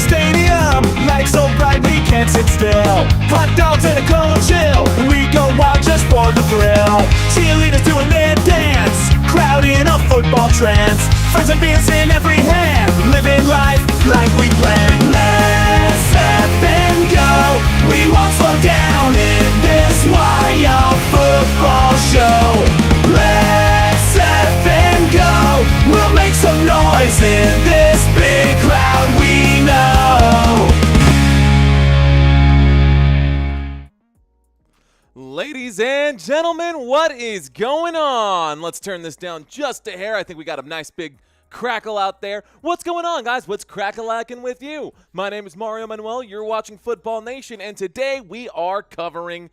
the stadium, lights so bright we can't sit still. Hot dogs and a cold chill, we go wild just for the thrill. Cheerleaders doing their dance, crowd in a football trance. Friends and beers in every hand, living life like we planned. Let's step and go, we won't slow down in this wild football show. Let's step and go, we'll make some noise in this big crowd we know. Ladies and gentlemen, what is going on? Let's turn this down just a hair. I think we got a nice big crackle out there. What's going on, guys? What's crack-a-lackin' with you? My name is Mario Manuel. You're watching Football Nation, and today we are covering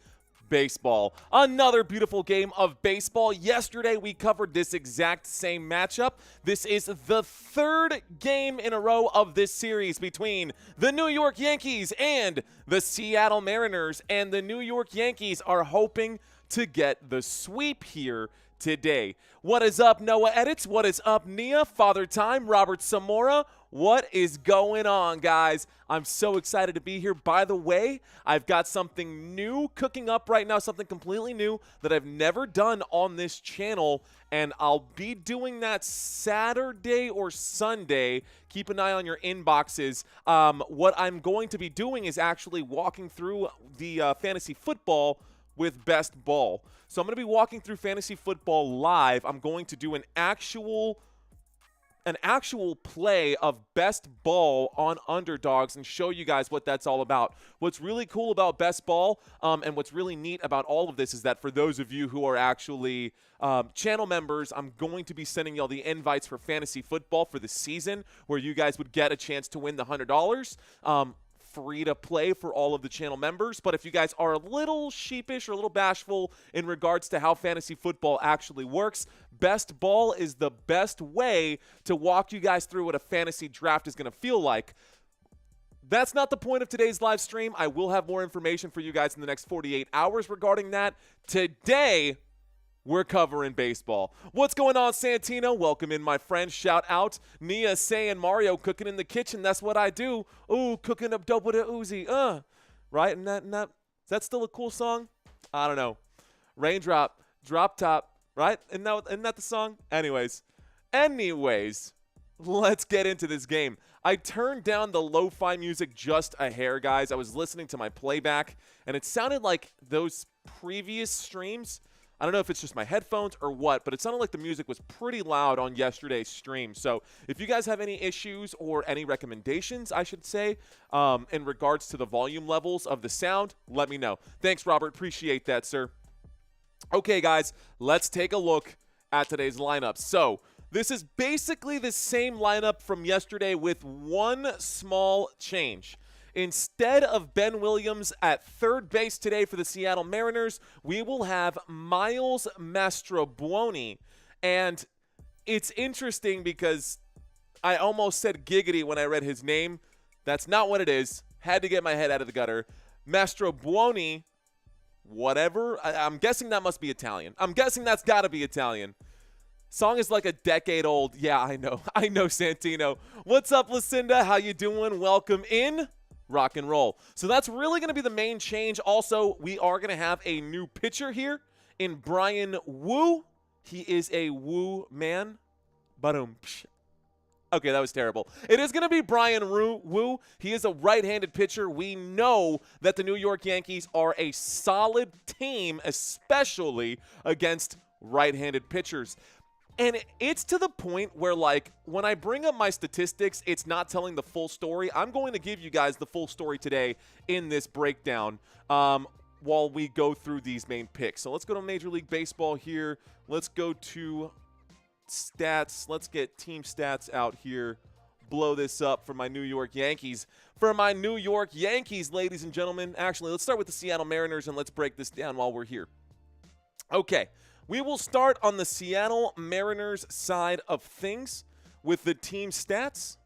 baseball. Another beautiful game of baseball. Yesterday, we covered this exact same matchup. This is the third game in a row of this series between the New York Yankees and the Seattle Mariners, and the New York Yankees are hoping to get the sweep here today. What is up, Noah Edits? What is up, Nia? Father Time, Robert Zamora. What is going on, guys? I'm so excited to be here. By the way, I've got something new cooking up right now, something completely new that I've never done on this channel, and I'll be doing that Saturday or Sunday. Keep an eye on your inboxes. What I'm going to be doing is actually walking through the fantasy football with Best Ball. So I'm going to be walking through fantasy football live. I'm going to do an actual play of Best Ball on underdogs and show you guys what that's all about. What's really cool about Best Ball and what's really neat about all of this is that for those of you who are actually channel members, I'm going to be sending y'all the invites for fantasy football for the season where you guys would get a chance to win the $100. Free to play for all of the channel members. But if you guys are a little sheepish or a little bashful in regards to how fantasy football actually works, Best Ball is the best way to walk you guys through what a fantasy draft is going to feel like. That's not the point of today's live stream. I will have more information for you guys in the next 48 hours regarding that. Today, we're covering baseball. What's going on, Santino? Welcome in, my friend. Shout out. Nia saying Mario cooking in the kitchen. That's what I do. Ooh, cooking up dope with a Uzi. Right? And is that still a cool song? I don't know. Raindrop, drop top, right? Isn't that the song? Anyways, let's get into this game. I turned down the lo-fi music just a hair, guys. I was listening to my playback, and it sounded like those previous streams. I don't know if it's just my headphones or what, but it sounded like the music was pretty loud on yesterday's stream. So if you guys have any issues or any recommendations, I should say, in regards to the volume levels of the sound, let me know. Thanks, Robert. Appreciate that, sir. Okay, guys, let's take a look at today's lineup. So this is basically the same lineup from yesterday with one small change. Instead of Ben Williams at third base today for the Seattle Mariners, we will have Miles Mastrobuoni. And it's interesting because I almost said giggity when I read his name. That's not what it is. Had to get my head out of the gutter. Mastrobuoni, whatever. I'm guessing that must be Italian. I'm guessing that's got to be Italian. Song is like a decade old. Yeah, I know. I know, Santino. What's up, Lucinda? How you doing? Welcome in. Rock and roll. So that's really going to be the main change. Also, we are going to have a new pitcher here in Brian Wu. He is a Wu man. Ba-dum. Okay, that was terrible. It is going to be Brian Wu. He is a right-handed pitcher. We know that the New York Yankees are a solid team, especially against right-handed pitchers. And it's to the point where, like, when I bring up my statistics, it's not telling the full story. I'm going to give you guys the full story today in this breakdown while we go through these main picks. So let's go to Major League Baseball here. Let's go to stats. Let's get team stats out here. Blow this up for my New York Yankees. For my New York Yankees, ladies and gentlemen. Actually, let's start with the Seattle Mariners, and let's break this down while we're here. Okay. We will start on the Seattle Mariners side of things with the team stats.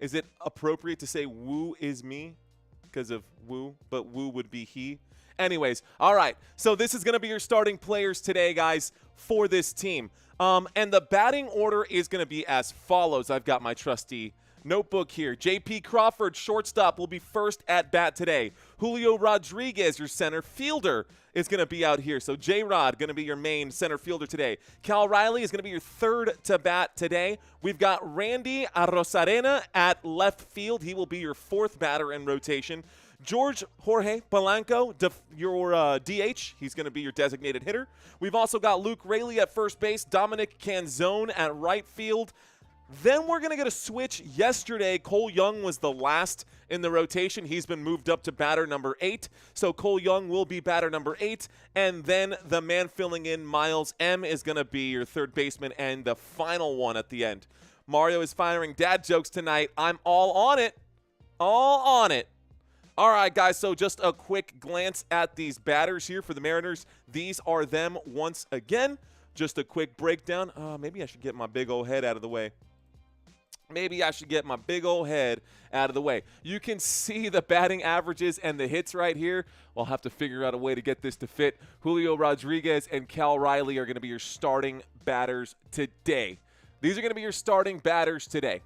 Is it appropriate to say Woo is me because of Woo, but Woo would be he? Anyways, all right. So this is going to be your starting players today, guys, for this team. And the batting order is going to be as follows. I've got my trusty notebook here. J.P. Crawford, shortstop, will be first at bat today. Julio Rodriguez, your center fielder, is going to be out here. So J-Rod going to be your main center fielder today. Cal Riley is going to be your third to bat today. We've got Randy Arozarena at left field. He will be your fourth batter in rotation. George Jorge Polanco, your DH. He's going to be your designated hitter. We've also got Luke Raley at first base, Dominic Canzone at right field. Then we're going to get a switch. Yesterday, Cole Young was the last in the rotation. He's been moved up to batter number 8. So Cole Young will be batter number 8. And then the man filling in, Miles M., is going to be your third baseman and the final one at the end. Mario is firing dad jokes tonight. I'm all on it. All on it. All right, guys, so just a quick glance at these batters here for the Mariners. These are them once again. Just a quick breakdown. Maybe I should get my big old head out of the way. You can see the batting averages and the hits right here. We'll have to figure out a way to get this to fit. Julio Rodriguez and Cal Riley are going to be your starting batters today. These are going to be your starting batters today.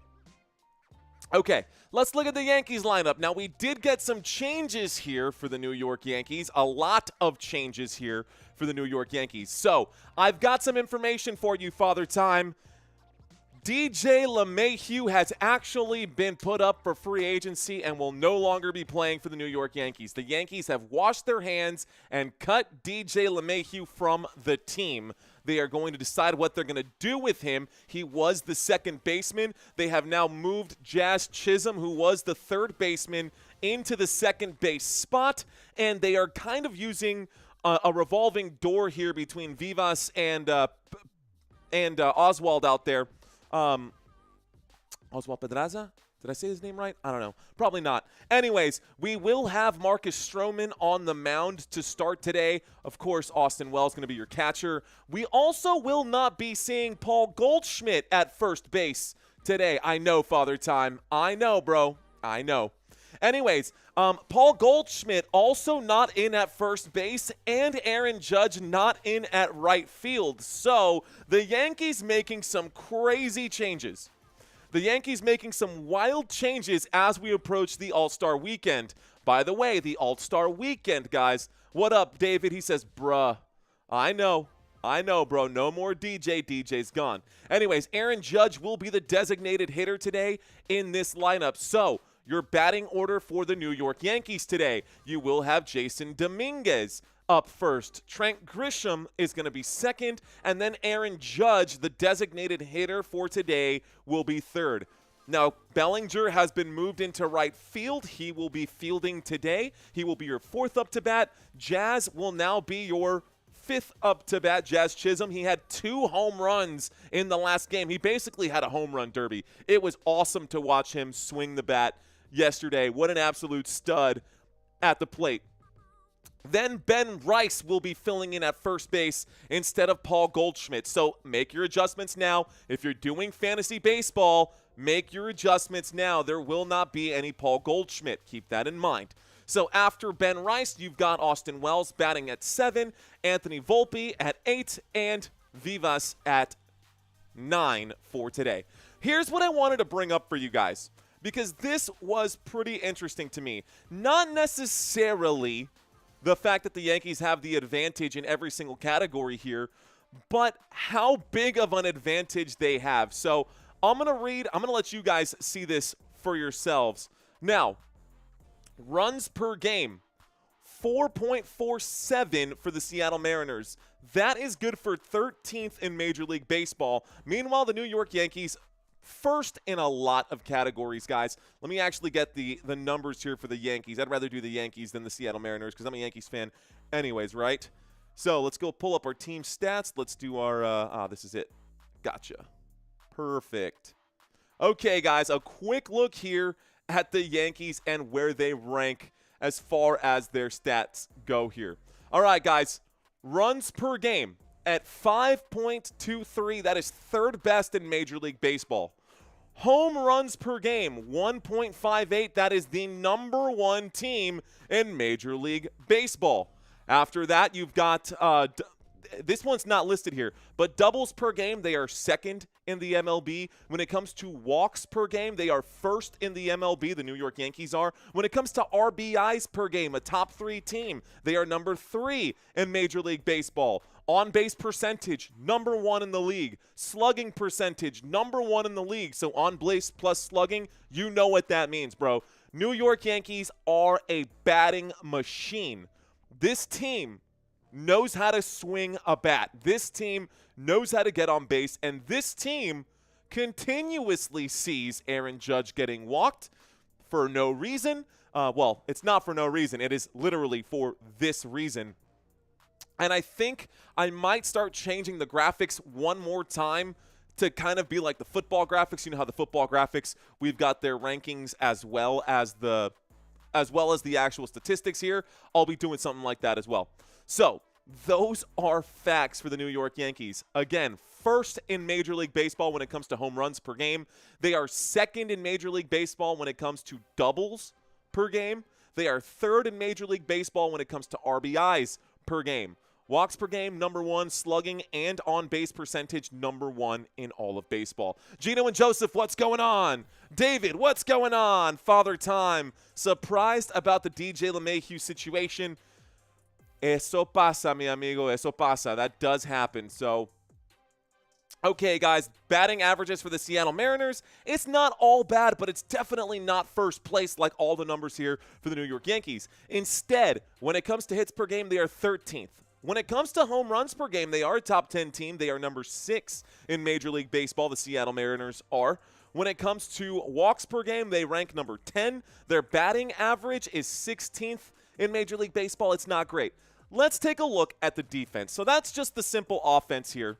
Okay, let's look at the Yankees lineup. Now, we did get some changes here for the New York Yankees. A lot of changes here for the New York Yankees. So, I've got some information for you, Father Time. DJ LeMahieu has actually been put up for free agency and will no longer be playing for the New York Yankees. The Yankees have washed their hands and cut DJ LeMahieu from the team. They are going to decide what they're going to do with him. He was the second baseman. They have now moved Jazz Chisholm, who was the third baseman, into the second base spot, and they are kind of using a revolving door here between Vivas and Oswald out there. Oswald Pedraza? Did I say his name right? I don't know. Probably not. Anyways, we will have Marcus Stroman on the mound to start today. Of course, Austin Wells going to be your catcher. We also will not be seeing Paul Goldschmidt at first base today. I know, Father Time. I know, bro. I know. Anyways, Paul Goldschmidt also not in at first base, and Aaron Judge not in at right field. So the Yankees making some crazy changes. The Yankees making some wild changes as we approach the All-Star Weekend. By the way, the All-Star Weekend, guys. What up, David? He says, bruh. I know, bro. No more DJ. DJ's gone. Anyways, Aaron Judge will be the designated hitter today in this lineup. So, your batting order for the New York Yankees today. You will have Jason Dominguez up first. Trent Grisham is going to be second. And then Aaron Judge, the designated hitter for today, will be third. Now, Bellinger has been moved into right field. He will be fielding today. He will be your fourth up to bat. Jazz will now be your fifth up to bat. Jazz Chisholm, he had 2 home runs in the last game. He basically had a home run derby. It was awesome to watch him swing the bat yesterday. What an absolute stud at the plate. Then Ben Rice will be filling in at first base instead of Paul Goldschmidt. So make your adjustments now. If you're doing fantasy baseball, make your adjustments now. There will not be any Paul Goldschmidt. Keep that in mind. So after Ben Rice, you've got Austin Wells batting at 7, Anthony Volpe at 8, and Vivas at 9 for today. Here's what I wanted to bring up for you guys, because this was pretty interesting to me. Not necessarily the fact that the Yankees have the advantage in every single category here, but how big of an advantage they have. So I'm going to let you guys see this for yourselves. Now, runs per game, 4.47 for the Seattle Mariners. That is good for 13th in Major League Baseball. Meanwhile, the New York Yankees, first in a lot of categories, guys. Let me actually get the numbers here for the Yankees. I'd rather do the Yankees than the Seattle Mariners because I'm a Yankees fan anyways, right? So let's go pull up our team stats. Let's do our, this is it. Gotcha. Perfect. Okay, guys, a quick look here at the Yankees and where they rank as far as their stats go here. All right, guys, runs per game at 5.23. That is third best in Major League Baseball. Home runs per game, 1.58. That is the number 1 team in Major League Baseball. After that, you've got this one's not listed here, but doubles per game, they are second in the MLB. When it comes to walks per game, they are first in the MLB, the New York Yankees are. When it comes to RBIs per game, a top 3 team, they are number 3 in Major League Baseball. On-base percentage, number 1 in the league. Slugging percentage, number 1 in the league. So on-base plus slugging, you know what that means, bro. New York Yankees are a batting machine. This team knows how to swing a bat. This team knows how to get on base, and this team continuously sees Aaron Judge getting walked for no reason. Well, it's not for no reason. It is literally for this reason. And I think I might start changing the graphics one more time to kind of be like the football graphics. You know how the football graphics, we've got their rankings as well as the actual statistics here. I'll be doing something like that as well. So those are facts for the New York Yankees. Again, first in Major League Baseball when it comes to home runs per game. They are second in Major League Baseball when it comes to doubles per game. They are third in Major League Baseball when it comes to RBIs per game. Walks per game, number 1. Slugging and on-base percentage, number 1 in all of baseball. Gino and Joseph, what's going on? David, what's going on? Father Time, surprised about the DJ LeMahieu situation. Eso pasa, mi amigo, eso pasa. That does happen. So, okay, guys, batting averages for the Seattle Mariners. It's not all bad, but it's definitely not first place like all the numbers here for the New York Yankees. Instead, when it comes to hits per game, they are 13th. When it comes to home runs per game, they are a top 10 team. They are number 6 in Major League Baseball, the Seattle Mariners are. When it comes to walks per game, they rank number 10. Their batting average is 16th in Major League Baseball. It's not great. Let's take a look at the defense. So that's just the simple offense here.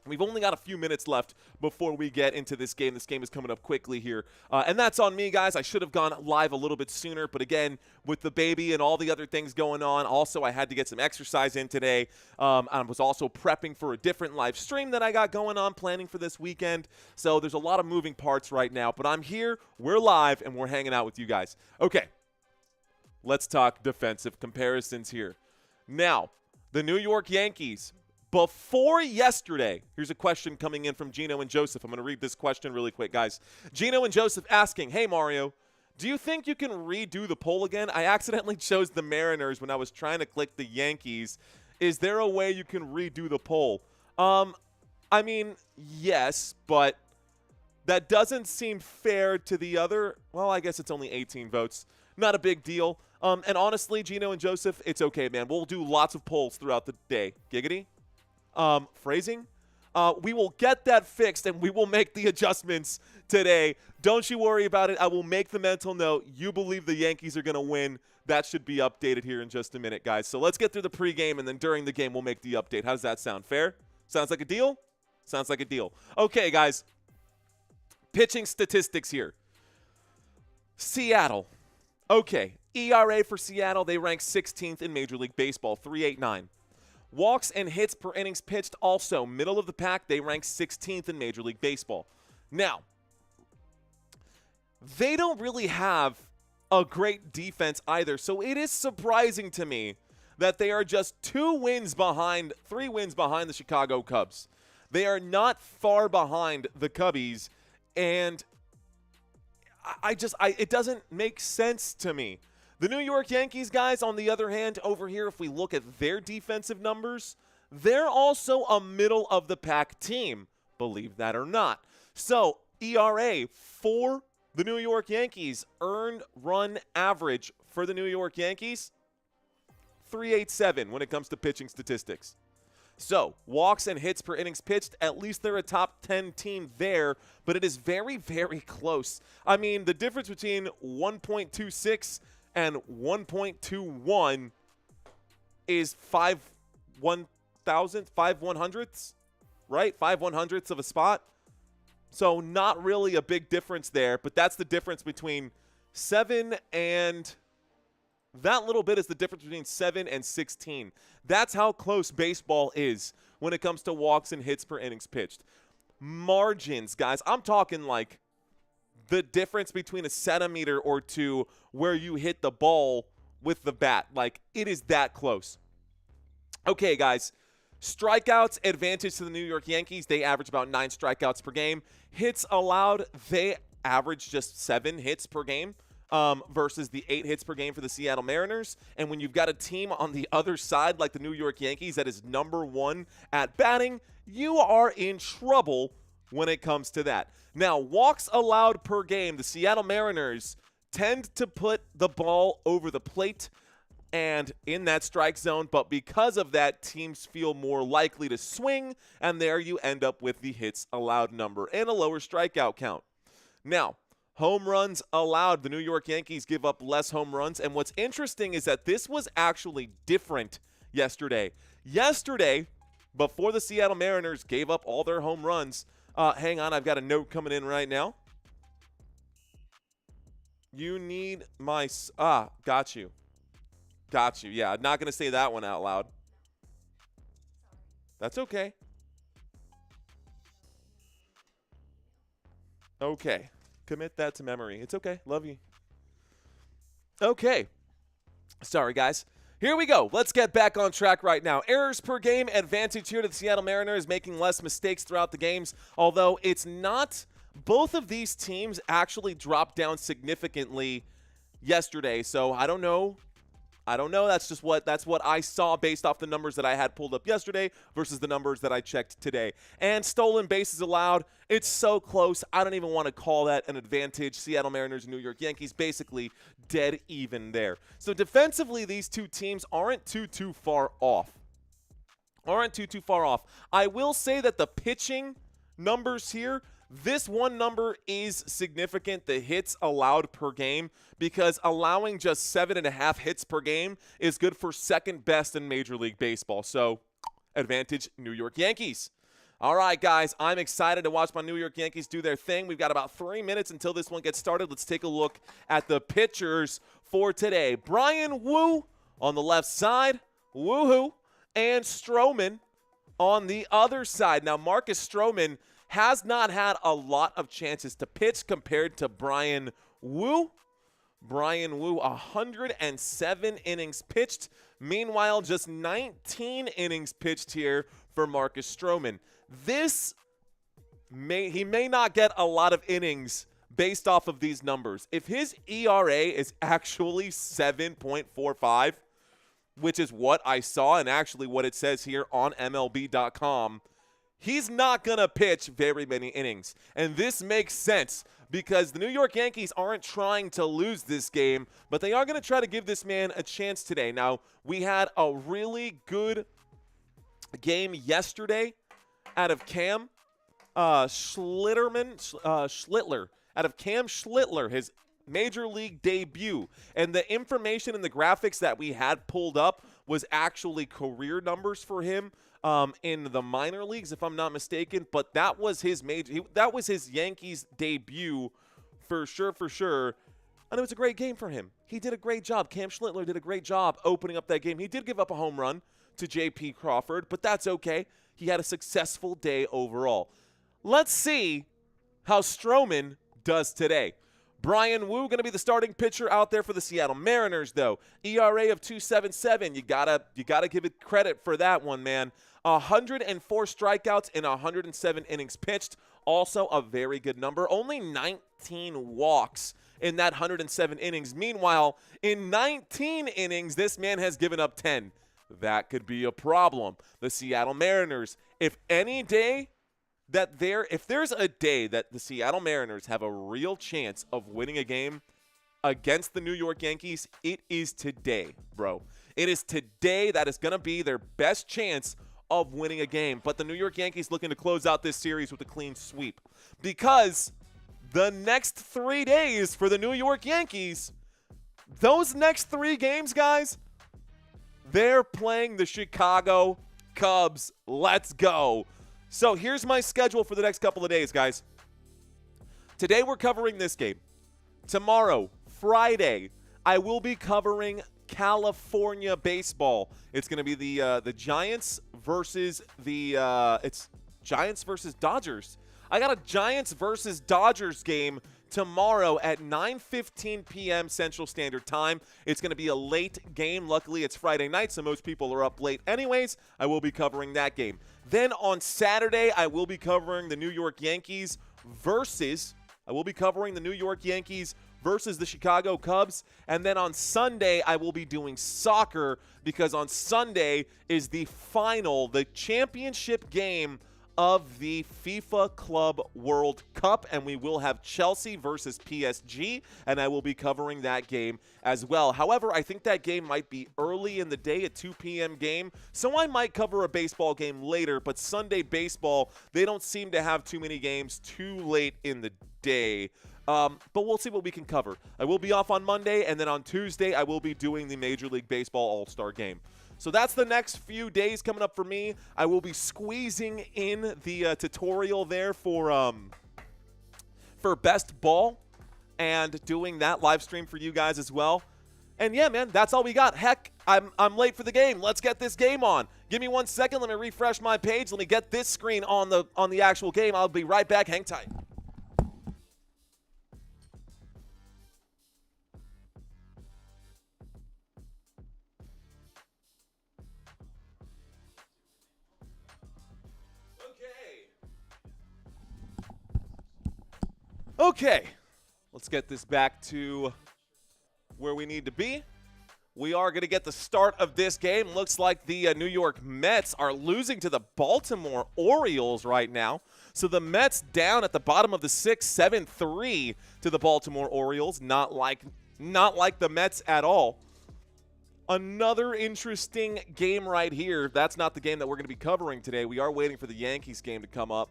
We've only got a few minutes left before we get into this game. This game is coming up quickly here. And that's on me, guys. I should have gone live a little bit sooner. But again, with the baby and all the other things going on, also I had to get some exercise in today. I was also prepping for a different live stream that I got going on, planning for this weekend. So there's a lot of moving parts right now. But I'm here, we're live, and we're hanging out with you guys. Okay, let's talk defensive comparisons here. Now, the New York Yankees, before yesterday, here's a question coming in from Gino and Joseph. I'm going to read this question really quick, guys. Gino and Joseph asking, hey, Mario, do you think you can redo the poll again? I accidentally chose the Mariners when I was trying to click the Yankees. Is there a way you can redo the poll? I mean, yes, but that doesn't seem fair to the other. Well, I guess it's only 18 votes. Not a big deal. And honestly, Gino and Joseph, it's okay, man. We'll do lots of polls throughout the day. Giggity? Phrasing? We will get that fixed, and we will make the adjustments today. Don't you worry about it. I will make the mental note. You believe the Yankees are going to win. That should be updated here in just a minute, guys. So let's get through the pregame, and then during the game, we'll make the update. How does that sound? Fair? Sounds like a deal? Sounds like a deal. Okay, guys. Pitching statistics here. Seattle. Okay. ERA for Seattle, they rank 16th in Major League Baseball, 3.89. Walks and hits per innings pitched, also middle of the pack, they rank 16th in Major League Baseball. Now, they don't really have a great defense either, so it is surprising to me that they are just 3 wins behind the Chicago Cubs. They are not far behind the Cubbies, and it doesn't make sense to me. The New York Yankees, guys, on the other hand, over here, if we look at their defensive numbers, they're also a middle-of-the-pack team, believe that or not. So, ERA for the New York Yankees, earned run average for the New York Yankees, 3.87 when it comes to pitching statistics. So, walks and hits per innings pitched, at least they're a top 10 team there, but it is very, very close. I mean, the difference between 1.26 and 1.21 is 5/100ths, right? 5/100ths of a spot. So not really a big difference there, but that's the difference between 7 and that little bit is the difference between 7 and 16. That's how close baseball is when it comes to walks and hits per innings pitched. Margins, guys, I'm talking like the difference between a centimeter or two where you hit the ball with the bat. Like, it is that close. Okay, guys, Strikeouts, advantage to the New York Yankees. They average about 9 strikeouts per game. Hits allowed, they average just 7 hits per game versus the 8 hits per game for the Seattle Mariners. And when you've got a team on the other side like the New York Yankees that is number 1 at batting, you are in trouble when it comes to that. Now, walks allowed per game, the Seattle Mariners tend to put the ball over the plate and in that strike zone, but because of that, teams feel more likely to swing, and there you end up with the hits allowed number and a lower strikeout count. Now, home runs allowed. The New York Yankees give up less home runs, and what's interesting is that this was actually different yesterday. Yesterday, before the Seattle Mariners gave up all their home runs, hang on, I've got a note coming in right now. You need my, got you. Got you. Yeah, I'm not going to say that one out loud. That's okay. Okay. Commit that to memory. It's okay. Love you. Okay. Sorry, guys. Here we go. Let's get back on track right now. Errors per game, advantage here to the Seattle Mariners, making less mistakes throughout the games, although it's not. Both of these teams actually dropped down significantly yesterday, so I don't know. That's what I saw based off the numbers that I had pulled up yesterday versus the numbers that I checked today. And stolen bases allowed. It's so close. I don't even want to call that an advantage. Seattle Mariners and New York Yankees basically dead even there. So defensively, these two teams aren't too far off. I will say that the pitching numbers here, this one number is significant, the hits allowed per game, because allowing just 7.5 hits per game is good for second best in Major League Baseball. So, advantage New York Yankees. All right, guys, I'm excited to watch my New York Yankees do their thing. We've got about 3 minutes until this one gets started. Let's take a look at the pitchers for today. Bryan Woo on the left side, woohoo, and Stroman on the other side. Now, Marcus Stroman has not had a lot of chances to pitch compared to Bryan Woo. Bryan Woo, 107 innings pitched. Meanwhile, just 19 innings pitched here for Marcus Stroman. He may not get a lot of innings based off of these numbers. If his ERA is actually 7.45, which is what I saw and actually what it says here on MLB.com, he's not going to pitch very many innings. And this makes sense because the New York Yankees aren't trying to lose this game, but they are going to try to give this man a chance today. Now, we had a really good game yesterday out of Cam Schlittler, out of Cam Schlittler, his Major League debut. And the information in the graphics that we had pulled up was actually career numbers for him in the minor leagues, if I'm not mistaken. But that was his that was his Yankees debut for sure. And it was a great game for him. He did a great job. Cam Schlittler did a great job opening up that game. He did give up a home run to J.P. Crawford, but that's okay. He had a successful day overall. Let's see how Stroman does today. Bryan Woo going to be the starting pitcher out there for the Seattle Mariners, though. ERA of 2.77. You gotta give it credit for that one, man. 104 strikeouts in 107 innings pitched. Also a very good number. Only 19 walks in that 107 innings. Meanwhile, in 19 innings, this man has given up 10. That could be a problem. The Seattle Mariners, if there's a day that the Seattle Mariners have a real chance of winning a game against the New York Yankees, it is today, bro. It is today that is going to be their best chance of winning a game. But the New York Yankees looking to close out this series with a clean sweep, because the next 3 days for the New York Yankees, those next 3 games, guys, they're playing the Chicago Cubs. Let's go. So here's my schedule for the next couple of days, guys. Today we're covering this game. Tomorrow, Friday, I will be covering California baseball. It's going to be the Giants versus Giants versus Dodgers. I got a Giants versus Dodgers game tomorrow at 9:15 p.m. Central Standard Time. It's going to be a late game. Luckily, it's Friday night, so most people are up late anyways. I will be covering that game. Then on Saturday, I will be covering the New York Yankees versus the Chicago Cubs. And then on Sunday, I will be doing soccer because on Sunday is the championship game of the FIFA Club World Cup, and we will have Chelsea versus PSG, and I will be covering that game as well. However, I think that game might be early in the day, a 2 p.m. game, so I might cover a baseball game later, but Sunday baseball, they don't seem to have too many games too late in the day. But we'll see what we can cover. I will be off on Monday, and then on Tuesday, I will be doing the Major League Baseball All-Star Game. So that's the next few days coming up for me. I will be squeezing in the tutorial there for best ball and doing that live stream for you guys as well. And yeah, man, that's all we got. Heck, I'm late for the game. Let's get this game on. Give me 1 second. Let me refresh my page. Let me get this screen on the actual game. I'll be right back. Hang tight. Okay, let's get this back to where we need to be. We are going to get the start of this game. Looks like the New York Mets are losing to the Baltimore Orioles right now. So the Mets down at the bottom of the sixth, 7-3 to the Baltimore Orioles. Not like the Mets at all. Another interesting game right here. That's not the game that we're going to be covering today. We are waiting for the Yankees game to come up.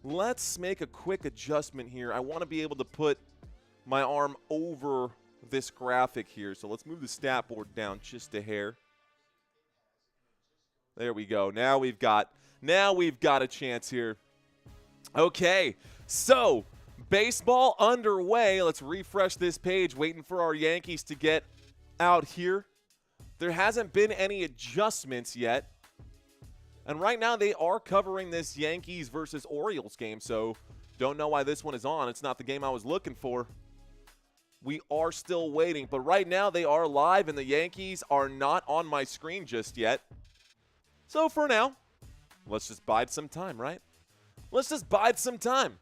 Let's make a quick adjustment here. I want to be able to put my arm over this graphic here. So let's move the stat board down just a hair. There we go. Now we've got a chance here. Okay, so baseball underway. Let's refresh this page, waiting for our Yankees to get out here. There hasn't been any adjustments yet. And right now they are covering this Yankees versus Orioles game, so don't know why this one is on. It's not the game I was looking for. We are still waiting, but right now they are live and the Yankees are not on my screen just yet. So for now, let's just bide some time, right? Let's just bide some time.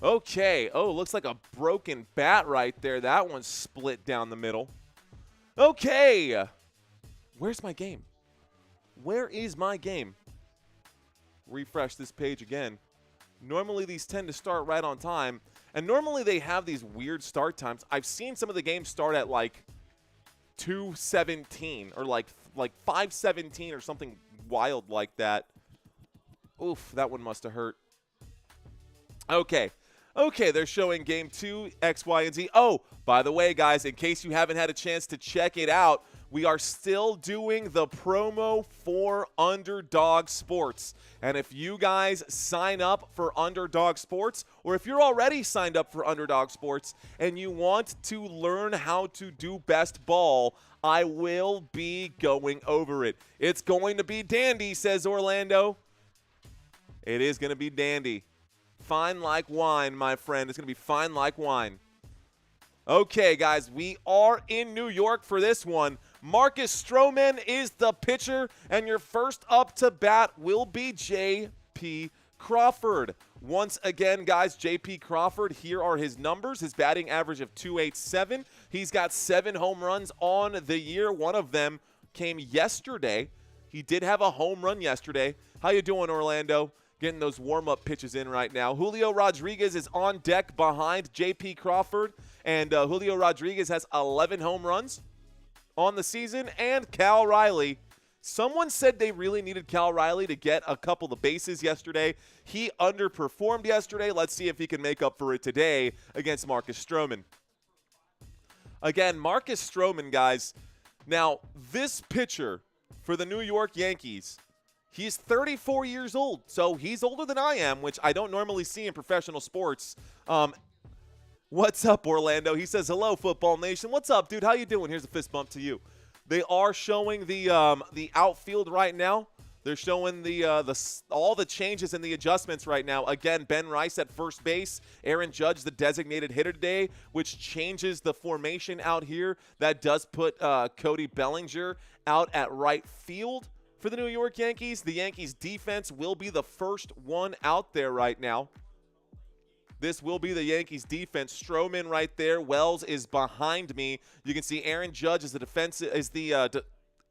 Okay. Oh, looks like a broken bat right there. That one's split down the middle. Okay. Where's my game? Where is my game? Refresh this page again. Normally these tend to start right on time, and normally they have these weird start times. I've seen some of the games start at like 2:17 or like 5:17 or something wild like that. Oof, that one must have hurt. Okay, they're showing game 2, X, Y, and Z. Oh, by the way, guys, in case you haven't had a chance to check it out, we are still doing the promo for Underdog Sports. And if you guys sign up for Underdog Sports, or if you're already signed up for Underdog Sports and you want to learn how to do best ball, I will be going over it. It's going to be dandy, says Orlando. It is going to be dandy. Fine like wine, my friend. It's going to be fine like wine. Okay, guys, we are in New York for this one. Marcus Stroman is the pitcher, and your first up to bat will be J.P. Crawford. Once again, guys, J.P. Crawford, here are his numbers. His batting average of .287. He's got 7 home runs on the year. One of them came yesterday. He did have a home run yesterday. How you doing, Orlando? Getting those warm-up pitches in right now. Julio Rodriguez is on deck behind J.P. Crawford, and Julio Rodriguez has 11 home runs on the season, and Cal Riley. Someone said they really needed Cal Riley to get a couple of bases yesterday. He underperformed yesterday. Let's see if he can make up for it today against Marcus Stroman. Again, Marcus Stroman, guys. Now, this pitcher for the New York Yankees, he's 34 years old, so he's older than I am, which I don't normally see in professional sports. What's up, Orlando? He says, hello, Football Nation. What's up, dude? How you doing? Here's a fist bump to you. They are showing the outfield right now. They're showing all the changes and the adjustments right now. Again, Ben Rice at first base, Aaron Judge the designated hitter today, which changes the formation out here. That does put Cody Bellinger out at right field for the New York Yankees. The Yankees defense will be the first one out there right now. This will be the Yankees defense. Stroman right there. Wells is behind me. You can see Aaron Judge is the defensive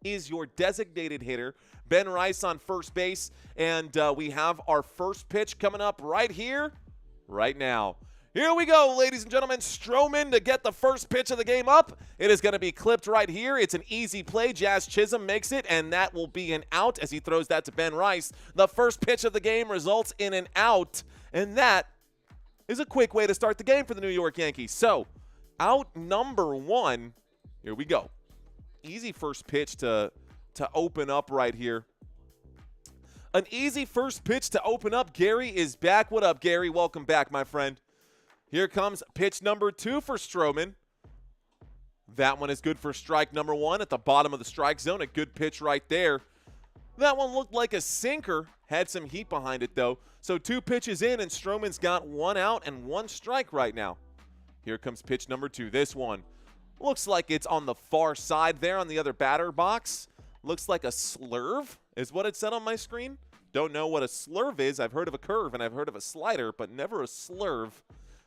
is your designated hitter. Ben Rice on first base, and we have our first pitch coming up right here, right now. Here we go, ladies and gentlemen. Stroman to get the first pitch of the game up. It is going to be clipped right here. It's an easy play. Jazz Chisholm makes it, and that will be an out as he throws that to Ben Rice. The first pitch of the game results in an out, and that is a quick way to start the game for the New York Yankees. So, out number one. Here we go. Easy first pitch to open up right here. An easy first pitch to open up. Gary is back. What up, Gary? Welcome back, my friend. Here comes pitch number 2 for Stroman. That one is good for strike number 1 at the bottom of the strike zone. A good pitch right there. That one looked like a sinker. Had some heat behind it, though. So 2 pitches in, and Stroman's got 1 out and 1 strike right now. Here comes pitch number 2. This one looks like it's on the far side there on the other batter box. Looks like a slurve is what it said on my screen. Don't know what a slurve is. I've heard of a curve and I've heard of a slider, but never a slurve.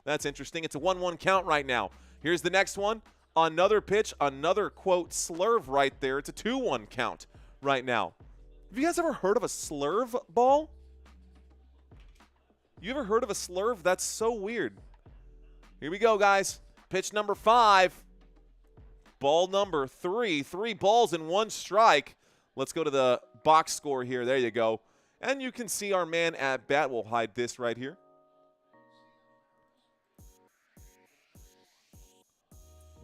That's interesting. It's a 1-1 count right now. Here's the next one. Another pitch, another, quote, slurve right there. It's a 2-1 count right now. Have you guys ever heard of a slurve ball? You ever heard of a slurve? That's so weird. Here we go, guys. Pitch number 5. Ball number 3. 3 balls and 1 strike. Let's go to the box score here. There you go. And you can see our man at bat. We'll hide this right here.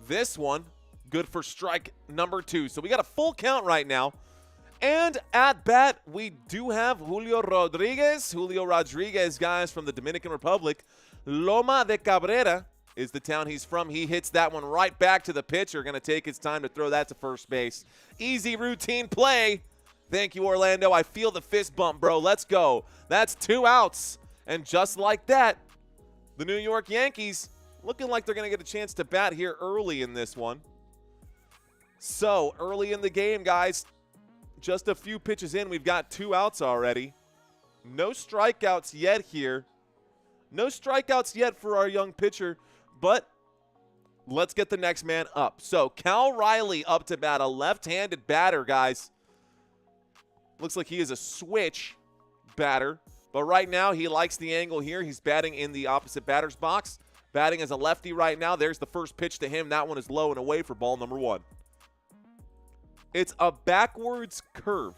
This one, good for strike number 2. So we got a full count right now. And at bat, we do have Julio Rodriguez. Julio Rodriguez, guys, from the Dominican Republic. Loma de Cabrera is the town he's from. He hits that one right back to the pitcher. Going to take his time to throw that to first base. Easy routine play. Thank you, Orlando. I feel the fist bump, bro. Let's go. That's 2 outs. And just like that, the New York Yankees looking like they're going to get a chance to bat here early in this one. So, early in the game, guys, just a few pitches in, we've got 2 outs already. No strikeouts yet here. No strikeouts yet for our young pitcher, but let's get the next man up. So, Cal Riley up to bat, a left-handed batter, guys. Looks like he is a switch batter, but right now he likes the angle here. He's batting in the opposite batter's box. Batting as a lefty right now. There's the first pitch to him. That one is low and away for ball number 1. It's a backwards curve.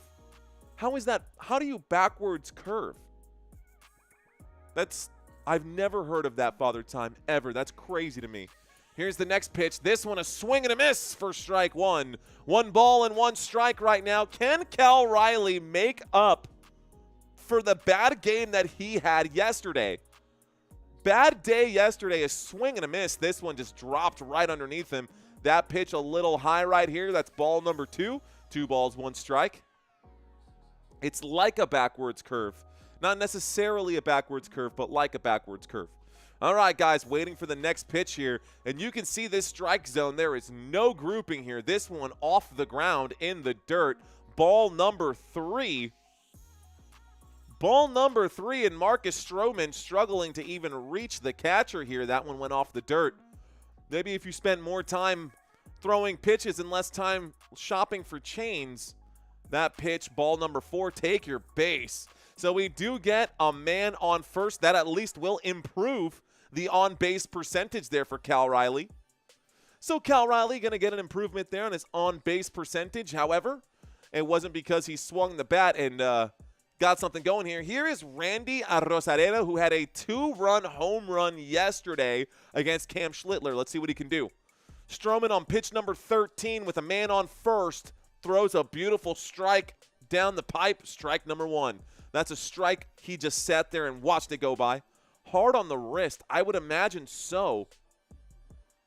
How is that? How do you backwards curve? I've never heard of that, Father Time, ever. That's crazy to me. Here's the next pitch. This one a swing and a miss for strike 1. 1 ball and 1 strike right now. Can Cal Riley make up for the bad game that he had yesterday? Bad day yesterday, a swing and a miss. This one just dropped right underneath him. That pitch a little high right here. That's ball number 2. 2 balls, 1 strike. It's like a backwards curve. Not necessarily a backwards curve, but like a backwards curve. All right, guys, waiting for the next pitch here. And you can see this strike zone. There is no grouping here. This one off the ground in the dirt. Ball number 3. Ball number 3, and Marcus Stroman struggling to even reach the catcher here. That one went off the dirt. Maybe if you spent more time throwing pitches and less time shopping for chains, that pitch, ball number 4, take your base. So we do get a man on first. That at least will improve the on-base percentage there for Cal Riley. So Cal Riley going to get an improvement there on his on-base percentage. However, it wasn't because he swung the bat and got something going here. Here is Randy Arozarena, who had a 2-run home run yesterday against Cam Schlittler. Let's see what he can do. Stroman on pitch number 13 with a man on first. Throws a beautiful strike down the pipe. Strike number 1. That's a strike. He just sat there and watched it go by. Hard on the wrist. I would imagine so.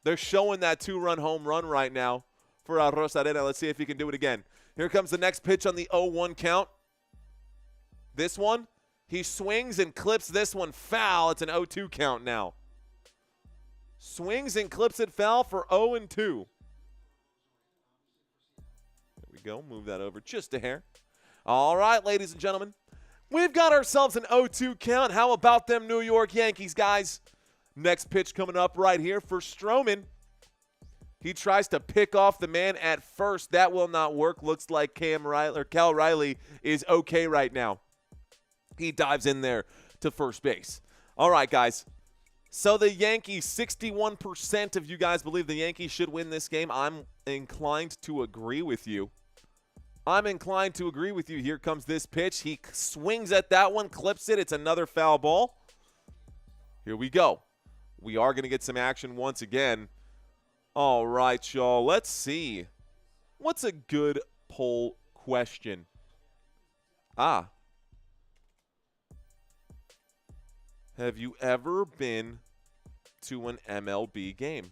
They're showing that 2-run home run right now for Arozarena. Let's see if he can do it again. Here comes the next pitch on the 0-1 count. This one, he swings and clips this one foul. It's an 0-2 count now. Swings and clips it foul for 0-2. There we go. Move that over just a hair. All right, ladies and gentlemen. We've got ourselves an 0-2 count. How about them New York Yankees, guys? Next pitch coming up right here for Stroman. He tries to pick off the man at first. That will not work. Looks like Cal Riley is okay right now. He dives in there to first base. All right, guys. So the Yankees, 61% of you guys believe the Yankees should win this game. I'm inclined to agree with you. Here comes this pitch. He swings at that one, clips it. It's another foul ball. Here we go. We are going to get some action once again. All right, y'all. Let's see. What's a good poll question? Have you ever been to an MLB game?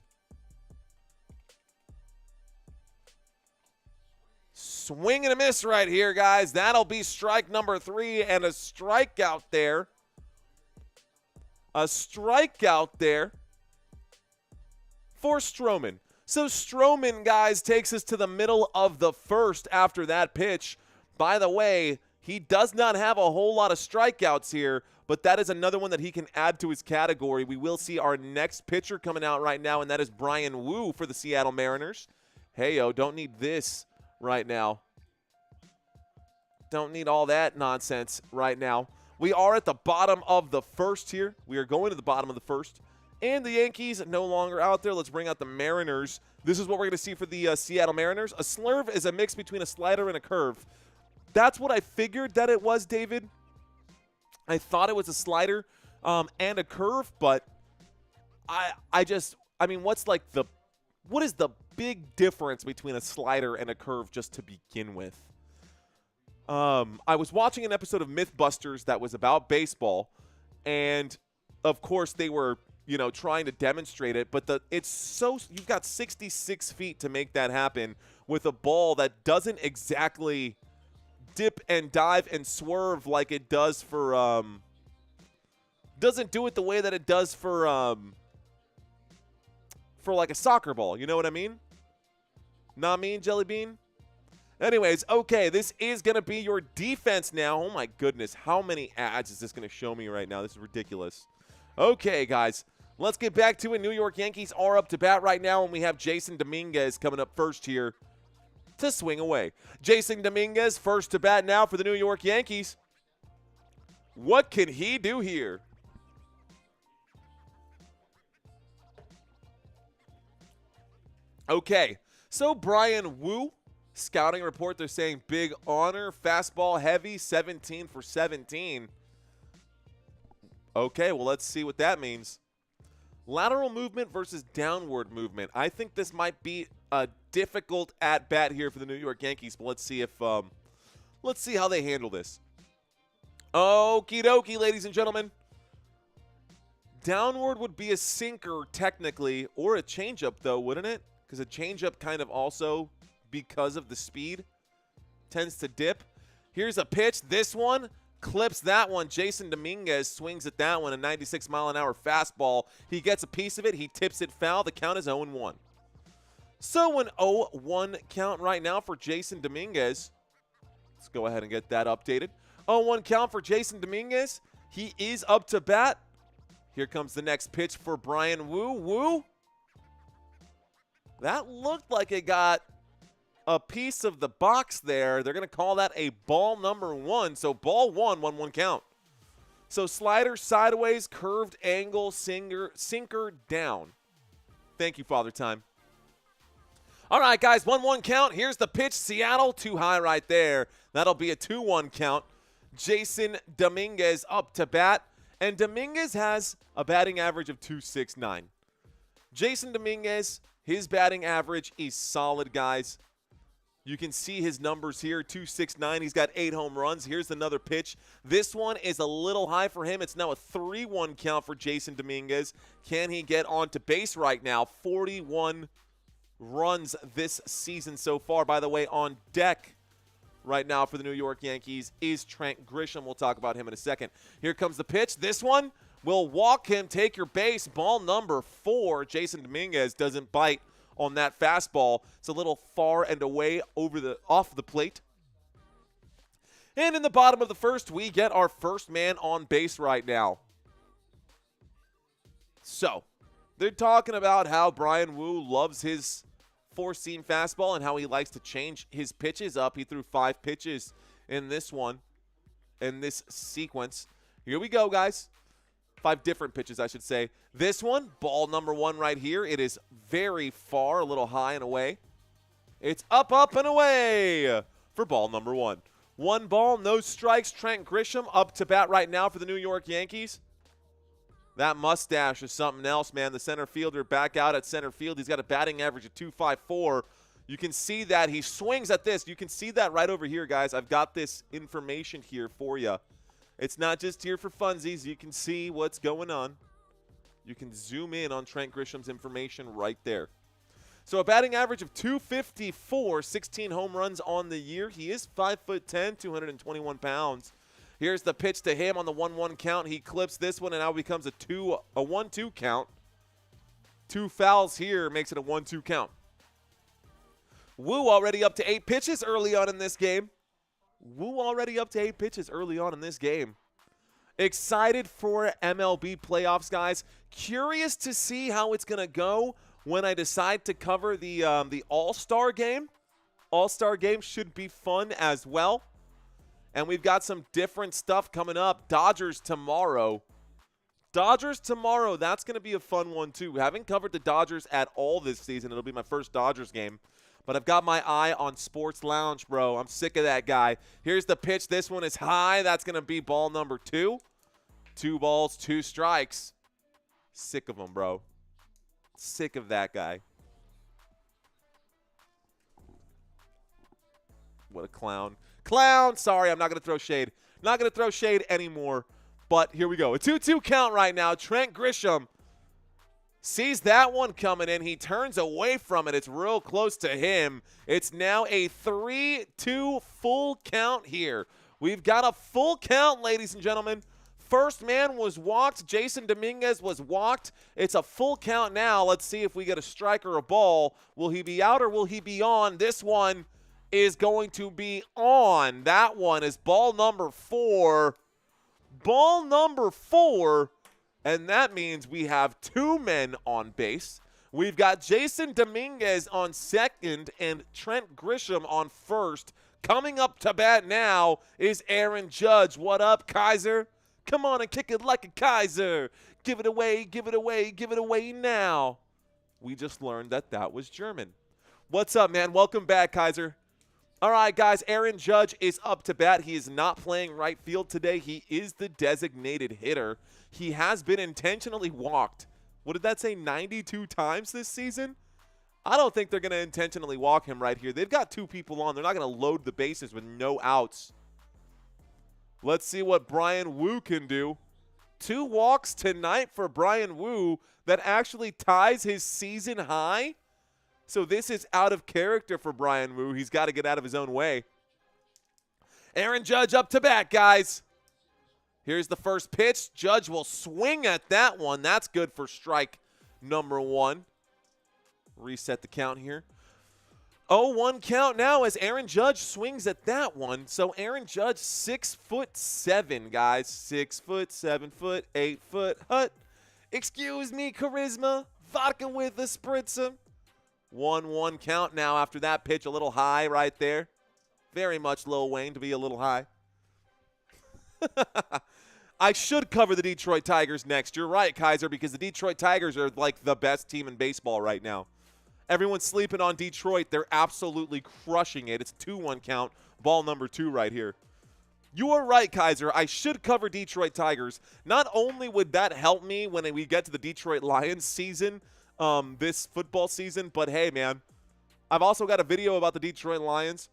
Swing and a miss right here, guys. That'll be strike number 3 and a strikeout there. For Stroman. So Stroman, guys, takes us to the middle of the first after that pitch. By the way, he does not have a whole lot of strikeouts here, but that is another one that he can add to his category. We will see our next pitcher coming out right now, and that is Bryan Woo for the Seattle Mariners. Hey-yo, don't need this right now. Don't need all that nonsense right now. We are at the bottom of the first here. We are going to the bottom of the first. And the Yankees no longer out there. Let's bring out the Mariners. This is what we're going to see for the Seattle Mariners. A slurve is a mix between a slider and a curve. That's what I figured that it was, David. I thought it was a slider and a curve, but I mean, what is the big difference between a slider and a curve just to begin with? I was watching an episode of Mythbusters that was about baseball, and of course they were, trying to demonstrate it, but you've got 66 feet to make that happen with a ball that doesn't exactly dip and dive and swerve like it does for doesn't do it the way that it does for like a soccer ball. You know what I mean? Not mean, Jelly Bean? Anyways, okay, this is going to be your defense now. Oh, my goodness. How many ads is this going to show me right now? This is ridiculous. Okay, guys, let's get back to it. New York Yankees are up to bat right now, and we have Jason Dominguez coming up first here to swing away. Jason Dominguez first to bat now for the New York Yankees. What can he do here? Okay, so Bryan Woo. Scouting report, they're saying big honor, fastball heavy, 17 for 17. Okay, well, let's see what that means. Lateral movement versus downward movement. I think this might be a difficult at-bat here for the New York Yankees, but let's see how they handle this. Okie dokie, ladies and gentlemen. Downward would be a sinker, technically, or a changeup, though, wouldn't it? Because a changeup kind of also, because of the speed, tends to dip. Here's a pitch. This one clips that one. Jason Dominguez swings at that one, a 96-mile-an-hour fastball. He gets a piece of it. He tips it foul. The count is 0-1. So an 0-1 count right now for Jason Dominguez. Let's go ahead and get that updated. 0-1 count for Jason Dominguez. He is up to bat. Here comes the next pitch for Bryan Woo. Woo. That looked like it got a piece of the box there. They're going to call that a ball number 1. So ball 1, 1-1 count. So slider sideways, curved angle, sinker down. Thank you, Father Time. All right, guys, 1-1 count. Here's the pitch. Seattle, too high right there. That'll be a 2-1 count. Jason Dominguez up to bat. And Dominguez has a batting average of .269. Jason Dominguez, his batting average is solid, guys. You can see his numbers here, .269. He's got 8 home runs. Here's another pitch. This one is a little high for him. It's now a 3-1 count for Jason Dominguez. Can he get onto base right now? 41 runs this season so far. By the way, on deck right now for the New York Yankees is Trent Grisham. We'll talk about him in a second. Here comes the pitch. This one will walk him, take your base. Ball number 4. Jason Dominguez doesn't bite on that fastball. It's a little far and away off the plate. And in the bottom of the first, we get our first man on base right now. So, they're talking about how Bryan Woo loves his four-seam fastball and how he likes to change his pitches up. He threw 5 pitches in this one, in this sequence. Here we go, guys. 5 different pitches, I should say. This one, ball number 1 right here. It is very far, a little high and away. It's up, and away for ball number 1. 1 ball, no strikes. Trent Grisham up to bat right now for the New York Yankees. That mustache is something else, man. The center fielder back out at center field. He's got a batting average of .254. You can see that. He swings at this. You can see that right over here, guys. I've got this information here for you. It's not just here for funsies. You can see what's going on. You can zoom in on Trent Grisham's information right there. So a batting average of .254, 16 home runs on the year. He is 5'10", 221 pounds. Here's the pitch to him on the 1-1 count. He clips this one and now becomes a 1-2 count. 2 fouls here makes it a 1-2 count. Woo already up to 8 pitches early on in this game. Excited for MLB playoffs, guys. Curious to see how it's going to go when I decide to cover the All-Star game. All-Star game should be fun as well. And we've got some different stuff coming up. Dodgers tomorrow. That's going to be a fun one, too. Haven't covered the Dodgers at all this season. It'll be my first Dodgers game. But I've got my eye on Sports Lounge, bro. I'm sick of that guy. Here's the pitch. This one is high. That's going to be ball number 2. 2 balls, 2 strikes. Sick of him, bro. Sick of that guy. What a clown. Sorry, I'm not going to throw shade. Not going to throw shade anymore. But here we go. A 2-2 count right now. Trent Grisham sees that one coming in. He turns away from it. It's real close to him. It's now a 3-2 full count here. We've got a full count, ladies and gentlemen. First man was walked. Jason Dominguez was walked. It's a full count now. Let's see if we get a strike or a ball. Will he be out or will he be on? This one is going to be on. That one is ball number 4. And that means we have 2 men on base. We've got Jason Dominguez on second and Trent Grisham on first. Coming up to bat now is Aaron Judge. What up, Kaiser? Come on and kick it like a Kaiser. Give it away now. We just learned that was German. What's up, man? Welcome back, Kaiser. All right, guys, Aaron Judge is up to bat. He is not playing right field today. He is the designated hitter. He has been intentionally walked. What did that say, 92 times this season? I don't think they're going to intentionally walk him right here. They've got 2 people on. They're not going to load the bases with no outs. Let's see what Bryan Woo can do. 2 walks tonight for Bryan Woo. That actually ties his season high. So this is out of character for Bryan Woo. He's got to get out of his own way. Aaron Judge up to bat, guys. Here's the first pitch. Judge will swing at that one. That's good for strike number 1. Reset the count here. 0-1 count now as Aaron Judge swings at that one. So Aaron Judge, 6'7", guys. 6 foot, 7 foot, 8 foot hut. Excuse me, charisma. Vodka with a spritzer. 1-1 count now after that pitch. A little high right there. Very much Lil Wayne to be a little high. I should cover the Detroit Tigers next. You're right, Kaiser, because the Detroit Tigers are like the best team in baseball right now. Everyone's sleeping on Detroit. They're absolutely crushing it. It's a 2-1 count. Ball number 2 right here. You are right, Kaiser. I should cover Detroit Tigers. Not only would that help me when we get to the Detroit Lions season, this football season, but hey, man, I've also got a video about the Detroit Lions.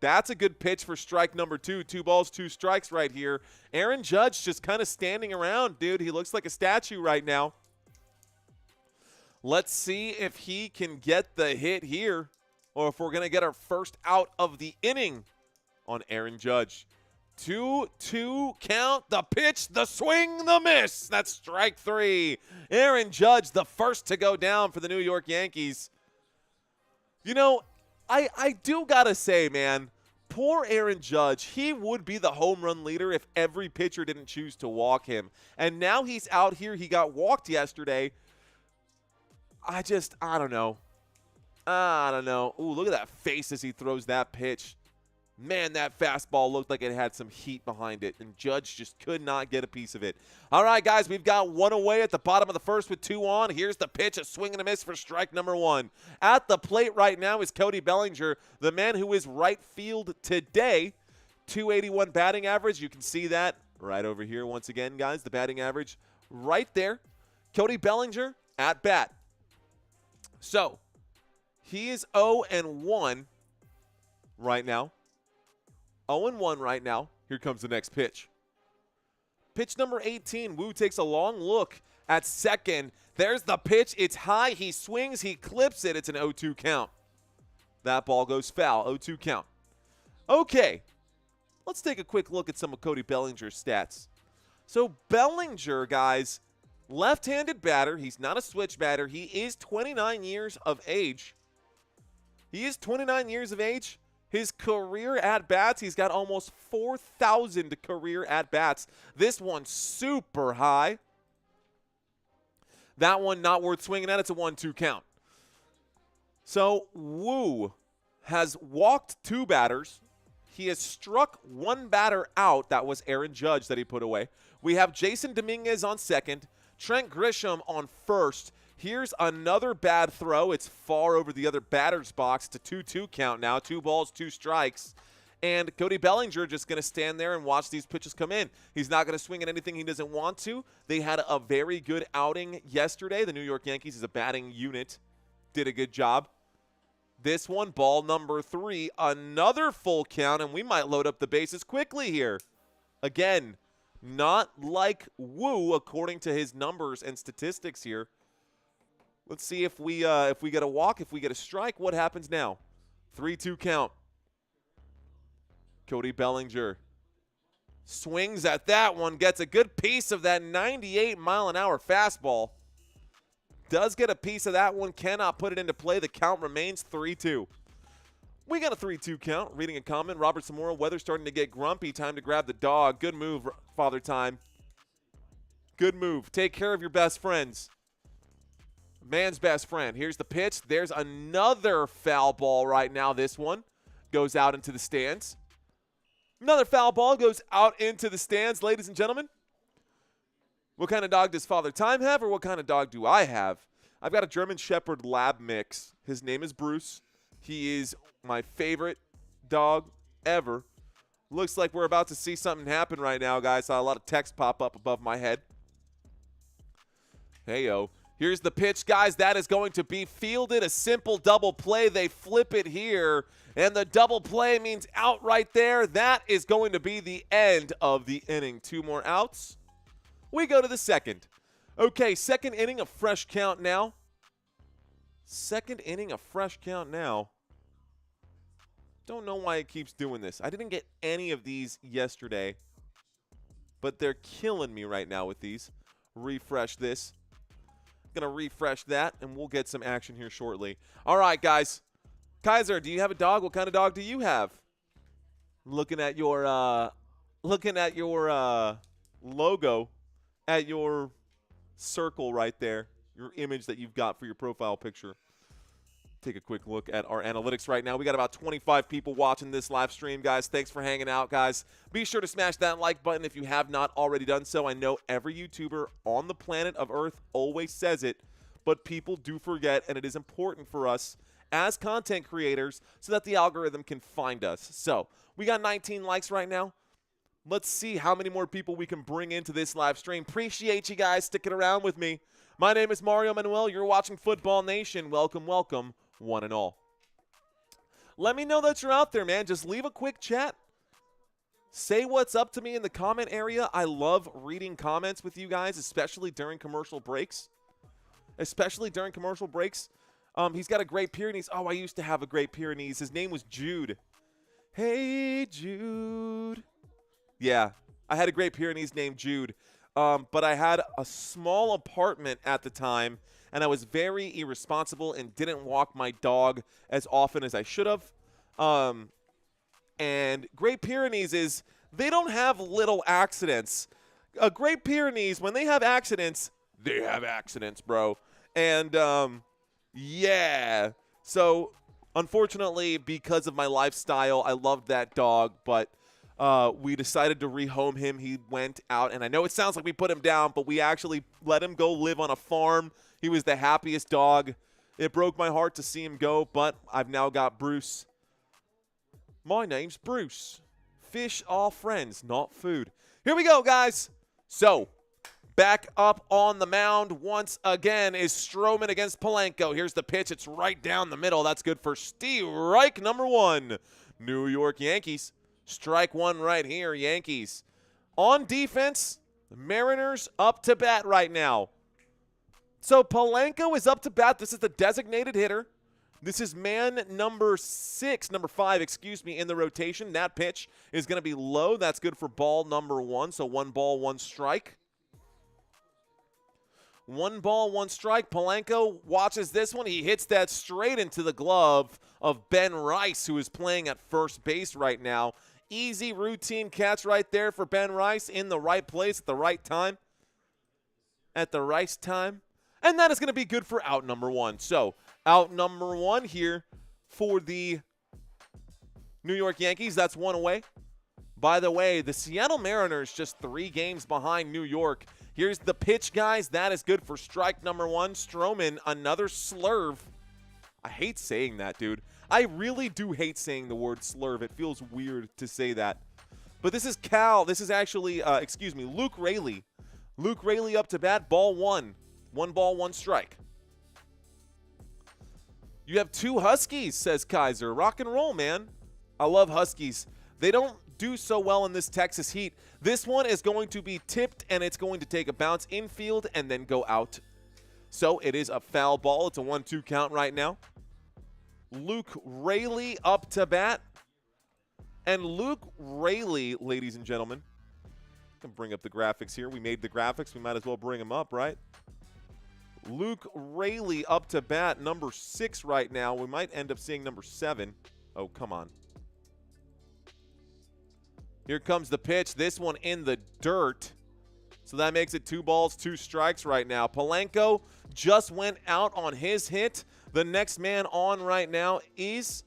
That's a good pitch for strike number 2. 2 balls, 2 strikes right here. Aaron Judge just kind of standing around, dude. He looks like a statue right now. Let's see if he can get the hit here or if we're going to get our first out of the inning on Aaron Judge. 2-2 count, the pitch, the swing, the miss. That's strike 3. Aaron Judge, the first to go down for the New York Yankees. You know, I do got to say, man, poor Aaron Judge, he would be the home run leader if every pitcher didn't choose to walk him. And now he's out here. He got walked yesterday. I don't know. I don't know. Ooh, look at that face as he throws that pitch. Man, that fastball looked like it had some heat behind it, and Judge just could not get a piece of it. All right, guys, we've got one away at the bottom of the first with 2 on. Here's the pitch, a swing and a miss for strike number 1. At the plate right now is Cody Bellinger, the man who is right field today. 281 batting average. You can see that right over here once again, guys, the batting average right there. Cody Bellinger at bat. So, he is 0-1 right now. 0-1 right now. Here comes the next pitch. Pitch number 18. Wu takes a long look at second. There's the pitch. It's high. He swings. He clips it. It's an 0-2 count. That ball goes foul. 0-2 count. Okay. Let's take a quick look at some of Cody Bellinger's stats. So Bellinger, guys, left-handed batter. He's not a switch batter. He is 29 years of age. His career at-bats, he's got almost 4,000 career at-bats. This one's super high. That one not worth swinging at. It's a 1-2 count. So Wu has walked 2 batters. He has struck 1 batter out. That was Aaron Judge that he put away. We have Jason Dominguez on second. Trent Grisham on first. Here's another bad throw. It's far over the other batter's box. It's a 2-2 count now. 2 balls, 2 strikes. And Cody Bellinger just going to stand there and watch these pitches come in. He's not going to swing at anything he doesn't want to. They had a very good outing yesterday. The New York Yankees is a batting unit. Did a good job. This one, ball number 3, another full count, and we might load up the bases quickly here. Again, not like Wu according to his numbers and statistics here. Let's see if we get a walk, if we get a strike, what happens now? 3-2 count. Cody Bellinger swings at that one, gets a good piece of that 98-mile-an-hour fastball. Does get a piece of that one, cannot put it into play. The count remains 3-2. We got a 3-2 count. Reading a comment, Robert Zamora, weather starting to get grumpy. Time to grab the dog. Good move, Father Time. Good move. Take care of your best friends. Man's best friend. Here's the pitch. There's another foul ball right now. This one goes out into the stands. Another foul ball goes out into the stands, ladies and gentlemen. What kind of dog does Father Time have, or what kind of dog do I have? I've got a German Shepherd Lab mix. His name is Bruce. He is my favorite dog ever. Looks like we're about to see something happen right now, guys. Saw a lot of text pop up above my head. Hey-yo. Here's the pitch, guys. That is going to be fielded. A simple double play. They flip it here, and the double play means out right there. That is going to be the end of the inning. 2 more outs. We go to the second. Okay, second inning, a fresh count now. Second inning, a fresh count now. Don't know why it keeps doing this. I didn't get any of these yesterday, but they're killing me right now with these. Refresh this. Gonna refresh that, and we'll get some action here shortly. All right, guys. Kaiser, do you have a dog? What kind of dog do you have? Looking at your logo, at your circle right there, your image that you've got for your profile picture. Take a quick look at our analytics right now. We got about 25 people watching this live stream, guys. Thanks for hanging out, guys. Be sure to smash that like button if you have not already done so. I know every YouTuber on the planet of Earth always says it, but people do forget, and it is important for us as content creators so that the algorithm can find us. So we got 19 likes right now. Let's see how many more people we can bring into this live stream. Appreciate you guys sticking around with me. My name is Mario Manuel. You're watching Football Nation. Welcome, welcome, one and all. Let me know that you're out there, man. Just leave a quick chat. Say what's up to me in the comment area. I love reading comments with you guys, especially during commercial breaks. He's got a Great Pyrenees. Oh, I used to have a Great Pyrenees. His name was Jude. Hey, Jude. Yeah, I had a Great Pyrenees named Jude, but I had a small apartment at the time, and I was very irresponsible and didn't walk my dog as often as I should have. And Great Pyrenees is, they don't have little accidents. Great Pyrenees, when they have accidents, bro. And, yeah. So, unfortunately, because of my lifestyle, I loved that dog, but we decided to rehome him. He went out, and I know it sounds like we put him down, but we actually let him go live on a farm. He was the happiest dog. It broke my heart to see him go, but I've now got Bruce. My name's Bruce. Fish are friends, not food. Here we go, guys. So, back up on the mound once again is Stroman against Polanco. Here's the pitch. It's right down the middle. That's good for strike number 1. New York Yankees. Strike 1 right here, Yankees. On defense, the Mariners up to bat right now. So Polanco is up to bat. This is the designated hitter. This is man number 5, in the rotation. That pitch is going to be low. That's good for ball number 1. So 1 ball, 1 strike. 1 ball, 1 strike. Polanco watches this one. He hits that straight into the glove of Ben Rice, who is playing at first base right now. Easy routine catch right there for Ben Rice in the right place at the right time. At the right time. And that is going to be good for out number 1. So, out number 1 here for the New York Yankees. That's 1 away. By the way, the Seattle Mariners just 3 games behind New York. Here's the pitch, guys. That is good for strike number 1. Stroman, another slurve. I hate saying that, dude. I really do hate saying the word slurve. It feels weird to say that. But this is This is actually, Luke Raley. Luke Raley up to bat, ball 1. 1 ball, 1 strike. You have 2 Huskies, says Kaiser. Rock and roll, man. I love Huskies. They don't do so well in this Texas heat. This one is going to be tipped, and it's going to take a bounce infield and then go out. So it is a foul ball. It's a 1-2 count right now. Luke Raley up to bat. And Luke Raley, ladies and gentlemen, I can bring up the graphics here. We made the graphics. We might as well bring them up, right? Luke Raley up to bat, number 6 right now. We might end up seeing number 7. Oh, come on. Here comes the pitch. This one in the dirt. So that makes it 2 balls, 2 strikes right now. Polanco just went out on his hit. The next man on right now is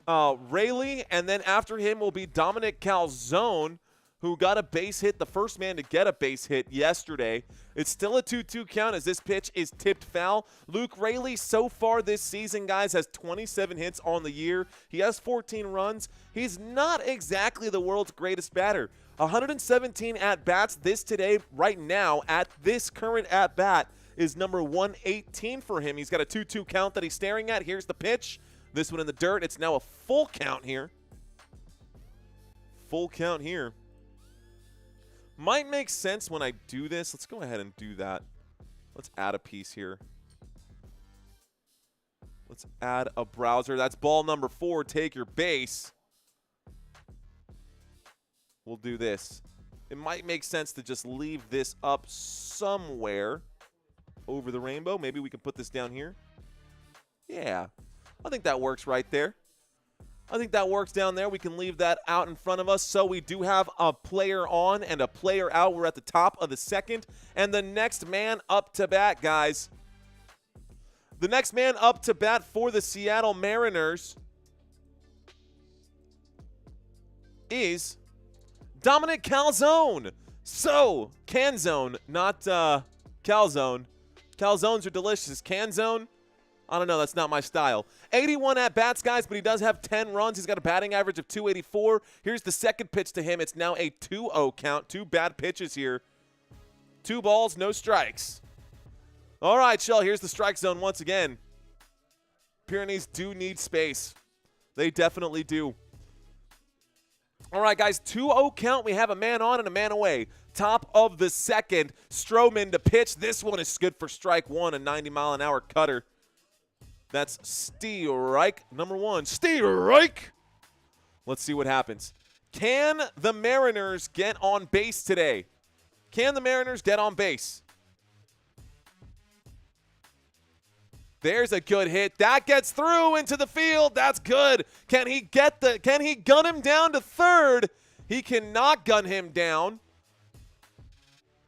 Raley. And then after him will be Dominic Calzone, who got a base hit, the first man to get a base hit yesterday. It's still a 2-2 count as this pitch is tipped foul. Luke Raley so far this season, guys, has 27 hits on the year. He has 14 runs. He's not exactly the world's greatest batter. 117 at-bats right now, at this current at-bat, is number 118 for him. He's got a 2-2 count that he's staring at. Here's the pitch. This one in the dirt. It's now a full count here. Full count here. Might make sense when I do this. Let's go ahead and do that. Let's add a piece here. Let's add a browser. That's ball number 4. Take your base. We'll do this. It might make sense to just leave this up somewhere over the rainbow. Maybe we can put this down here. Yeah, I think that works right there. I think that works down there. We can leave that out in front of us. So we do have a player on and a player out. We're at the top of the second. And the next man up to bat, guys. The next man up to bat for the Seattle Mariners is Dominic Calzone. So, Canzone, not Calzone. Calzones are delicious. Canzone, I don't know. That's not my style. 81 at-bats, guys, but he does have 10 runs. He's got a batting average of 284. Here's the second pitch to him. It's now a 2-0 count. 2 bad pitches here. 2 balls, no strikes. All right, Shell, here's the strike zone once again. Pyrenees do need space. They definitely do. All right, guys, 2-0 count. We have a man on and a man away. Top of the second. Stroman to pitch. This one is good for strike 1, a 90-mile-an-hour cutter. That's strike number 1. Strike! Let's see what happens. Can the Mariners get on base today? Can the Mariners get on base? There's a good hit. That gets through into the field. That's good. Can he gun him down to third? He cannot gun him down.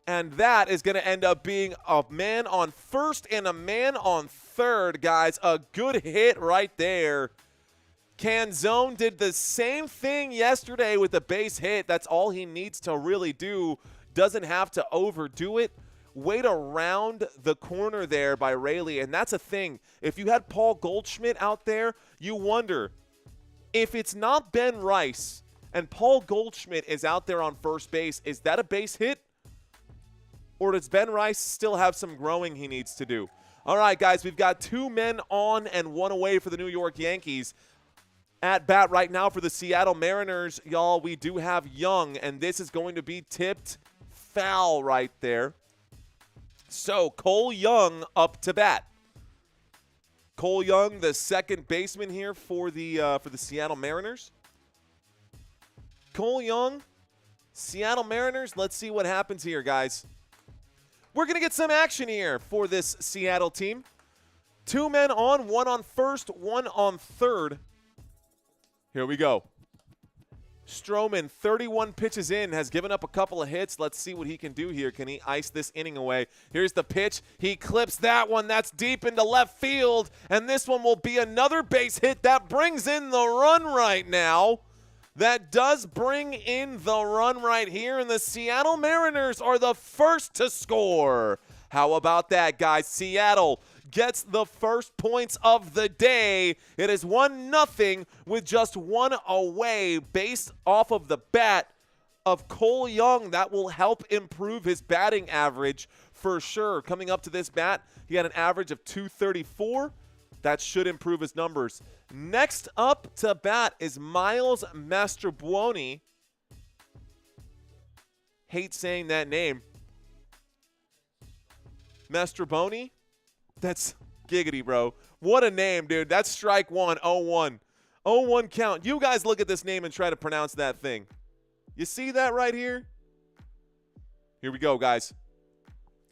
And that is going to end up being a man on first and a man on third, guys. A good hit right there. Canzone did the same thing yesterday with a base hit. That's all he needs to really do. Doesn't have to overdo it. Wait around the corner there by Rayleigh, and that's a thing. If you had Paul Goldschmidt out there, you wonder if it's not Ben Rice and Paul Goldschmidt is out there on first base, is that a base hit? Or does Ben Rice still have some growing he needs to do? All right, guys, we've got 2 men on and 1 away for the New York Yankees. At bat right now for the Seattle Mariners, y'all, we do have Young, and this is going to be tipped foul right there. So Cole Young up to bat. Cole Young, the second baseman here for the Seattle Mariners. Cole Young, Seattle Mariners. Let's see what happens here, guys. We're going to get some action here for this Seattle team. 2 men on, 1 on first, 1 on third. Here we go. Stroman, 31 pitches in, has given up a couple of hits. Let's see what he can do here. Can he ice this inning away? Here's the pitch. He clips that one. That's deep into left field. And this one will be another base hit. That brings in the run right now. That does bring in the run right here. And the Seattle Mariners are the first to score. How about that, guys? Seattle gets the first points of the day. It is 1-0 with just 1 away based off of the bat of Cole Young. That will help improve his batting average for sure. Coming up to this bat, he had an average of .234. That should improve his numbers. Next up to bat is Miles Mastrobuoni. Hate saying that name. Mastrobuoni? That's giggity, bro. What a name, dude. That's strike 1, 0-1. 0-1 count. You guys look at this name and try to pronounce that thing. You see that right here? Here we go, guys.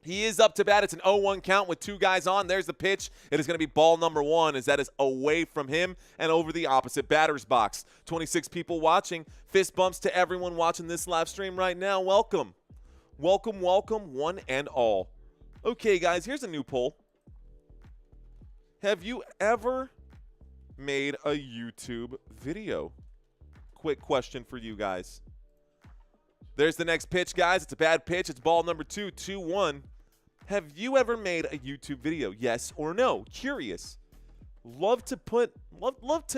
He is up to bat. It's an 0-1 count with 2 guys on. There's the pitch. It is going to be ball number 1 as that is away from him and over the opposite batter's box. 26 people watching. Fist bumps to everyone watching this live stream right now. Welcome. Welcome, welcome, one and all. Okay, guys, here's a new poll. Have you ever made a YouTube video? Quick question for you guys. There's the next pitch, guys. It's a bad pitch. It's ball number 2, 2-1. Have you ever made a YouTube video? Yes or no? Curious. Love to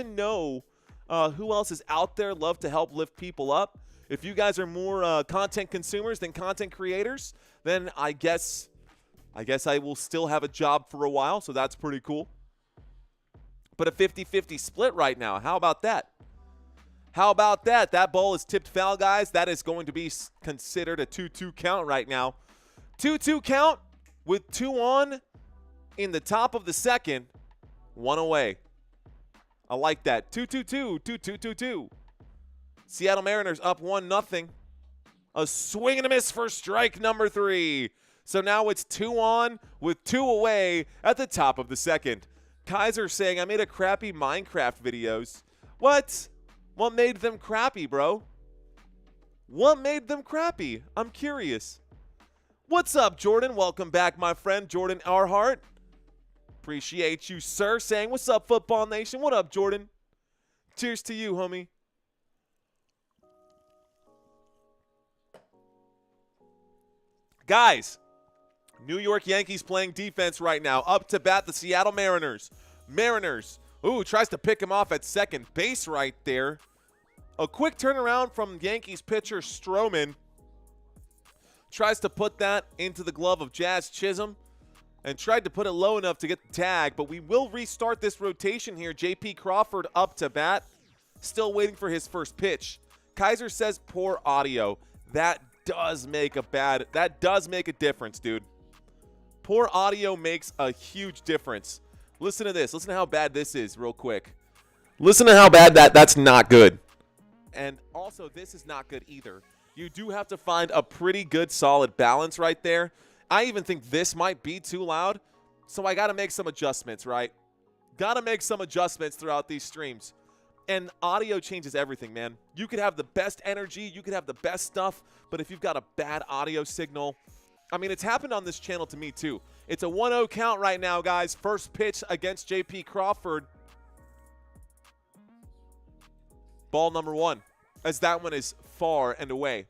know who else is out there. Love to help lift people up. If you guys are more content consumers than content creators, then I guess I will still have a job for a while, so that's pretty cool. But a 50-50 split right now. How about that? How about that? That ball is tipped foul, guys. That is going to be considered a 2-2 count right now. 2-2 count with 2 on in the top of the second. 1 away. I like that. 2-2-2. 2-2-2-2. Seattle Mariners up 1-0. A swing and a miss for strike number 3. So now it's 2 on with 2 away at the top of the second. Kaiser saying, I made a crappy Minecraft videos. What? What made them crappy, bro? What made them crappy? I'm curious. What's up, Jordan? Welcome back, my friend, Jordan Earhart. Appreciate you, sir, saying, what's up, Football Nation? What up, Jordan? Cheers to you, homie. Guys, New York Yankees playing defense right now. Up to bat, the Seattle Mariners. Ooh, tries to pick him off at second base right there. A quick turnaround from Yankees pitcher Stroman. Tries to put that into the glove of Jazz Chisholm and tried to put it low enough to get the tag. But we will restart this rotation here. J.P. Crawford up to bat. Still waiting for his first pitch. Kaiser says poor audio. That does make a difference, dude. Poor audio makes a huge difference. Listen to this. Listen to how bad this is real quick. Listen to how bad that's not good. And also, this is not good either. You do have to find a pretty good, solid balance right there. I even think this might be too loud, so I got to make some adjustments, right? Got to make some adjustments throughout these streams. And audio changes everything, man. You could have the best energy, you could have the best stuff, but if you've got a bad audio signal, I mean, it's happened on this channel to me too. It's a 1-0 count right now, guys. First pitch against J.P. Crawford. Ball number 1, as that one is far and away.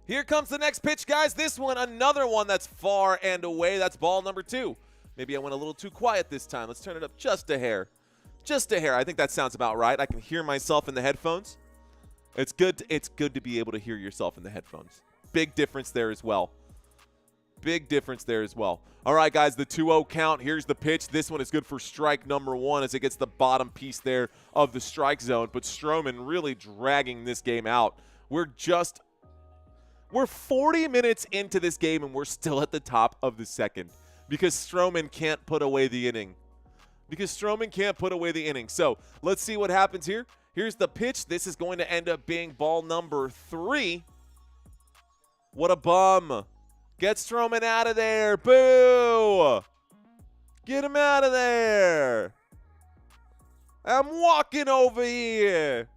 Here comes the next pitch, guys. This one, another one that's far and away. That's ball number 2. Maybe I went a little too quiet this time. Let's turn it up just a hair. Just a hair. I think that sounds about right. I can hear myself in the headphones. It's good to be able to hear yourself in the headphones. Big difference there as well. Big difference there as well. All right, guys, the 2-0 count. Here's the pitch. This one is good for strike number 1 as it gets the bottom piece there of the strike zone. But Stroman really dragging this game out. We're 40 minutes into this game, and we're still at the top of the second because Stroman can't put away the inning. So let's see what happens here. Here's the pitch. This is going to end up being ball number 3. What a bum. Get Stroman out of there. Boo. Get him out of there. I'm walking over here.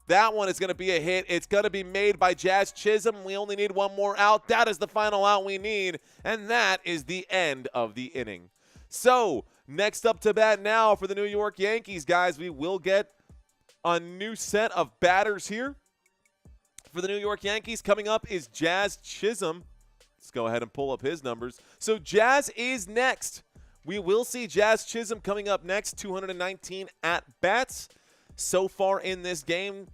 That one is going to be a hit. It's going to be made by Jazz Chisholm. We only need one more out. That is the final out we need, and that is the end of the inning. So, next up to bat now for the New York Yankees, guys. We will get a new set of batters here. For the New York Yankees, coming up is Jazz Chisholm. Let's go ahead and pull up his numbers. So, Jazz is next. We will see Jazz Chisholm coming up next, 219 at-bats. So far in this game,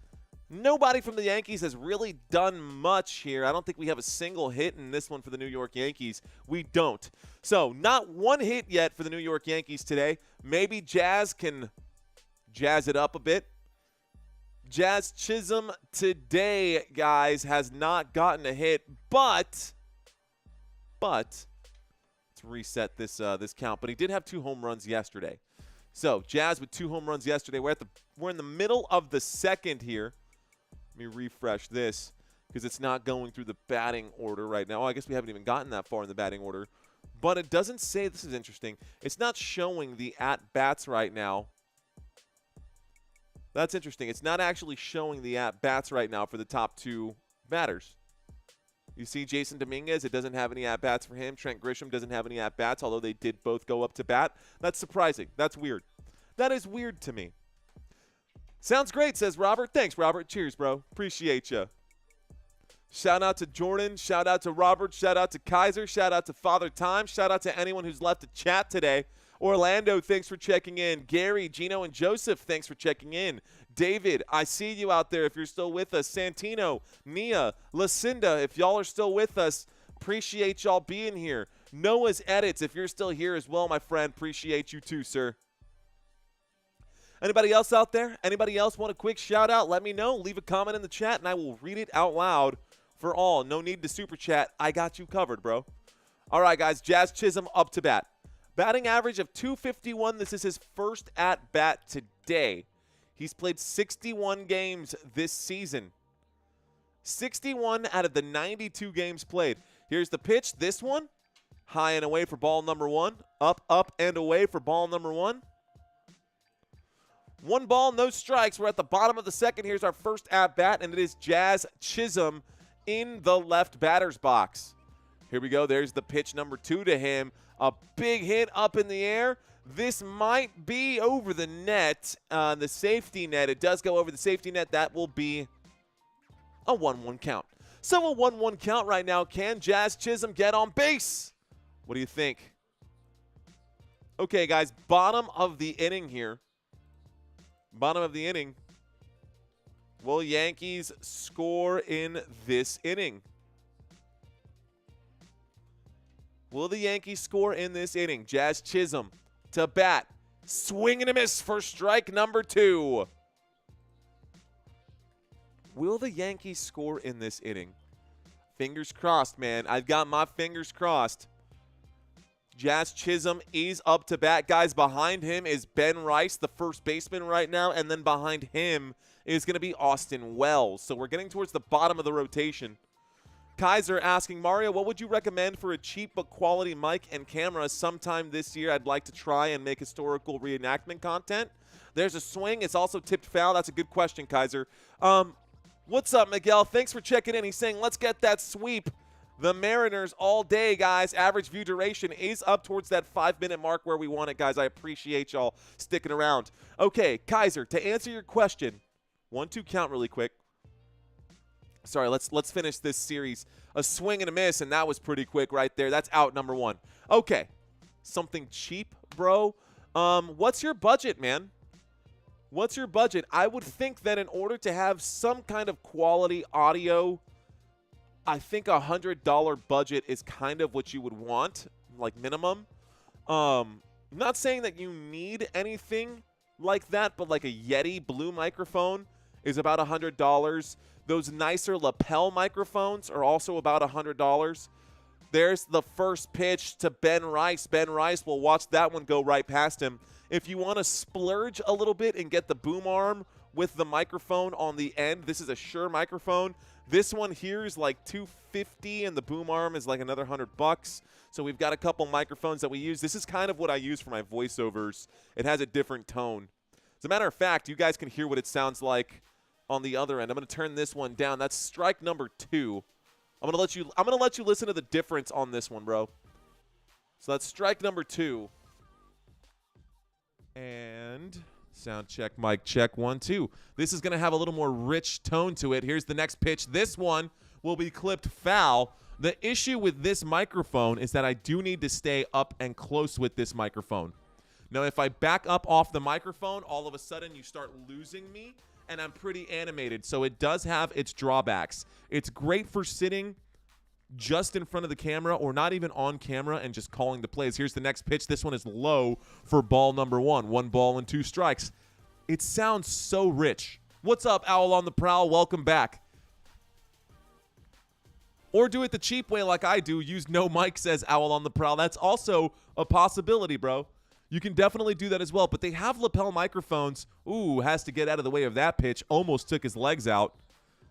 nobody from the Yankees has really done much here. I don't think we have a single hit in this one for the New York Yankees. We don't. So, not one hit yet for the New York Yankees today. Maybe Jazz can jazz it up a bit. Jazz Chisholm today, guys, has not gotten a hit, but let's reset this count. But he did have 2 home runs yesterday. So, Jazz with 2 home runs yesterday. We're in the middle of the second here. Let me refresh this because it's not going through the batting order right now. Oh, I guess we haven't even gotten that far in the batting order. But it doesn't say, this is interesting, it's not showing the at-bats right now. That's interesting. It's not actually showing the at-bats right now for the top 2 batters. You see Jason Dominguez, it doesn't have any at-bats for him. Trent Grisham doesn't have any at-bats, although they did both go up to bat. That's surprising. That's weird. That is weird to me. Sounds great, says Robert. Thanks, Robert. Cheers, bro. Appreciate you. Shout out to Jordan. Shout out to Robert. Shout out to Kaiser. Shout out to Father Time. Shout out to anyone who's left a chat today. Orlando, thanks for checking in. Gary, Gino, and Joseph, thanks for checking in. David, I see you out there if you're still with us. Santino, Nia, Lucinda, if y'all are still with us, appreciate y'all being here. Noah's Edits, if you're still here as well, my friend, appreciate you too, sir. Anybody else out there? Anybody else want a quick shout out? Let me know. Leave a comment in the chat, and I will read it out loud for all. No need to super chat. I got you covered, bro. All right, guys, Jazz Chisholm up to bat. Batting average of .251. This is his first at-bat today. He's played 61 games this season. 61 out of the 92 games played. Here's the pitch. This one, high and away for ball number 1. Up, and away for ball number 1. 1 ball, no strikes. We're at the bottom of the second. Here's our first at-bat, and it is Jazz Chisholm in the left batter's box. Here we go. There's the pitch number 2 to him. A big hit up in the air. This might be over the net, the safety net. It does go over the safety net. That will be a 1-1 count. So a 1-1 count right now. Can Jazz Chisholm get on base? What do you think? Okay, guys, bottom of the inning here. Bottom of the inning. Will Yankees score in this inning? Will the Yankees score in this inning? Jazz Chisholm to bat. Swing and a miss for strike number 2. Will the Yankees score in this inning? Fingers crossed, man. I've got my fingers crossed. Jazz Chisholm is up to bat. Guys, behind him is Ben Rice, the first baseman right now, and then behind him is going to be Austin Wells. So we're getting towards the bottom of the rotation. Kaiser asking, Mario, what would you recommend for a cheap but quality mic and camera sometime this year? I'd like to try and make historical reenactment content. There's a swing. It's also tipped foul. That's a good question, Kaiser. What's up, Miguel? Thanks for checking in. He's saying, let's get that sweep. The Mariners all day, guys. Average view duration is up towards that 5-minute mark where we want it, guys. I appreciate y'all sticking around. Okay, Kaiser, to answer your question, 1-2 count really quick. Sorry, let's finish this series. A swing and a miss, and that was pretty quick right there. That's out number 1. Okay, something cheap, bro. What's your budget, man? What's your budget? I would think that in order to have some kind of quality audio, I think $100 budget is kind of what you would want, like minimum. Not saying that you need anything like that, but like a Yeti Blue microphone is about $100. Those nicer lapel microphones are also about $100. There's the first pitch to Ben Rice. Ben Rice will watch that one go right past him. If you want to splurge a little bit and get the boom arm with the microphone on the end, this is a Shure microphone. This one here is like $250, and the boom arm is like another $100. So we've got a couple microphones that we use. This is kind of what I use for my voiceovers. It has a different tone. As a matter of fact, you guys can hear what it sounds like on the other end. I'm going to turn this one down. That's strike number 2. I'm going to let you listen to the difference on this one, bro. So that's strike number 2. And sound check, mic check, 1, 2. This is going to have a little more rich tone to it. Here's the next pitch. This one will be clipped foul. The issue with this microphone is that I do need to stay up and close with this microphone. Now, if I back up off the microphone, all of a sudden you start losing me, and I'm pretty animated. So it does have its drawbacks. It's great for sitting just in front of the camera or not even on camera and just calling the plays. Here's the next pitch. This one is low for ball number 1. 1 ball and 2 strikes. It sounds so rich. What's up, Owl on the Prowl? Welcome back. Or do it the cheap way like I do. Use no mic, says Owl on the Prowl. That's also a possibility, bro. You can definitely do that as well. But they have lapel microphones. Ooh, has to get out of the way of that pitch. Almost took his legs out.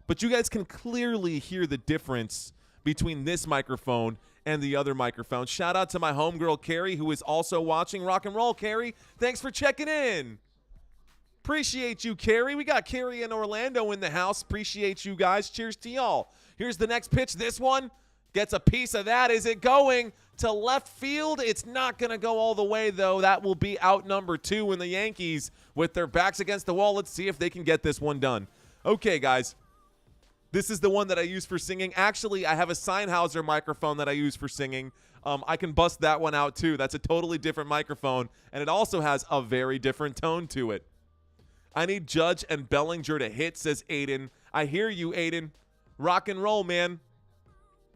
But you guys can clearly hear the difference between this microphone and the other microphone. Shout out to my homegirl, Carrie, who is also watching. Rock and roll, Carrie. Thanks for checking in. Appreciate you, Carrie. We got Carrie and Orlando in the house. Appreciate you guys. Cheers to y'all. Here's the next pitch. This one gets a piece of that. Is it going to left field? It's not going to go all the way, though. That will be out number 2 in the Yankees with their backs against the wall. Let's see if they can get this one done. Okay, guys. This is the one that I use for singing. Actually, I have a Sennheiser microphone that I use for singing. I can bust that one out, too. That's a totally different microphone, and it also has a very different tone to it. I need Judge and Bellinger to hit, says Aiden. I hear you, Aiden. Rock and roll, man.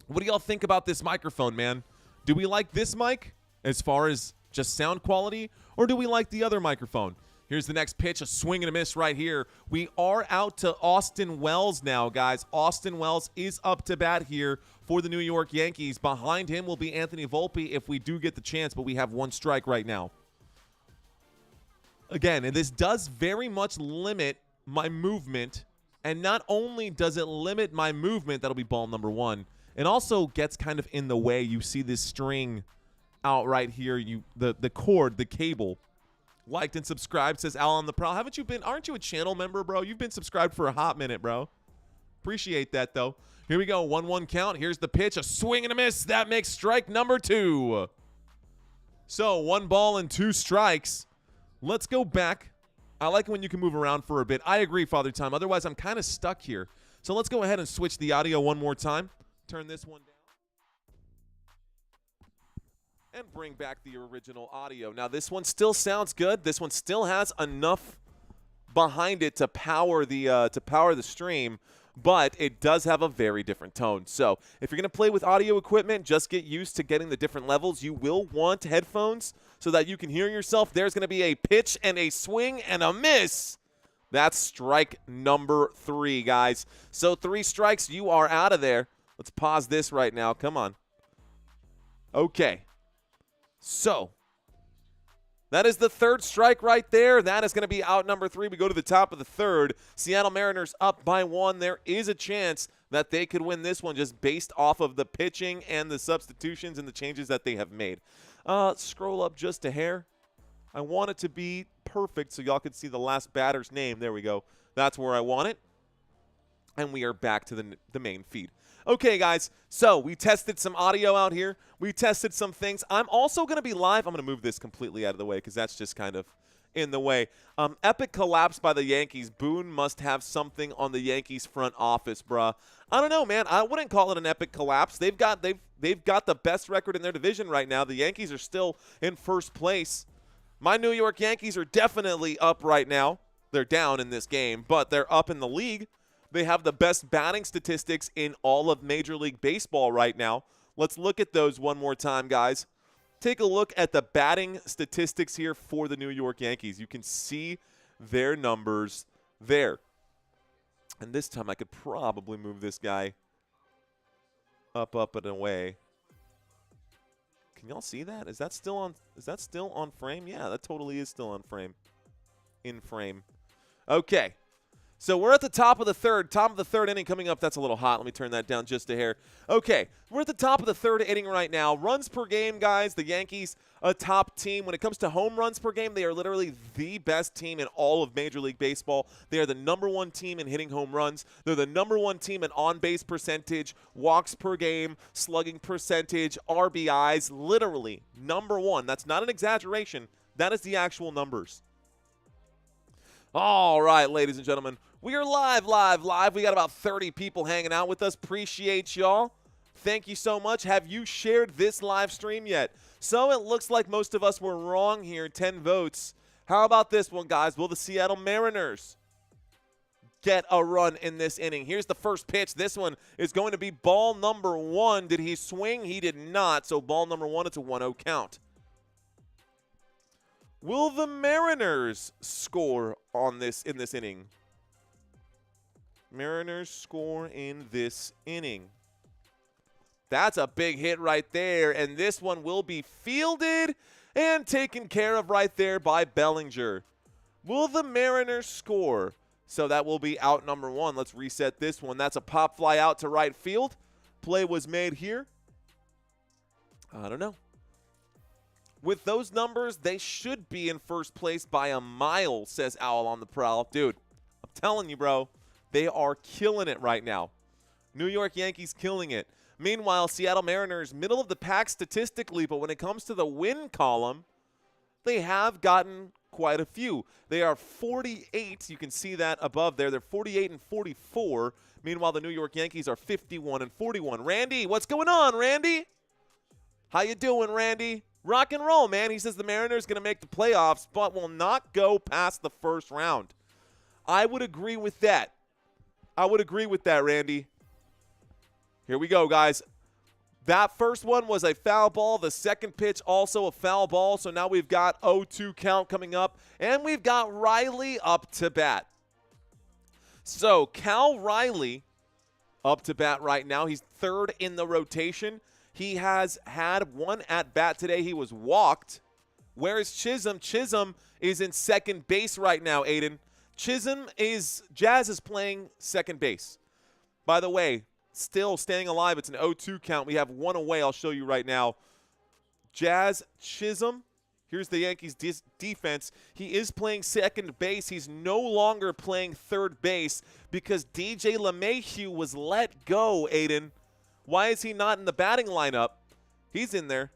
What do y'all think about this microphone, man? Do we like this mic as far as just sound quality, or do we like the other microphone? Here's the next pitch, a swing and a miss right here. We are out to Austin Wells now, guys. Austin Wells is up to bat here for the New York Yankees. Behind him will be Anthony Volpe if we do get the chance, but we have 1 strike right now. Again, and this does very much limit my movement, and not only does it limit my movement, that'll be ball number 1, it also gets kind of in the way. You see this string out right here, the cord, the cable. Liked and subscribed, says Al on the Prowl. Aren't you a channel member, bro? You've been subscribed for a hot minute, bro. Appreciate that, though. Here we go, 1-1 count. Here's the pitch, a swing and a miss. That makes strike number 2. So 1 ball and 2 strikes. Let's go back. I like when you can move around for a bit. I agree, Father Time. Otherwise, I'm kind of stuck here. So let's go ahead and switch the audio one more time. Turn this one down. And bring back the original audio. Now, this one still sounds good. This one still has enough behind it to power the stream, but it does have a very different tone. So if you're going to play with audio equipment, just get used to getting the different levels. You will want headphones so that you can hear yourself. There's going to be a pitch and a swing and a miss. That's strike number 3, guys. So 3 strikes, you are out of there. Let's pause this right now. Come on. Okay. So that is the third strike right there. That is going to be out number 3. We go to the top of the third. Seattle Mariners up by 1. There is a chance that they could win this one just based off of the pitching and the substitutions and the changes that they have made. Scroll up just a hair. I want it to be perfect so y'all can see the last batter's name. There we go. That's where I want it. And we are back to the main feed. Okay, guys, so we tested some audio out here. We tested some things. I'm also going to be live. I'm going to move this completely out of the way because that's just kind of in the way. Epic collapse by the Yankees. Boone must have something on the Yankees front office, bruh. I don't know, man. I wouldn't call it an epic collapse. They've got the best record in their division right now. The Yankees are still in first place. My New York Yankees are definitely up right now. They're down in this game, but they're up in the league. They have the best batting statistics in all of Major League Baseball right now. Let's look at those one more time, guys. Take a look at the batting statistics here for the New York Yankees. You can see their numbers there. And this time I could probably move this guy up, and away. Can y'all see that? Is that still on frame? Yeah, that totally is still on frame. In frame. Okay. So we're at the top of the third inning coming up. That's a little hot. Let me turn that down just a hair. Okay, we're at the top of the third inning right now. Runs per game, guys. The Yankees, a top team. When it comes to home runs per game, they are literally the best team in all of Major League Baseball. They are the #1 team in hitting home runs. They're the #1 team in on-base percentage, walks per game, slugging percentage, RBIs. Literally #1. That's not an exaggeration. That is the actual numbers. All right, ladies and gentlemen, we are live. We got about 30 people hanging out with us. Appreciate y'all. Thank you so much. Have you shared this live stream yet? So it looks like most of us were wrong here, 10 votes. How about this one, guys? Will the Seattle Mariners get a run in this inning? Here's the first pitch. This one is going to be ball number 1. Did he swing? He did not. So ball number 1, it's a 1-0 count. Will the Mariners score in this inning? Mariners score in this inning. That's a big hit right there, and this one will be fielded and taken care of right there by Bellinger. Will the Mariners score? So that will be out number 1. Let's reset this one. That's a pop fly out to right field. Play was made here. I don't know. With those numbers, they should be in first place by a mile, says Owl on the Prowl. Dude, I'm telling you, bro, they are killing it right now. New York Yankees killing it. Meanwhile, Seattle Mariners, middle of the pack statistically, but when it comes to the win column, they have gotten quite a few. They are 48. You can see that above there. They're 48 and 44. Meanwhile, the New York Yankees are 51 and 41. Randy, what's going on, Randy? How you doing, Randy? Rock and roll, man. He says the Mariners going to make the playoffs, but will not go past the first round. I would agree with that. Randy. Here we go, guys. That first one was a foul ball. The second pitch also a foul ball. So now we've got 0-2 count coming up, and we've got Riley up to bat. So Cal Riley up to bat right now. He's third in the rotation. He has had one at-bat today. He was walked. Where is Chisholm? Chisholm is in second base right now, Aiden. Jazz is playing second base. By the way, still staying alive. It's an 0-2 count. We have one away. I'll show you right now. Jazz Chisholm. Here's the Yankees defense. He is playing second base. He's no longer playing third base because DJ LeMahieu was let go, Aiden. Why is he not in the batting lineup? He's in there.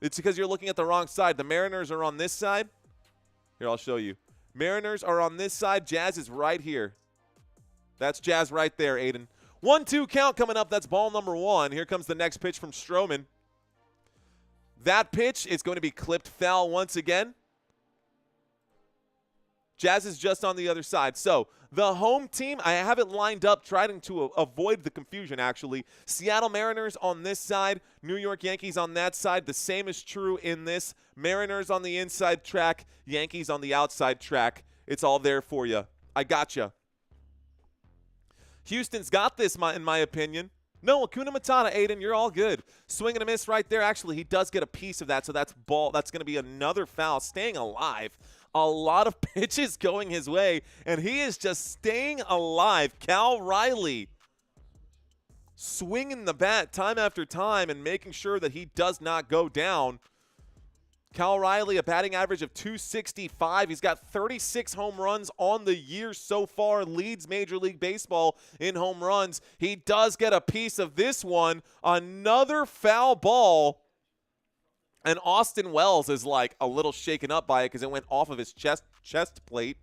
It's because you're looking at the wrong side. The Mariners are on this side. Here, I'll show you. Mariners are on this side. Jazz is right here. That's Jazz right there, Aiden. 1-2 count coming up. That's ball number 1. Here comes the next pitch from Stroman. That pitch is going to be clipped foul once again. Jazz is just on the other side. So the home team, I have it lined up, trying to avoid the confusion, actually. Seattle Mariners on this side, New York Yankees on that side. The same is true in this. Mariners on the inside track, Yankees on the outside track. It's all there for you. I gotcha. Houston's got this, in my opinion. No, Hakuna Matata, Aiden. You're all good. Swing and a miss right there. Actually, he does get a piece of that, so that's ball. That's going to be another foul. Staying alive. A lot of pitches going his way, and he is just staying alive. Cal Riley swinging the bat time after time and making sure that he does not go down. Cal Riley, a batting average of .265. He's got 36 home runs on the year so far, leads Major League Baseball in home runs. He does get a piece of this one. Another foul ball. And Austin Wells is like a little shaken up by it because it went off of his chest plate.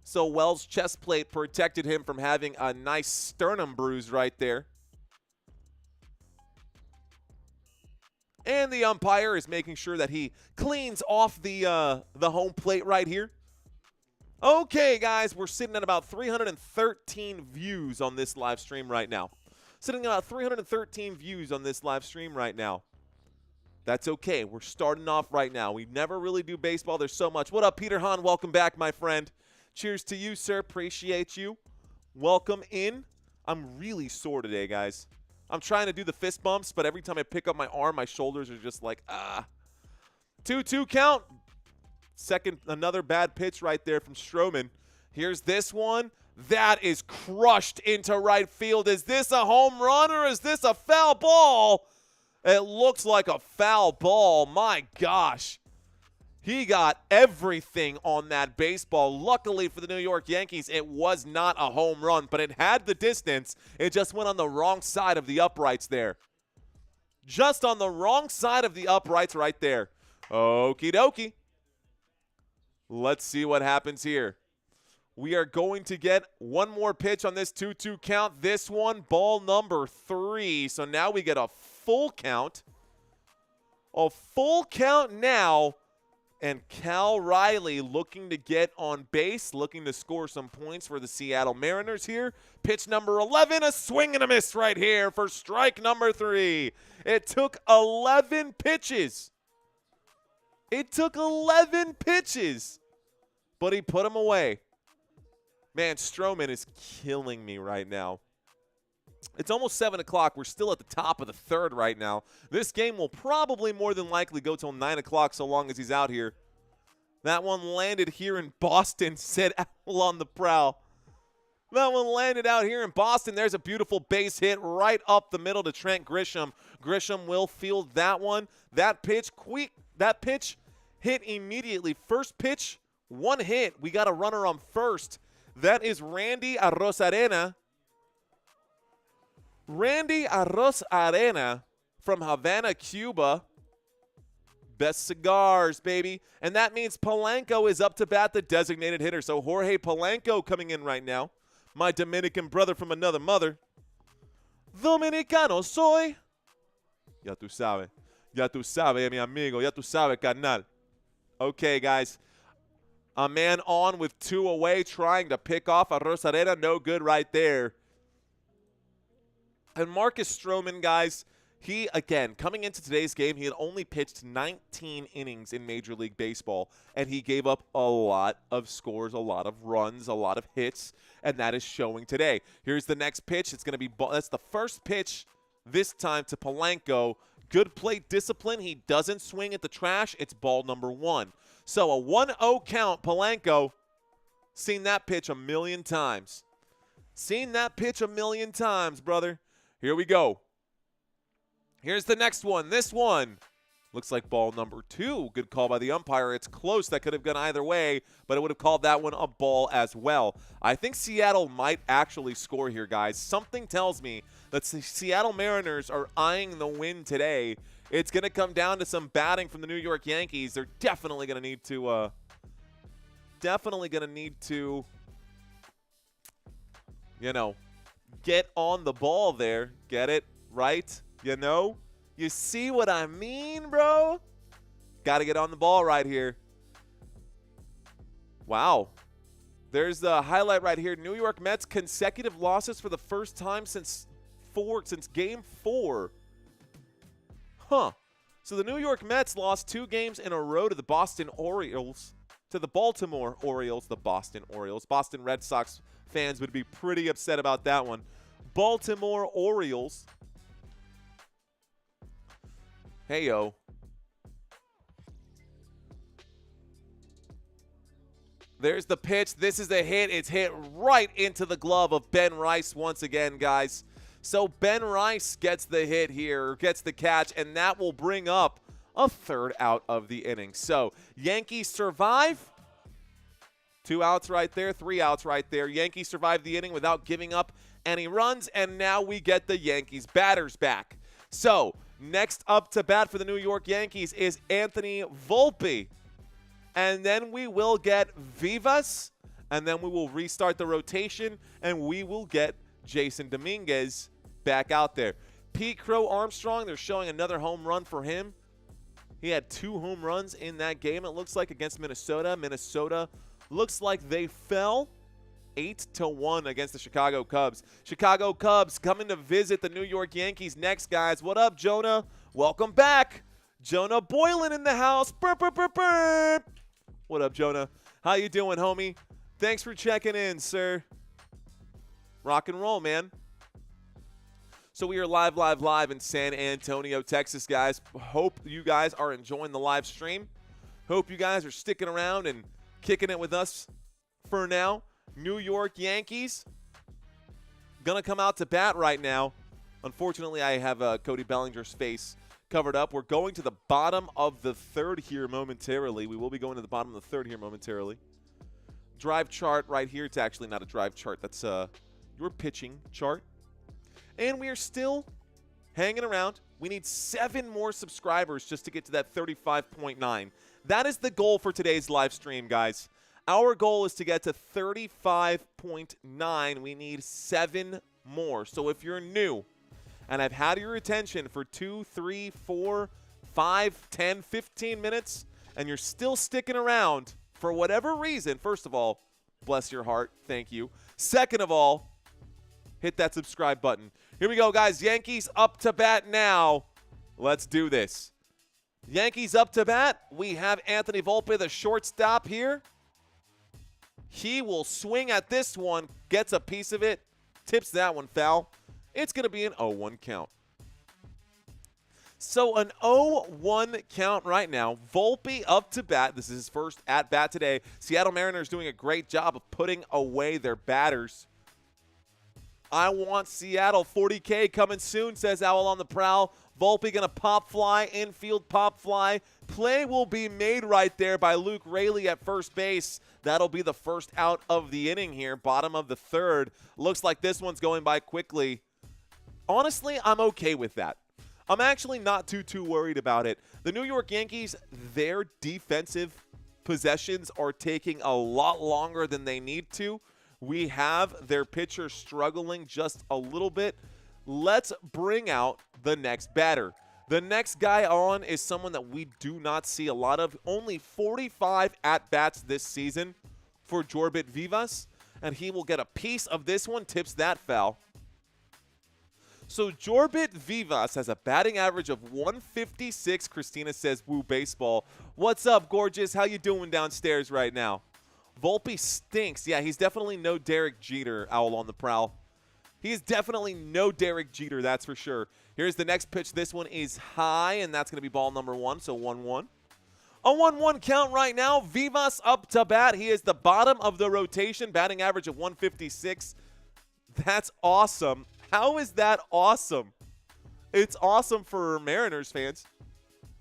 So Wells' chest plate protected him from having a nice sternum bruise right there. And the umpire is making sure that he cleans off the home plate right here. Okay, guys, we're sitting at about 313 views on this live stream right now. Sitting at about 313 views on this live stream right now. That's okay. We're starting off right now. We never really do baseball. There's so much. What up, Peter Hahn? Welcome back, my friend. Cheers to you, sir. Appreciate you. Welcome in. I'm really sore today, guys. I'm trying to do the fist bumps, but every time I pick up my arm, my shoulders are just like, 2-2 count. Second, another bad pitch right there from Stroman. Here's this one. That is crushed into right field. Is this a home run or is this a foul ball? It looks like a foul ball. My gosh. He got everything on that baseball. Luckily for the New York Yankees, it was not a home run, but it had the distance. It just went on the wrong side of the uprights there. Just on the wrong side of the uprights right there. Okie dokie. Let's see what happens here. We are going to get one more pitch on this 2-2 count. This one, ball number 3. So now we get a full count. A full count now. And Cal Riley looking to get on base, looking to score some points for the Seattle Mariners here. Pitch number 11, a swing and a miss right here for strike number 3. It took 11 pitches. It took 11 pitches, but he put them away. Man, Stroman is killing me right now. It's almost 7 o'clock. We're still at the top of the third right now. This game will probably more than likely go till 9 o'clock so long as he's out here. That one landed here in Boston, said Owl on the prowl. That one landed out here in Boston. There's a beautiful base hit right up the middle to Trent Grisham. Grisham will field that one. That pitch hit immediately. First pitch, one hit. We got a runner on first. That is Randy Arozarena. Randy Arozarena from Havana, Cuba. Best cigars, baby. And that means Polanco is up to bat, the designated hitter. So Jorge Polanco coming in right now. My Dominican brother from another mother. Dominicano soy. Ya tú sabes, mi amigo. Ya tú sabes, carnal. Okay, guys. A man on with 2 away trying to pick off Arozarena. No good right there. And Marcus Stroman, guys, he, again, coming into today's game, he had only pitched 19 innings in Major League Baseball, and he gave up a lot of scores, a lot of runs, a lot of hits, and that is showing today. Here's the next pitch. It's going to be that's the first pitch this time to Polanco. Good plate discipline. He doesn't swing at the trash. It's ball number 1. So a 1-0 count, Polanco. Seen that pitch a million times. Seen that pitch a million times, brother. Here we go. Here's the next one. This one looks like ball number 2. Good call by the umpire. It's close. That could have gone either way, but it would have called that one a ball as well. I think Seattle might actually score here, guys. Something tells me that the Seattle Mariners are eyeing the win today. It's going to come down to some batting from the New York Yankees. They're definitely going to need to, you know, get on the ball there. Get it right? You know? You see what I mean, bro? Got to get on the ball right here. Wow. There's the highlight right here. New York Mets consecutive losses for the first time since game 4. Huh. So the New York Mets lost 2 games in a row to the Boston Orioles, to the Baltimore Orioles, the Boston Orioles. Boston Red Sox fans would be pretty upset about that one. Baltimore Orioles. Hey-yo. There's the pitch. This is a hit. It's hit right into the glove of Ben Rice once again, guys. So Ben Rice gets the hit here, gets the catch, and that will bring up a third out of the inning. So Yankees survive. 2 outs right there, 3 outs right there. Yankees survive the inning without giving up any runs, and now we get the Yankees batters back. So next up to bat for the New York Yankees is Anthony Volpe. And then we will get Vivas, and then we will restart the rotation, and we will get Jason Dominguez back out there. Pete Crow Armstrong, they're showing another home run for him. He had 2 home runs in that game, it looks like, against Minnesota. Minnesota looks like they fell 8-1 against the Chicago Cubs. Chicago Cubs coming to visit the New York Yankees next, guys. What up, Jonah? Welcome back. Jonah Boylan in the house. Burp, burp, burp, burp. What up, Jonah? How you doing, homie? Thanks for checking in, sir. Rock and roll, man. So we are live in San Antonio, Texas, guys. Hope you guys are enjoying the live stream. Hope you guys are sticking around and kicking it with us for now. New York Yankees gonna come out to bat right now. Unfortunately, I have Cody Bellinger's face covered up. We're going to the bottom of the third here momentarily. We will be going to the bottom of the third here momentarily. Drive chart right here. It's actually not a drive chart. That's your pitching chart. And we are still hanging around. We need 7 more subscribers just to get to that 35.9. That is the goal for today's live stream, guys. Our goal is to get to 35.9. We need 7 more. So if you're new and I've had your attention for 2, 3, 4, 5, 10, 15 minutes, and you're still sticking around for whatever reason, first of all, bless your heart. Thank you. Second of all, hit that subscribe button. Here we go, guys. Yankees up to bat now. Let's do this. Yankees up to bat. We have Anthony Volpe, the shortstop here. He will swing at this one, gets a piece of it, tips that one foul. It's going to be an 0-1 count. So an 0-1 count right now. Volpe up to bat. This is his first at-bat today. Seattle Mariners doing a great job of putting away their batters. I want Seattle. 40K coming soon, says Owl on the Prowl. Volpe going to pop fly, infield pop fly. Play will be made right there by Luke Raley at first base. That'll be the first out of the inning here, bottom of the third. Looks like this one's going by quickly. Honestly, I'm okay with that. I'm actually not too worried about it. The New York Yankees, their defensive possessions are taking a lot longer than they need to. We have their pitcher struggling just a little bit. Let's bring out the next batter. The next guy on is someone that we do not see a lot of. Only 45 at-bats this season for Jorbit Vivas, and he will get a piece of this one, tips that foul. So Jorbit Vivas has a batting average of 156. Christina says, woo baseball. What's up, gorgeous? How you doing downstairs right now? Volpe stinks. Yeah, he's definitely no Derek Jeter, Owl on the Prowl. He is definitely no Derek Jeter, that's for sure. Here's the next pitch. This one is high, and that's going to be ball number 1, so 1-1. A 1-1 count right now. Vivas up to bat. He is the bottom of the rotation, batting average of 156. That's awesome. How is that awesome? It's awesome for Mariners fans.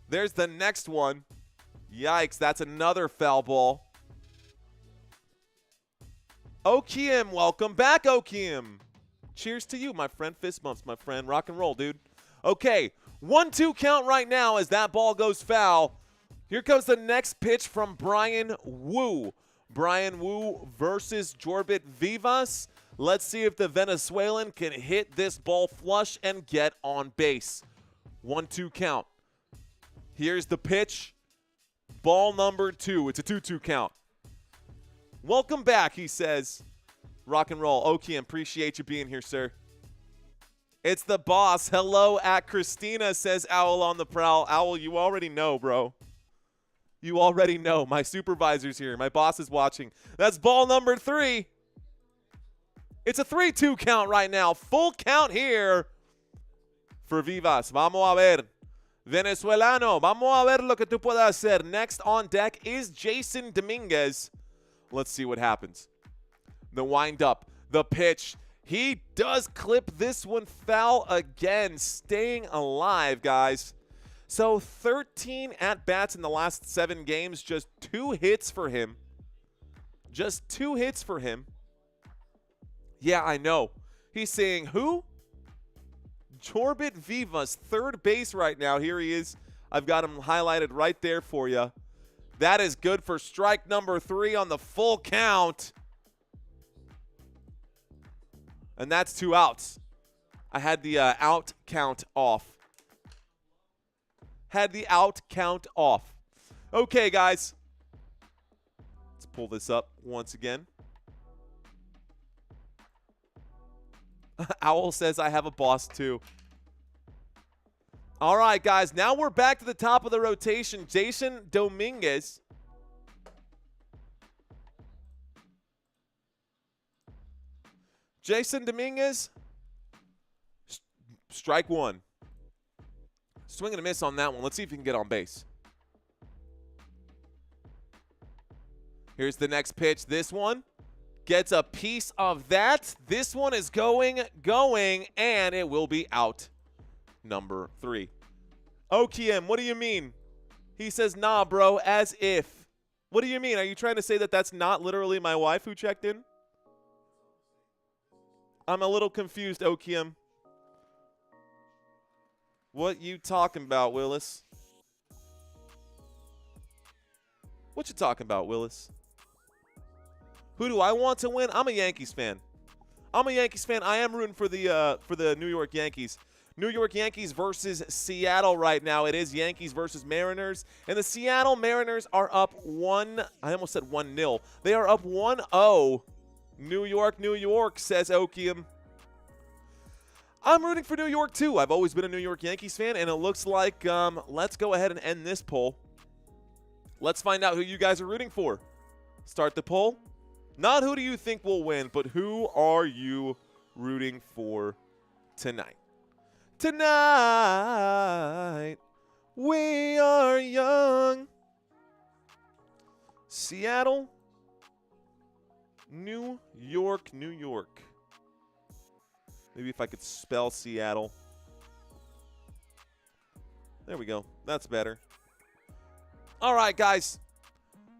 There's the next one. Yikes, that's another foul ball. Okiem, welcome back, Okiem. Cheers to you, my friend. Fist bumps, my friend. Rock and roll, dude. Okay, 1-2 count right now as that ball goes foul. Here comes the next pitch from Brian Wu. Brian Wu versus Jorbit Vivas. Let's see if the Venezuelan can hit this ball flush and get on base. 1-2 count. Here's the pitch. Ball number 2. It's a 2-2 count. Welcome back, he says. Rock and roll. Okiem, appreciate you being here, sir. It's the boss. Hello at Christina, says Owl on the Prowl. Owl, you already know, bro. You already know. My supervisor's here. My boss is watching. That's ball number 3. It's a 3-2 count right now. Full count here for Vivas. Vamos a ver. Venezuelano, vamos a ver lo que tú puedes hacer. Next on deck is Jason Dominguez. Let's see what happens. The windup, the pitch. He does clip this one foul again, staying alive, guys. So 13 at-bats in the last 7 games, just 2 hits for him. Just 2 hits for him. Yeah, I know. He's saying, who? Jorbit Vivas, third base right now. Here he is. I've got him highlighted right there for you. That is good for strike number 3 on the full count. And that's 2 outs. I had the out count off. Had the out count off. Okay, guys. Let's pull this up once again. Owl says I have a boss too. All right, guys. Now we're back to the top of the rotation. Jason Dominguez. Jason Dominguez. Strike 1. Swing and a miss on that one. Let's see if he can get on base. Here's the next pitch. This one gets a piece of that. This one is going, and it will be out. Number 3. OKM, what do you mean? He says, nah, bro, as if. What do you mean? Are you trying to say that that's not literally my wife who checked in? I'm a little confused, OKM. What you talking about, Willis? What you talking about, Willis? Who do I want to win? I'm a Yankees fan. I'm a Yankees fan. I am rooting for the New York Yankees. New York Yankees versus Seattle right now. It is Yankees versus Mariners. And the Seattle Mariners are up 1-0. They are up 1-0. New York, says Okium. I'm rooting for New York, too. I've always been a New York Yankees fan, and it looks like let's go ahead and end this poll. Let's find out who you guys are rooting for. Start the poll. Not who do you think will win, but who are you rooting for tonight? Tonight, we are young. Seattle, New York. Maybe if I could spell Seattle. There we go. That's better. All right, guys.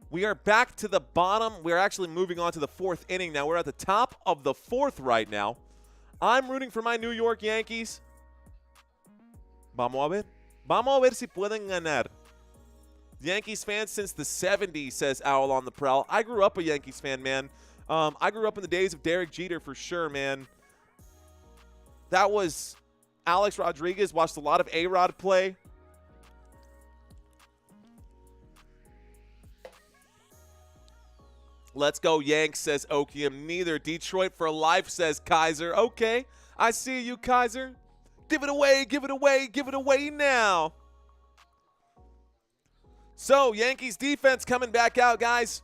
We are back to the bottom. We're actually moving on to the 4th inning now. We're at the top of the 4th right now. I'm rooting for my New York Yankees. Vamos a ver. Vamos a ver si pueden ganar. Yankees fans since the 70s, says Owl on the Prowl. I grew up a Yankees fan, man. I grew up in the days of Derek Jeter for sure, man. That was Alex Rodriguez. Watched a lot of A-Rod play. Let's go, Yanks, says Okium. Neither. Detroit for life, says Kaiser. Okay, I see you, Kaiser. Give it away, give it away, give it away now. So, Yankees defense coming back out, guys.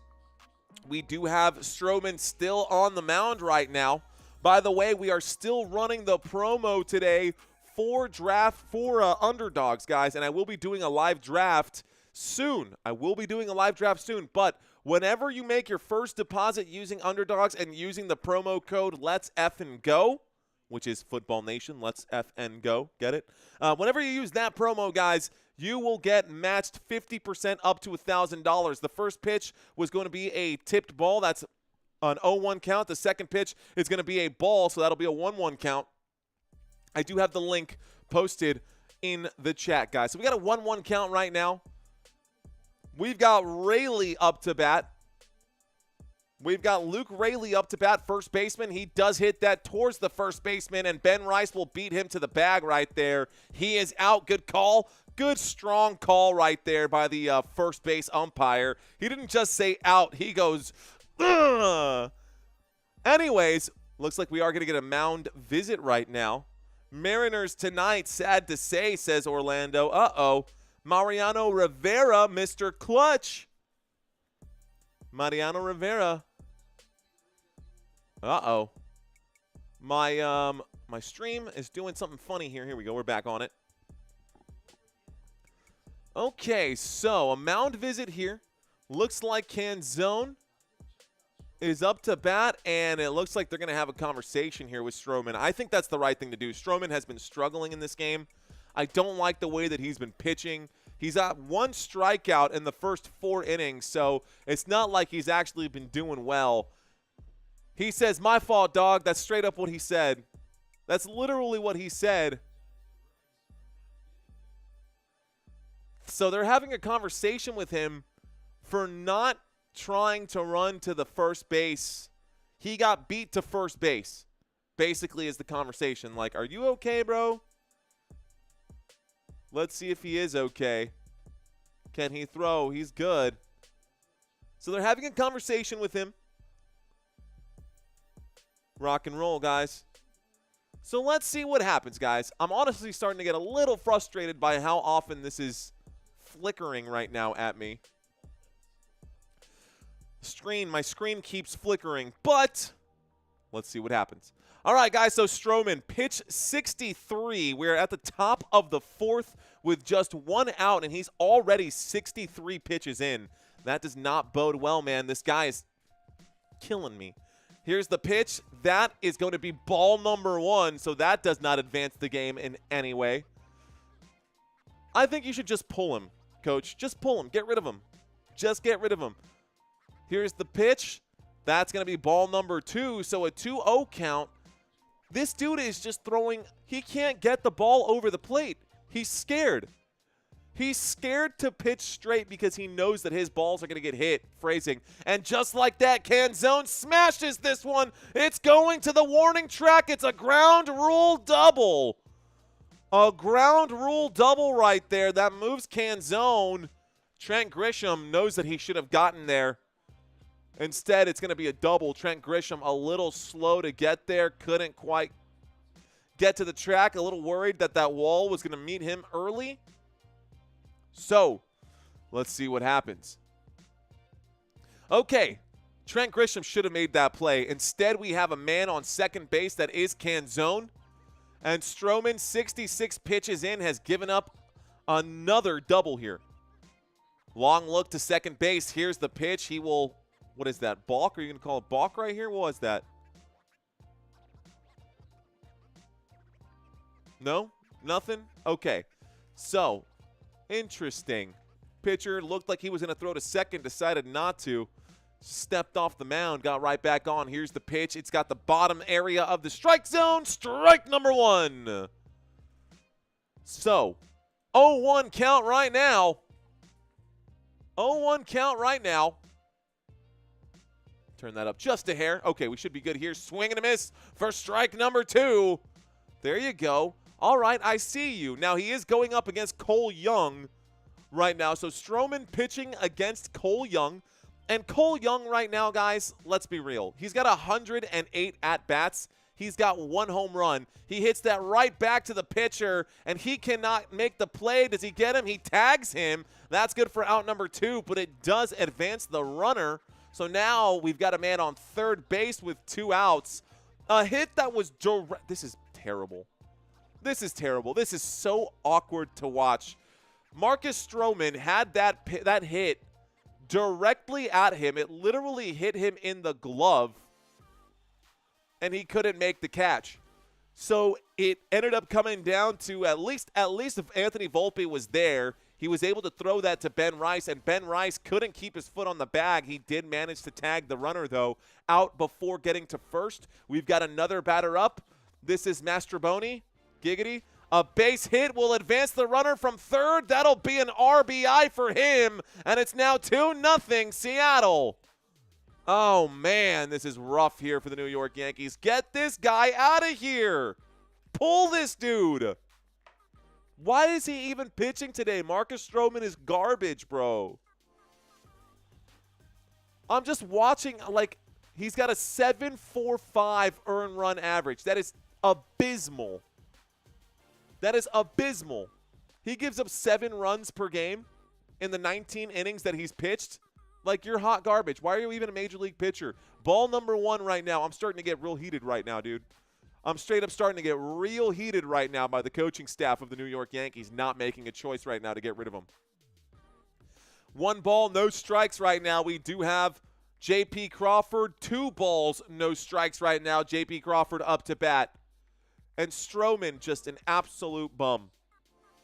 We do have Stroman still on the mound right now. By the way, we are still running the promo today for underdogs, guys, and I will be doing a live draft soon. But whenever you make your first deposit using underdogs and using the promo code Let's Effin' Go, which is Football Nation, Let's Effin' Go, get it? Whenever you use that promo, guys, you will get matched 50% up to $1,000. The first pitch was going to be a tipped ball. That's an 0-1 count. The second pitch is going to be a ball, so that'll be a 1-1 count. I do have the link posted in the chat, guys. So we got a 1-1 count right now. We've got Rayleigh up to bat. We've got Luke Rayleigh up to bat, first baseman. He does hit that towards the first baseman, and Ben Rice will beat him to the bag right there. He is out. Good call. Good, strong call right there by the first base umpire. He didn't just say out. He goes, ugh. Anyways, looks like we are going to get a mound visit right now. Mariners tonight, sad to say, says Orlando. Uh-oh. Mariano Rivera, Mr. Clutch. Mariano Rivera. Uh-oh. My stream is doing something funny here. Here we go. We're back on it. Okay, so a mound visit here. Looks like Canzone is up to bat, and it looks like they're going to have a conversation here with Stroman. I think that's the right thing to do. Stroman has been struggling in this game. I don't like the way that he's been pitching. He's got 1 strikeout in the first 4 innings, so it's not like he's actually been doing well. He says, "My fault, dog." That's straight up what he said. That's literally what he said. So they're having a conversation with him for not trying to run to the first base. He got beat to first base, basically, is the conversation. Like, are you okay, bro? Let's see if he is okay. Can he throw? He's good. So they're having a conversation with him. Rock and roll, guys. So let's see what happens, guys. I'm honestly starting to get a little frustrated by how often this is flickering right now at me. My screen keeps flickering, but let's see what happens. All right, guys, so Stroman, pitch 63. We're at the top of the 4th with just 1 out, and he's already 63 pitches in. That does not bode well, man. This guy is killing me. Here's the pitch. That is going to be ball number 1, so that does not advance the game in any way. I think you should just pull him, coach. Just pull him. Get rid of him. Just get rid of him. Here's the pitch. That's going to be ball number 2, so a 2-0 count. This dude is just throwing. He can't get the ball over the plate. He's scared. He's scared to pitch straight because he knows that his balls are going to get hit. Phrasing. And just like that, Canzone smashes this one. It's going to the warning track. It's a ground rule double. A ground rule double right there. That moves Canzone. Trent Grisham knows that he should have gotten there. Instead, it's going to be a double. Trent Grisham a little slow to get there. Couldn't quite get to the track. A little worried that that wall was going to meet him early. So, let's see what happens. Okay, Trent Grisham should have made that play. Instead, we have a man on second base that is Canzone. And Stroman, 66 pitches in, has given up another double here. Long look to second base. Here's the pitch. He will, what is that, balk? Are you going to call it balk right here? What was that? No? Nothing? Okay. So, interesting. Pitcher looked like he was going to throw to second, decided not to. Stepped off the mound, got right back on. Here's the pitch. It's got the bottom area of the strike zone. Strike number 1. So, 0-1 count right now. 0-1 count right now. Turn that up just a hair. Okay, we should be good here. Swing and a miss for strike number 2. There you go. All right, I see you. Now, he is going up against Cole Young right now. So, Stroman pitching against Cole Young. And Cole Young right now, guys, let's be real. He's got 108 at-bats. He's got 1 home run. He hits that right back to the pitcher, and he cannot make the play. Does he get him? He tags him. That's good for out number 2, but it does advance the runner. So now we've got a man on third base with 2 outs. A hit that was direct. This is terrible. This is terrible. This is so awkward to watch. Marcus Stroman had that hit directly at him. It literally hit him in the glove, and he couldn't make the catch. So it ended up coming down to at least if Anthony Volpe was there, he was able to throw that to Ben Rice, and Ben Rice couldn't keep his foot on the bag. He did manage to tag the runner, though, out before getting to first. We've got another batter up. This is Mastroboni. Giggity. A base hit will advance the runner from third. That'll be an RBI for him, and it's now 2-0 Seattle. Oh, man, this is rough here for the New York Yankees. Get this guy out of here. Pull this dude. Why is he even pitching today? Marcus Stroman is garbage, bro. I'm just watching, like, he's got a 7.45 earned run average. That is abysmal. That is abysmal. He gives up 7 runs per game in the 19 innings that he's pitched. Like, you're hot garbage. Why are you even a major league pitcher? Ball number 1 right now. I'm starting to get real heated right now, dude. I'm straight up starting to get real heated right now by the coaching staff of the New York Yankees not making a choice right now to get rid of him. 1 ball, no strikes right now. We do have J.P. Crawford. 2 balls, no strikes right now. J.P. Crawford up to bat. And Stroman, just an absolute bum.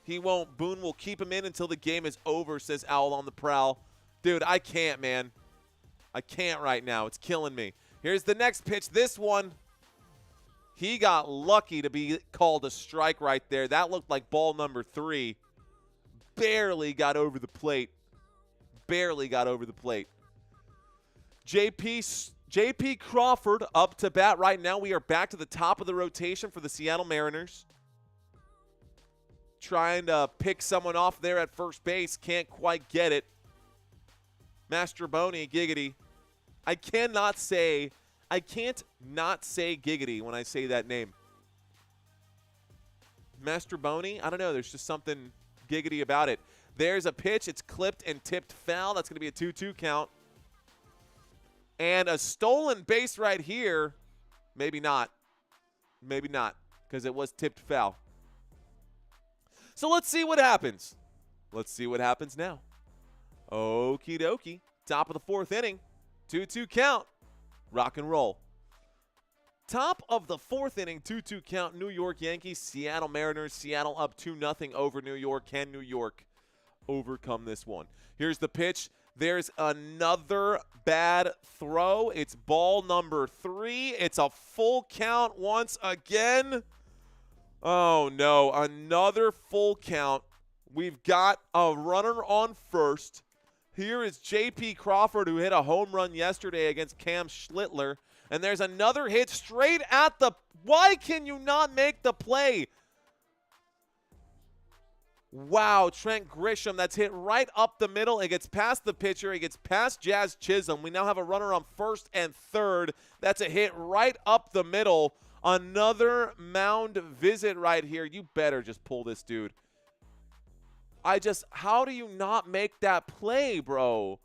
He won't. Boone will keep him in until the game is over, says Owl on the Prowl. Dude, I can't, man. I can't right now. It's killing me. Here's the next pitch. This one, he got lucky to be called a strike right there. That looked like ball number 3. Barely got over the plate. Barely got over the plate. J.P. Crawford up to bat right now. We are back to the top of the rotation for the Seattle Mariners. Trying to pick someone off there at first base. Can't quite get it. Mastroboni, giggity. I can't not say giggity when I say that name. Mastroboni, I don't know. There's just something giggity about it. There's a pitch. It's clipped and tipped foul. That's going to be a 2-2 count. And a stolen base right here. Maybe not. Maybe not, because it was tipped foul. So let's see what happens. Let's see what happens now. Okie dokie. Top of the 4th inning. 2-2 count. Rock and roll. Top of the 4th inning. 2-2 count. New York Yankees. Seattle Mariners. Seattle up 2-0 over New York. Can New York overcome this one? Here's the pitch. There's another bad throw. It's ball number 3. It's a full count once again. Oh, no. Another full count. We've got a runner on first. Here is J.P. Crawford, who hit a home run yesterday against Cam Schlittler. And there's another hit straight at the – why can you not make the play? Wow, Trent Grisham, that's hit right up the middle. It gets past the pitcher. It gets past Jazz Chisholm. We now have a runner on first and third. That's a hit right up the middle. Another mound visit right here. You better just pull this dude. How do you not make that play, bro?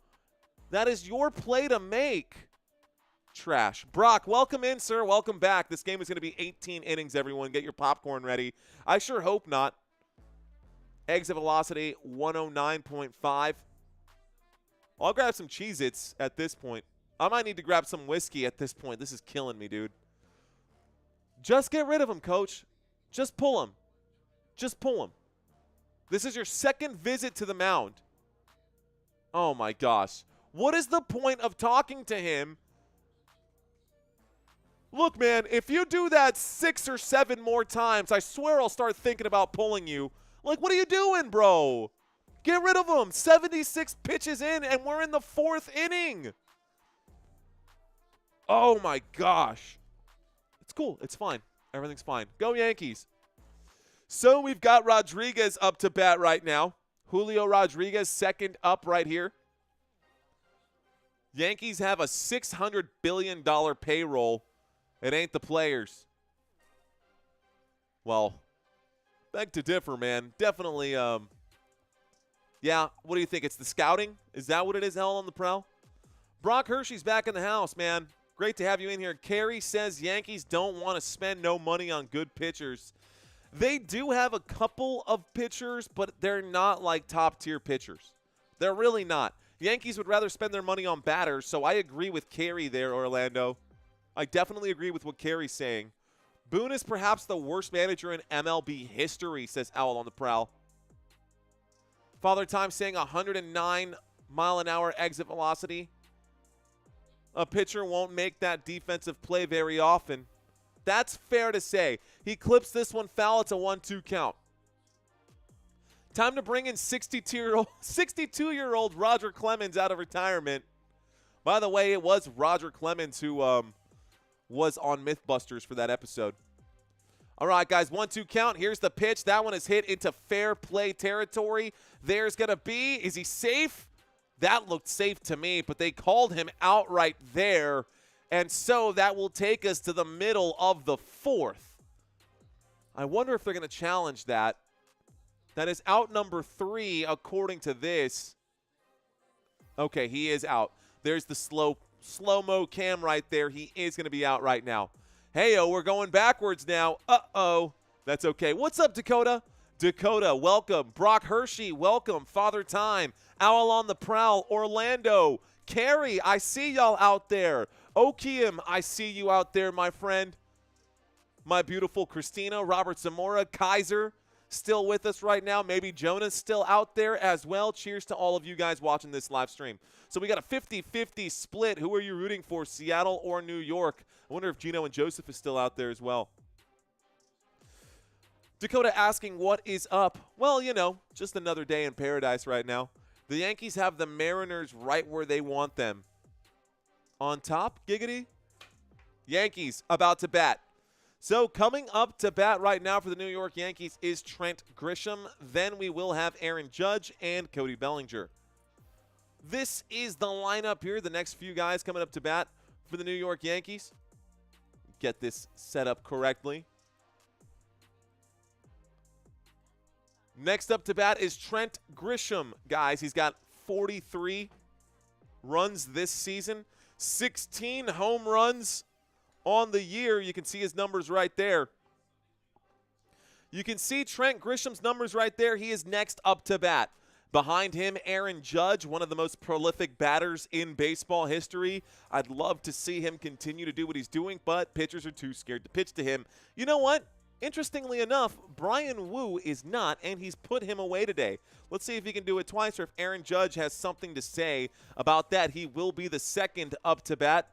That is your play to make. Trash. Brock, welcome in, sir. Welcome back. This game is going to be 18 innings, everyone. Get your popcorn ready. I sure hope not. Exit velocity, 109.5. I'll grab some Cheez-Its at this point. I might need to grab some whiskey at this point. This is killing me, dude. Just get rid of him, coach. Just pull him. Just pull him. This is your second visit to the mound. Oh, my gosh. What is the point of talking to him? Look, man, if you do that 6 or 7 more times, I swear I'll start thinking about pulling you. Like, what are you doing, bro? Get rid of him. 76 pitches in, and we're in the 4th inning. Oh, my gosh. It's cool. It's fine. Everything's fine. Go Yankees. So we've got Rodriguez up to bat right now. Julio Rodriguez second up right here. Yankees have a $600 billion payroll. It ain't the players. Well, beg to differ, man. Definitely, yeah, what do you think? It's the scouting? Is that what it is, Hell on the Prowl? Brock Hershey's back in the house, man. Great to have you in here. Carey says Yankees don't want to spend no money on good pitchers. They do have a couple of pitchers, but they're not like top-tier pitchers. They're really not. Yankees would rather spend their money on batters, so I agree with Carey there, Orlando. I definitely agree with what Carey's saying. Boone is perhaps the worst manager in MLB history, says Owl on the Prowl. Father Time saying 109-mile-an-hour exit velocity. A pitcher won't make that defensive play very often. That's fair to say. He clips this one foul. It's a 1-2 count. Time to bring in 62-year-old Roger Clemens out of retirement. By the way, it was Roger Clemens who was on Mythbusters for that episode. All right, guys, 1-2 count. Here's the pitch. That one is hit into fair play territory. There's going to be, is he safe? That looked safe to me, but they called him out right there. And so that will take us to the middle of the 4th. I wonder if they're going to challenge that. That is out number 3, according to this. Okay, he is out. There's the slow-mo cam right there. He is going to be out right now. Hey-oh, we're going backwards now. Uh-oh. That's okay. What's up, Dakota? Dakota, welcome. Brock Hershey, welcome. Father Time. Owl on the Prowl. Orlando. Carrie, I see y'all out there. Okiem, I see you out there, my friend. My beautiful Christina. Robert Zamora. Kaiser, still with us right now. Maybe Jonah's still out there as well. Cheers to all of you guys watching this live stream. So we got a 50-50 split. Who are you rooting for, Seattle or New York? I wonder if Gino and Joseph is still out there as well. Dakota asking what is up. Well, you know, just another day in paradise right now. The Yankees have the Mariners right where they want them. On top, giggity. Yankees about to bat. So coming up to bat right now for the New York Yankees is Trent Grisham. Then we will have Aaron Judge and Cody Bellinger. This is the lineup here. The next few guys coming up to bat for the New York Yankees. Get this set up correctly. Next up to bat is Trent Grisham, guys. He's got 43 runs this season, 16 home runs on the year. You can see his numbers right there. You can see Trent Grisham's numbers right there. He is next up to bat. Behind him, Aaron Judge, one of the most prolific batters in baseball history. I'd love to see him continue to do what he's doing, but pitchers are too scared to pitch to him. You know what? Interestingly enough, Bryan Woo is not, and he's put him away today. Let's see if he can do it twice, or if Aaron Judge has something to say about that. He will be the second up to bat.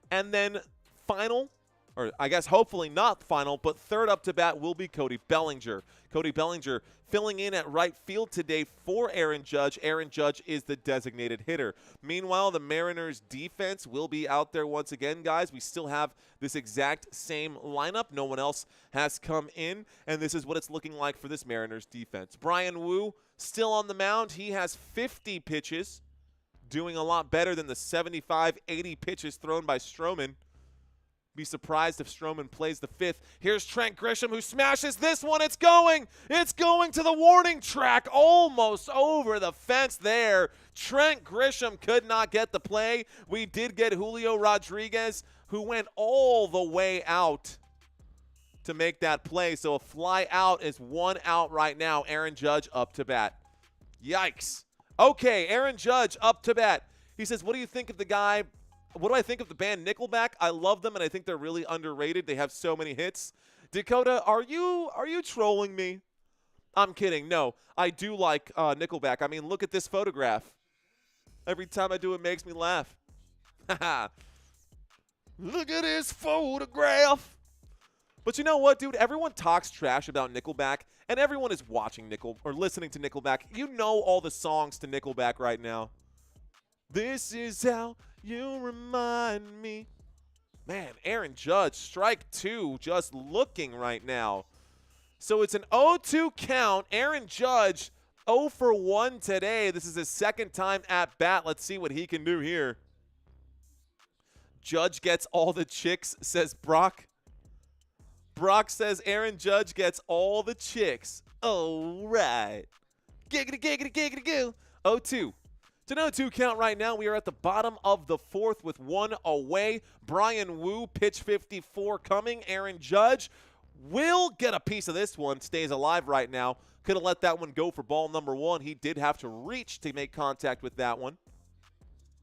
And then final, or I guess hopefully not final, but third up to bat will be Cody Bellinger. Cody Bellinger filling in at right field today for Aaron Judge. Aaron Judge is the designated hitter. Meanwhile, the Mariners defense will be out there once again, guys. We still have this exact same lineup. No one else has come in, and this is what it's looking like for this Mariners defense. Bryan Woo still on the mound. He has 50 pitches, doing a lot better than the 75, 80 pitches thrown by Stroman. Be surprised if Stroman plays the fifth. Here's Trent Grisham, who smashes this one. It's going to the warning track, almost over the fence there. Trent Grisham could not get the play. We did get Julio Rodriguez, who went all the way out to make that play. So a fly out is one out right now. Aaron Judge up to bat. Yikes. Okay, Aaron Judge up to bat. He says, what do you think of the guy? What do I think of the band Nickelback? I love them, and I think they're really underrated. They have so many hits. Dakota, are you trolling me? I'm kidding. No, I do like Nickelback. I mean, look at this photograph. Every time I do it makes me laugh. Look at this photograph. But you know what, dude? Everyone talks trash about Nickelback, and everyone is watching listening to Nickelback. You know all the songs to Nickelback right now. This is how you remind me. Man, Aaron Judge, strike two, just looking right now. So it's an 0-2 count. Aaron Judge, 0 for 1 today. This is his second time at bat. Let's see what he can do here. Judge gets all the chicks, says Brock. Brock says Aaron Judge gets all the chicks. All right. Giggity, giggity, giggity, goo. 0-2. To no 2 count right now. We are at the bottom of the fourth with one away. Bryan Woo, pitch 54 coming. Aaron Judge will get a piece of this one. Stays alive right now. Could have let that one go for ball number one. He did have to reach to make contact with that one.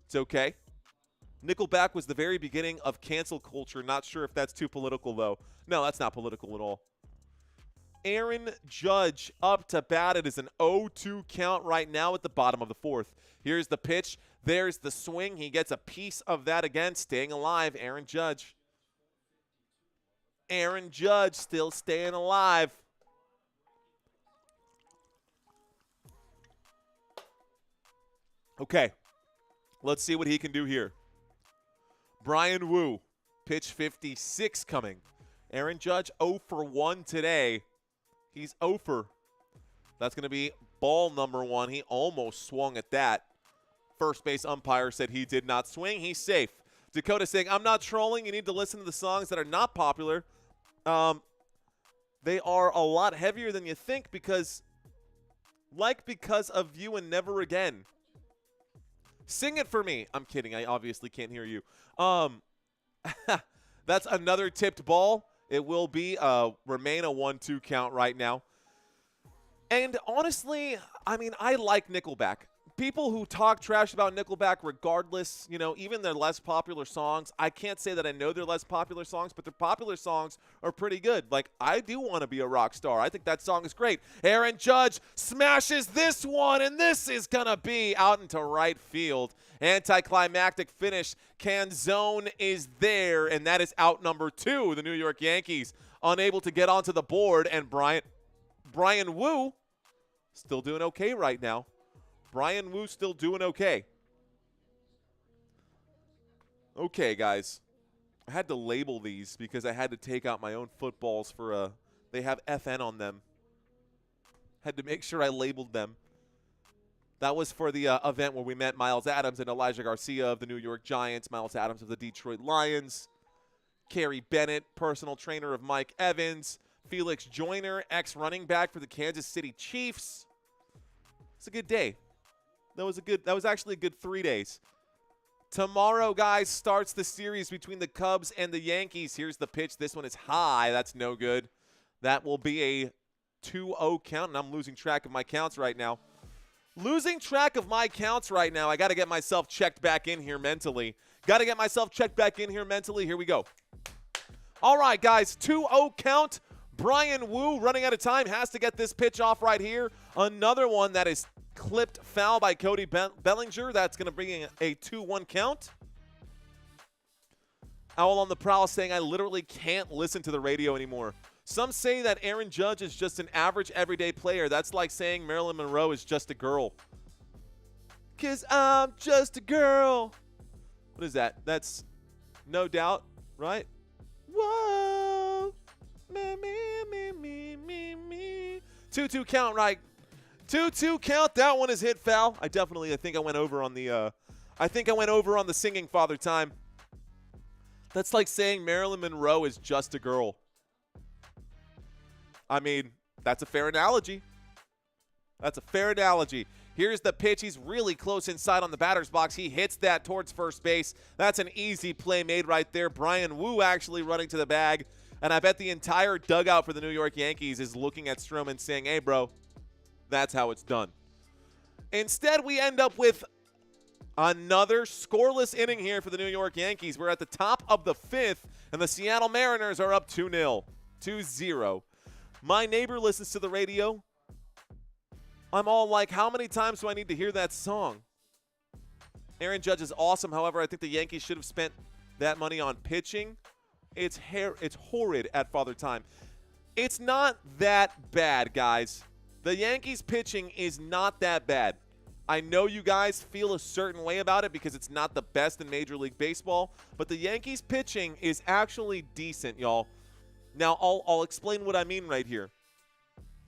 It's okay. Nickelback was the very beginning of cancel culture. Not sure if that's too political, though. No, that's not political at all. Aaron Judge up to bat. It is an 0-2 count right now at the bottom of the fourth. Here's the pitch. There's the swing. He gets a piece of that again. Staying alive, Aaron Judge. Aaron Judge still staying alive. Okay, let's see what he can do here. Bryan Woo, pitch 56 coming. Aaron Judge 0 for 1 today. He's 0 for. That's going to be ball number one. He almost swung at that. First base umpire said he did not swing. He's safe. Dakota saying, I'm not trolling. You need to listen to the songs that are not popular. They are a lot heavier than you think because of You and Never Again. Sing it for me. I'm kidding. I obviously can't hear you. That's another tipped ball. It will be remain a 1-2 count right now. And honestly, I mean, I like Nickelback. People who talk trash about Nickelback regardless, you know, even their less popular songs, I can't say that I know their less popular songs, but their popular songs are pretty good. Like, I do want to be a rock star. I think that song is great. Aaron Judge smashes this one, and this is going to be out into right field. Anticlimactic finish. Canzone is there, and that is out number 2. The New York Yankees unable to get onto the board, and Brian Wu still doing okay right now. Brian Wu still doing okay. Okay, guys. I had to label these because I had to take out my own footballs for they have FN on them. Had to make sure I labeled them. That was for the event where we met Miles Adams and Elijah Garcia of the New York Giants, Miles Adams of the Detroit Lions, Kerry Bennett, personal trainer of Mike Evans, Felix Joyner, ex-running back for the Kansas City Chiefs. It's a good day. That was actually a good 3 days. Tomorrow, guys, starts the series between the Cubs and the Yankees. Here's the pitch. This one is high. That's no good. That will be a 2-0 count, and I'm losing track of my counts right now. I got to get myself checked back in here mentally. Here we go. All right, guys, 2-0 count. Brian Wu running out of time, has to get this pitch off right here. Another one that is clipped foul by Cody Bellinger. That's going to bring in a 2-1 count. Owl on the prowl saying, I literally can't listen to the radio anymore. Some say that Aaron Judge is just an average everyday player. That's like saying Marilyn Monroe is just a girl. 'Cause I'm just a girl. What is that? That's No Doubt, right? Whoa. Me. 2-2 count, right? 2-2 count. That one is hit foul. I think I went over on the singing Father Time. That's like saying Marilyn Monroe is just a girl. I mean, that's a fair analogy. Here's the pitch. He's really close inside on the batter's box. He hits that towards first base. That's an easy play made right there. Brian Wu actually running to the bag. And I bet the entire dugout for the New York Yankees is looking at Stroman saying, hey, bro, that's how it's done. Instead, we end up with another scoreless inning here for the New York Yankees. We're at the top of the 5th, and the Seattle Mariners are up 2-0. My neighbor listens to the radio. I'm all like, how many times do I need to hear that song? Aaron Judge is awesome. However, I think the Yankees should have spent that money on pitching. It's horrid at Father Time. It's not that bad, guys. The Yankees pitching is not that bad. I know you guys feel a certain way about it because it's not the best in Major League Baseball, but the Yankees pitching is actually decent, y'all. Now, I'll explain what I mean right here.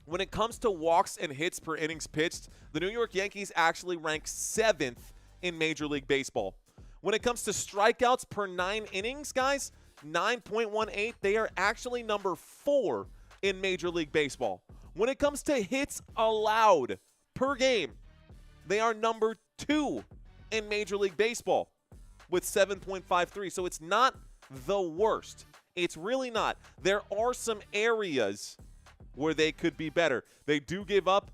When it comes to walks and hits per innings pitched, the New York Yankees actually rank 7th in Major League Baseball. When it comes to strikeouts per 9 innings, guys, 9.18, they are actually number 4 in Major League Baseball. When it comes to hits allowed per game, they are number 2 in Major League Baseball with 7.53. So it's not the worst. It's really not. There are some areas where they could be better. They do give up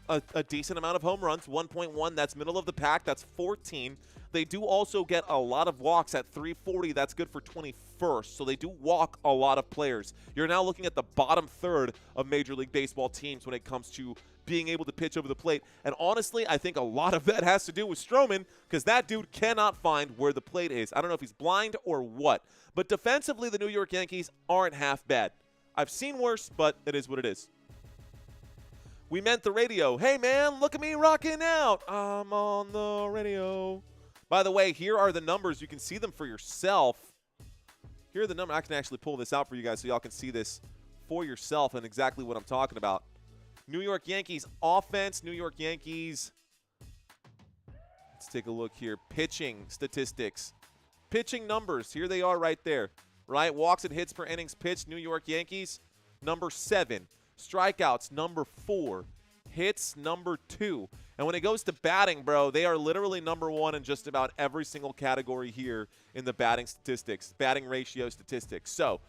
a decent amount of home runs, 1.1. That's middle of the pack. That's 14. They do also get a lot of walks at 340. That's good for 21st. So they do walk a lot of players. You're now looking at the bottom third of Major League Baseball teams when it comes to being able to pitch over the plate. And honestly, I think a lot of that has to do with Stroman because that dude cannot find where the plate is. I don't know if he's blind or what. But defensively, the New York Yankees aren't half bad. I've seen worse, but it is what it is. We meant the radio. Hey, man, look at me rocking out. I'm on the radio. By the way, here are the numbers. You can see them for yourself. Here are the numbers. I can actually pull this out for you guys so y'all can see this for yourself and exactly what I'm talking about. New York Yankees offense. New York Yankees. Let's take a look here. Pitching statistics. Pitching numbers. Here they are right there. Right? Walks and hits per innings pitched. New York Yankees, number 7. Strikeouts, number 4. hits number 2. And when it goes to batting, bro, they are literally number 1 in just about every single category here in the batting statistics, batting ratio statistics. So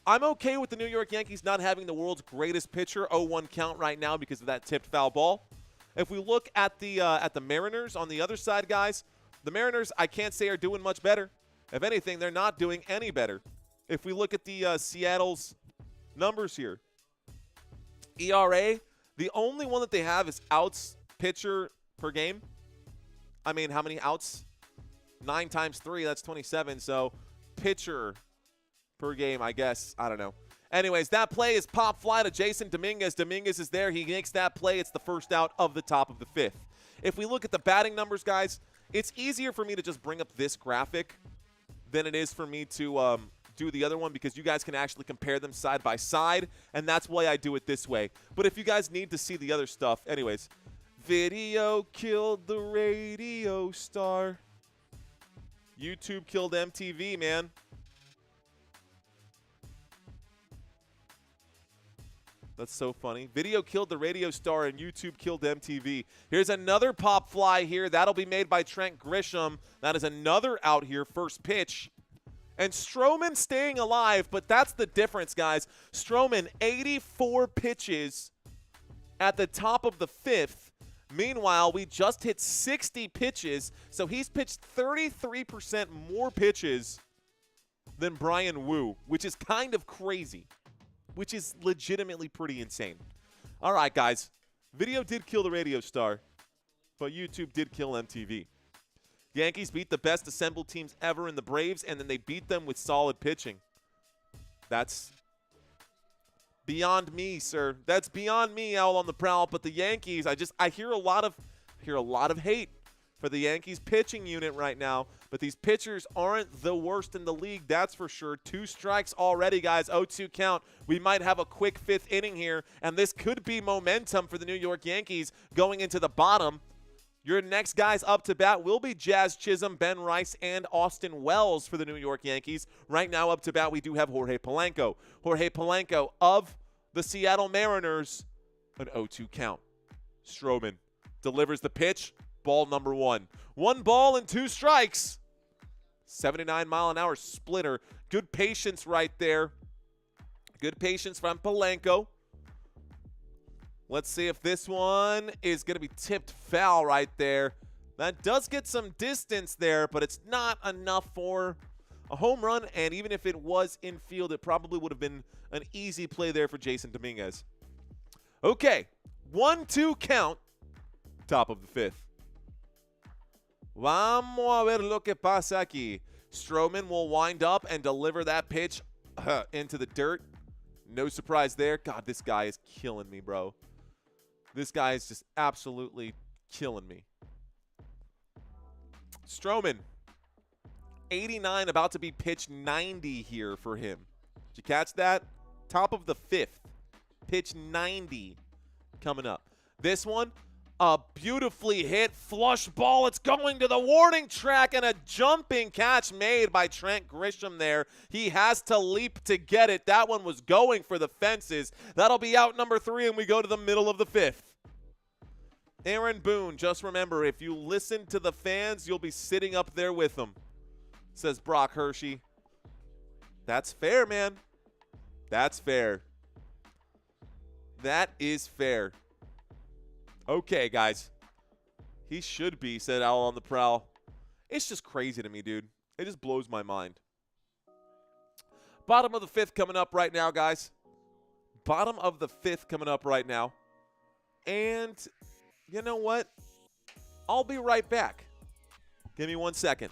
I'm okay with the New York Yankees not having the world's greatest pitcher, 0-1 count right now because of that tipped foul ball. If we look at the Mariners on the other side, guys, the Mariners I can't say are doing much better. If anything, they're not doing any better. If we look at the Seattle's numbers here, ERA, the only one that they have is outs pitcher per game. I mean, how many outs? 9 times 3, that's 27. So pitcher per game, I guess. I don't know. Anyways, that play is pop fly to Jason Dominguez. Dominguez is there. He makes that play. It's the first out of the top of the 5th. If we look at the batting numbers, guys, it's easier for me to just bring up this graphic than it is for me to do the other one because you guys can actually compare them side by side, and that's why I do it this way. But if you guys need to see the other stuff, anyways, video killed the radio star. YouTube killed MTV, man. That's so funny. Video killed the radio star and YouTube killed MTV. Here's another pop fly here. That'll be made by Trent Grisham. That is another out here, first pitch. And Stroman staying alive, but that's the difference, guys. Stroman, 84 pitches at the top of the 5th. Meanwhile, we just hit 60 pitches, so he's pitched 33% more pitches than Brian Wu, which is kind of crazy, which is legitimately pretty insane. All right, guys. Video did kill the radio star, but YouTube did kill MTV. Yankees beat the best assembled teams ever in the Braves, and then they beat them with solid pitching. That's beyond me, sir. That's beyond me, Owl on the Prowl. But the Yankees, I hear a lot of hate for the Yankees pitching unit right now. But these pitchers aren't the worst in the league, that's for sure. 2 strikes already, guys. 0-2 count. We might have a quick 5th inning here, and this could be momentum for the New York Yankees going into the bottom. Your next guys up to bat will be Jazz Chisholm, Ben Rice, and Austin Wells for the New York Yankees. Right now up to bat, we do have Jorge Polanco. Jorge Polanco of the Seattle Mariners, an 0-2 count. Stroman delivers the pitch, ball number 1. 1 ball and 2 strikes. 79-mile-an-hour splitter. Good patience right there. Good patience from Polanco. Let's see if this one is going to be tipped foul right there. That does get some distance there, but it's not enough for a home run. And even if it was infield, it probably would have been an easy play there for Jason Dominguez. Okay, 1-2 count, top of the 5th. Vamos a ver lo que pasa aquí. Stroman will wind up and deliver that pitch into the dirt. No surprise there. God, this guy is killing me, bro. This guy is just absolutely killing me. Stroman, 89, about to be pitch 90 here for him. Did you catch that? Top of the 5th. Pitch 90 coming up. This one, a beautifully hit flush ball. It's going to the warning track, and a jumping catch made by Trent Grisham there. He has to leap to get it. That one was going for the fences. That'll be out number 3, and we go to the middle of the 5th. Aaron Boone, just remember, if you listen to the fans, you'll be sitting up there with them, says Brock Hershey. That's fair, man. That's fair. That is fair. Okay, guys. He should be, said Owl on the Prowl. It's just crazy to me, dude. It just blows my mind. Bottom of the 5th coming up right now, guys. Bottom of the 5th coming up right now. And you know what? I'll be right back. Give me 1 second.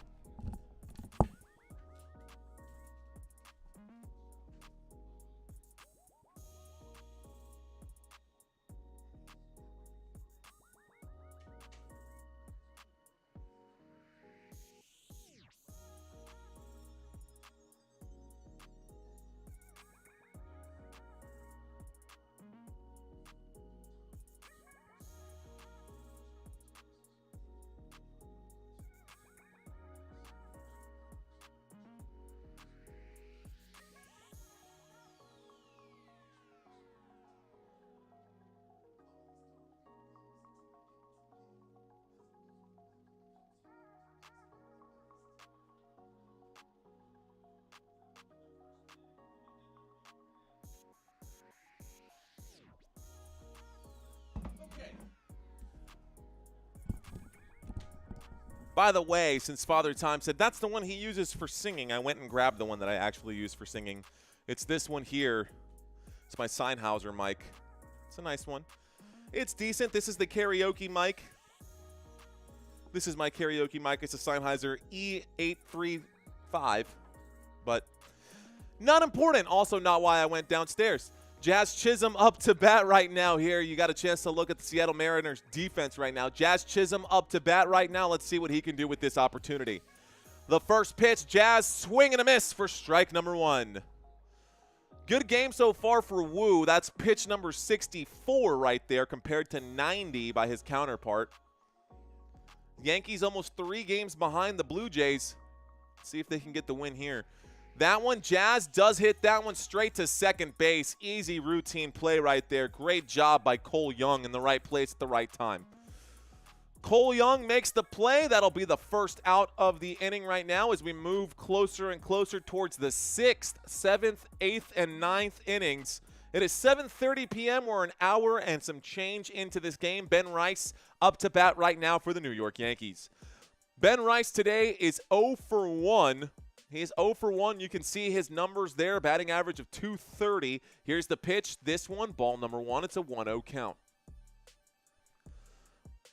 By the way, since Father Time said that's the one he uses for singing, I went and grabbed the one that I actually use for singing. It's this one here. It's my Sennheiser mic. It's a nice one. It's decent. This is the karaoke mic. This is my karaoke mic. It's a Sennheiser E835, but not important. Also not why I went downstairs. Jazz Chisholm up to bat right now here. You got a chance to look at the Seattle Mariners defense right now. Jazz Chisholm up to bat right now. Let's see what he can do with this opportunity. The first pitch, Jazz swing and a miss for strike number 1. Good game so far for Wu. That's pitch number 64 right there compared to 90 by his counterpart. Yankees almost 3 games behind the Blue Jays. Let's see if they can get the win here. That one, Jazz does hit that one straight to second base. Easy routine play right there. Great job by Cole Young in the right place at the right time. Cole Young makes the play. That'll be the first out of the inning right now as we move closer and closer towards the 6th, 7th, 8th, and 9th innings. It is 7:30 p.m. We're an hour and some change into this game. Ben Rice up to bat right now for the New York Yankees. Ben Rice today is 0 for 1. He's 0 for 1. You can see his numbers there. Batting average of .230. Here's the pitch. This one, ball number 1. It's a 1-0 count.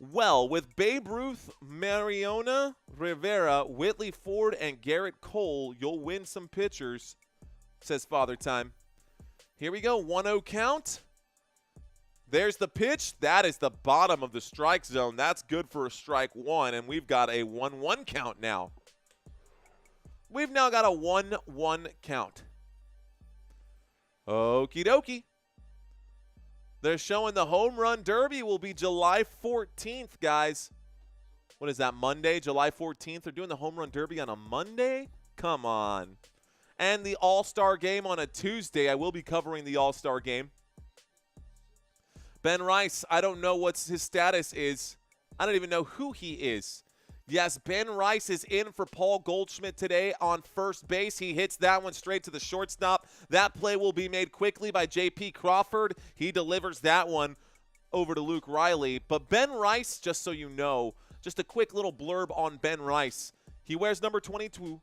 Well, with Babe Ruth, Mariano Rivera, Whitley Ford, and Garrett Cole, you'll win some pitchers, says Father Time. Here we go. 1-0 count. There's the pitch. That is the bottom of the strike zone. That's good for a strike 1, and we've got a 1-1 count now. We've now got a 1-1 count. Okie dokie. They're showing the home run derby will be July 14th, guys. What is that, Monday, July 14th? They're doing the home run derby on a Monday? Come on. And the All-Star game on a Tuesday. I will be covering the All-Star game. Ben Rice, I don't know what his status is. I don't even know who he is. Yes, Ben Rice is in for Paul Goldschmidt today on first base. He hits that one straight to the shortstop. That play will be made quickly by J.P. Crawford. He delivers that one over to Luke Riley. But Ben Rice, just so you know, just a quick little blurb on Ben Rice. He wears number 22.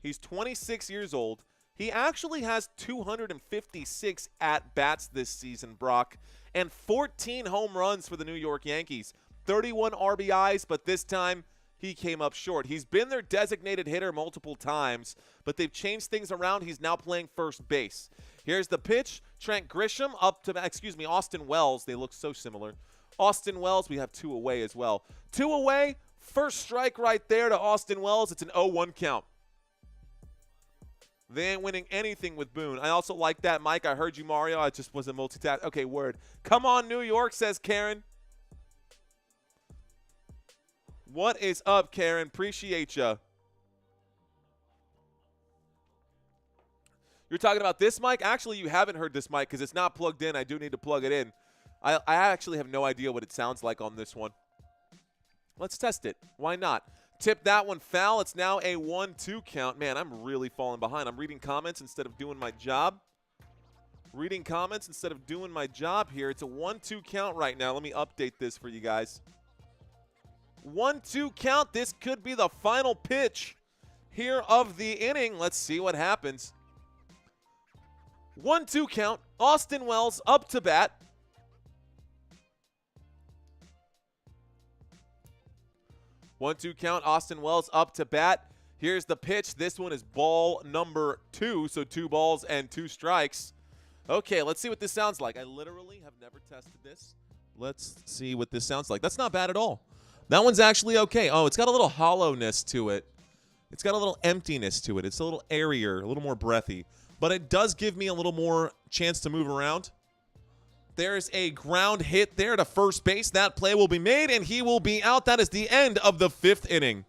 He's 26 years old. He actually has 256 at-bats this season, Brock, and 14 home runs for the New York Yankees. 31 RBIs, but this time he came up short. He's been their designated hitter multiple times, but they've changed things around. He's now playing first base. Here's the pitch. Trent Grisham up to, Austin Wells. They look so similar. Austin Wells, we have 2 away as well. 2 away, first strike right there to Austin Wells. It's an 0-1 count. They ain't winning anything with Boone. I also like that, Mike. I heard you, Mario. I just wasn't multitask. Okay, word. Come on, New York, says Karen. What is up, Karen? Appreciate ya. You're talking about this mic? Actually, you haven't heard this mic because it's not plugged in. I do need to plug it in. I actually have no idea what it sounds like on this one. Let's test it. Why not? Tip that one foul. It's now a 1-2 count. Man, I'm really falling behind. I'm reading comments instead of doing my job. Reading comments instead of doing my job here. It's a 1-2 count right now. Let me update this for you guys. 1-2 count. This could be the final pitch here of the inning. Let's see what happens. 1-2 count. Austin Wells up to bat. 1-2 count. Austin Wells up to bat. Here's the pitch. This one is ball number 2, so 2 balls and 2 strikes. Okay, let's see what this sounds like. I literally have never tested this. Let's see what this sounds like. That's not bad at all. That one's actually okay. Oh, it's got a little hollowness to it. It's got a little emptiness to it. It's a little airier, a little more breathy. But it does give me a little more chance to move around. There's a ground hit there to first base. That play will be made, and he will be out. That is the end of the 5th inning.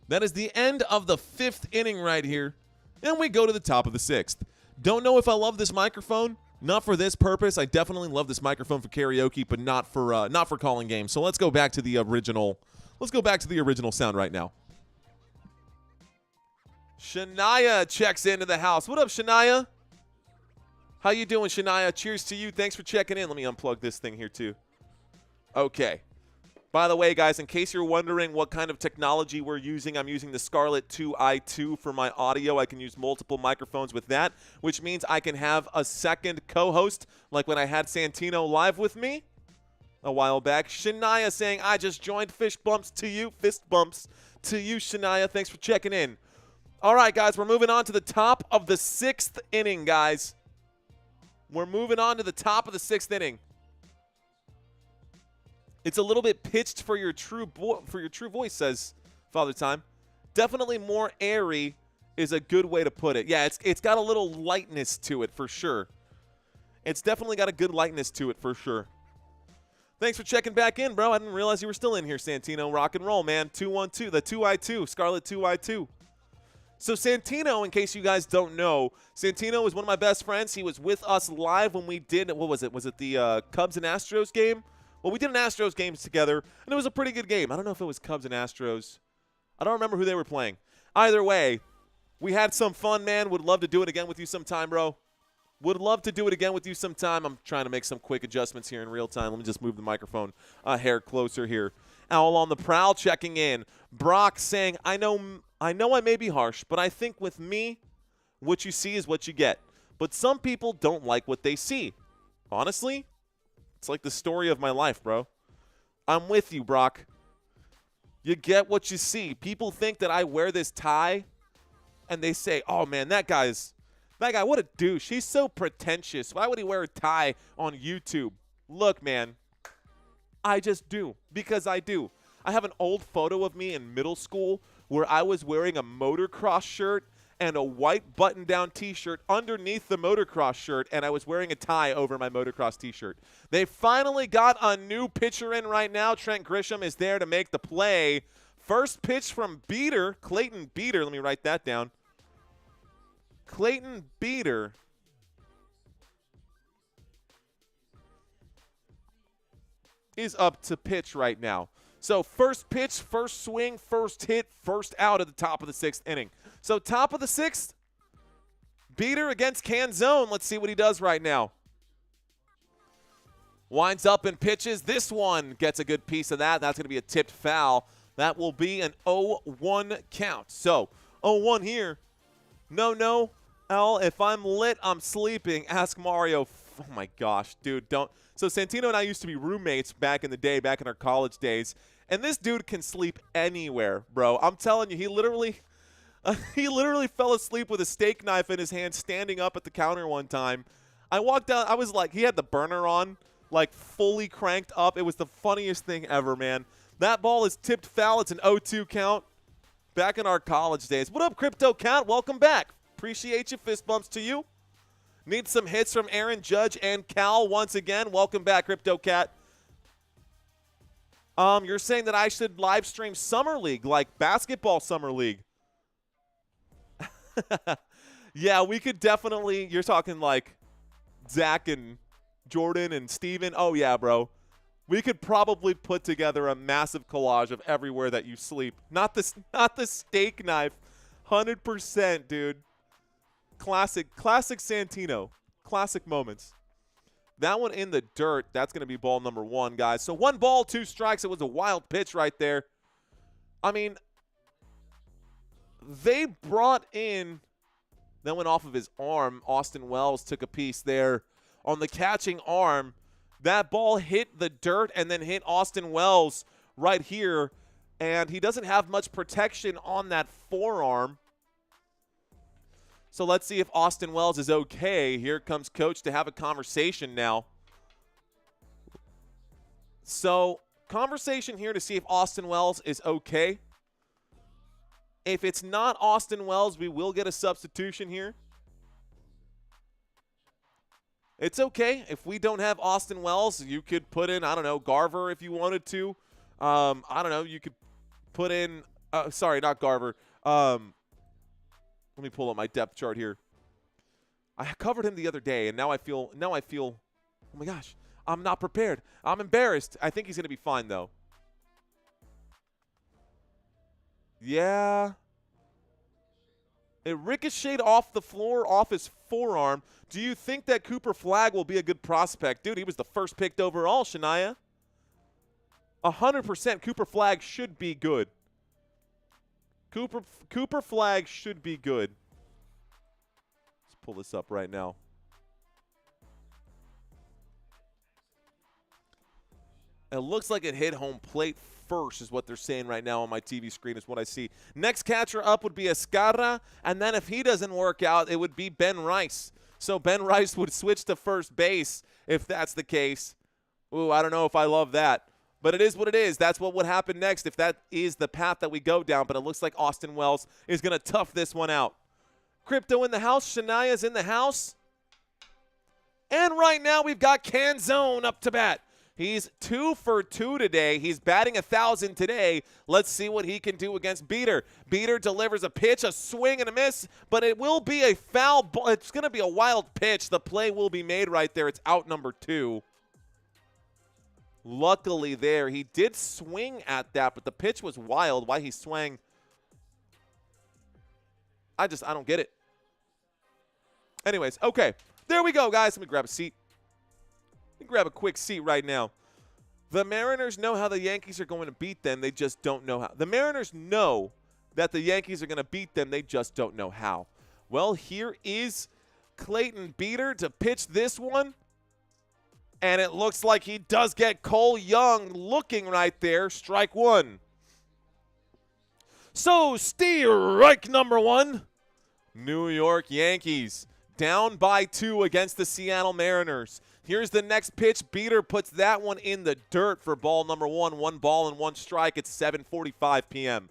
That is the end of the 5th inning right here. And we go to the top of the 6th. Don't know if I love this microphone. Not for this purpose. I definitely love this microphone for karaoke, but not for calling games. So let's go back to the original. Let's go back to the original sound right now. Shania checks into the house. What up, Shania? How you doing, Shania? Cheers to you. Thanks for checking in. Let me unplug this thing here too. Okay. By the way, guys, in case you're wondering what kind of technology we're using, I'm using the Scarlett 2i2 for my audio. I can use multiple microphones with that, which means I can have a second co-host, like when I had Santino live with me a while back. Shania saying, I just joined. Fist bumps to you, Shania. Thanks for checking in. All right, guys, we're moving on to the top of the 6th inning, guys. We're moving on to the top of the 6th inning. It's a little bit pitched for your true voice, says Father Time. Definitely more airy is a good way to put it. Yeah, it's got a little lightness to it for sure. It's definitely got a good lightness to it for sure. Thanks for checking back in, bro. I didn't realize you were still in here, Santino. Rock and roll, man. 212, the 2i2, Scarlett 2i2. So Santino, in case you guys don't know, Santino is one of my best friends. He was with us live when we did, what was it? Was it the Cubs and Astros game? Well, we did an Astros game together, and it was a pretty good game. I don't know if it was Cubs and Astros. I don't remember who they were playing. Either way, we had some fun, man. Would love to do it again with you sometime, bro. Would love to do it again with you sometime. I'm trying to make some quick adjustments here in real time. Let me just move the microphone a hair closer here. Owl on the prowl checking in. Brock saying, I know I may be harsh, but I think with me, what you see is what you get. But some people don't like what they see. Honestly, it's like the story of my life, bro. I'm with you, Brock. You get what you see. People think that I wear this tie, and they say, oh, man, that guy, what a douche. He's so pretentious. Why would he wear a tie on YouTube? Look, man, I just do because I do. I have an old photo of me in middle school where I was wearing a motocross shirt and a white button-down T-shirt underneath the motocross shirt, and I was wearing a tie over my motocross T-shirt. They finally got a new pitcher in right now. Trent Grisham is there to make the play. First pitch from Beater, Clayton Beater. Let me write that down. Clayton Beater is up to pitch right now. So first pitch, first swing, first hit, first out at the top of the 6th inning. So top of the 6th, Beater against Canzone. Let's see what he does right now. Winds up and pitches. This one gets a good piece of that. That's going to be a tipped foul. That will be an 0-1 count. So 0-1 here. No, Al, if I'm lit, I'm sleeping. Ask Mario. Oh, my gosh, dude, don't. So Santino and I used to be roommates back in the day, back in our college days. And this dude can sleep anywhere, bro. I'm telling you, he literally fell asleep with a steak knife in his hand standing up at the counter one time. I walked down. I was like, he had the burner on, like fully cranked up. It was the funniest thing ever, man. That ball is tipped foul. It's an 0-2 count back in our college days. What up, Crypto Cat? Welcome back. Appreciate you. Fist bumps to you. Need some hits from Aaron Judge and Cal once again. Welcome back, Crypto Cat. You're saying that I should live stream Summer League, like basketball Summer League. Yeah, we could definitely. You're talking like Zach and Jordan and Steven. Oh, yeah, bro. We could probably put together a massive collage of everywhere that you sleep. Not the steak knife. 100%, dude. Classic Santino. Classic moments. That one in the dirt. That's going to be ball number 1, guys. So 1 ball, 2 strikes. It was a wild pitch right there. I mean, they brought in, that went off of his arm. Austin Wells took a piece there on the catching arm. That ball hit the dirt and then hit Austin Wells right here. And he doesn't have much protection on that forearm. So let's see if Austin Wells is okay. Here comes Coach to have a conversation now. So conversation here to see if Austin Wells is okay. If it's not Austin Wells, we will get a substitution here. It's okay. If we don't have Austin Wells, you could put in, I don't know, Garver if you wanted to. I don't know. You could put in, sorry, not Garver. Let me pull up my depth chart here. I covered him the other day, and now I feel, oh my gosh, I'm not prepared. I'm embarrassed. I think he's going to be fine, though. Yeah. It ricocheted off the floor, off his forearm. Do you think that Cooper Flagg will be a good prospect? Dude, he was the first picked overall, Shania. 100% Cooper Flag should be good. Cooper Flag should be good. Let's pull this up right now. It looks like it hit home plate first is what they're saying right now on my TV screen is what I see. Next catcher up would be Escarra, and then if he doesn't work out, it would be Ben Rice. So Ben Rice would switch to first base if that's the case. Ooh, I don't know if I love that. But it is what it is. That's what would happen next if that is the path that we go down. But it looks like Austin Wells is going to tough this one out. Crypto in the house. Shania's in the house. And right now we've got Canzone up to bat. He's 2 for 2 today. He's batting 1,000 today. Let's see what he can do against Beater. Beater delivers a pitch, a swing, and a miss, but it will be a foul ball. It's going to be a wild pitch. The play will be made right there. It's out number 2. Luckily there, he did swing at that, but the pitch was wild. Why he swung, I don't get it. Anyways, okay. There we go, guys. Let me grab a seat. Let me grab a quick seat right now. The Mariners know how the Yankees are going to beat them. They just don't know how. The Mariners know that the Yankees are going to beat them. They just don't know how. Well, here is Clayton Beater to pitch this one. And it looks like he does get Cole Young looking right there. Strike 1. So, strike number 1. New York Yankees down by 2 against the Seattle Mariners. Here's the next pitch. Beater puts that one in the dirt for ball number 1. 1 ball and 1 strike. It's 7:45 p.m.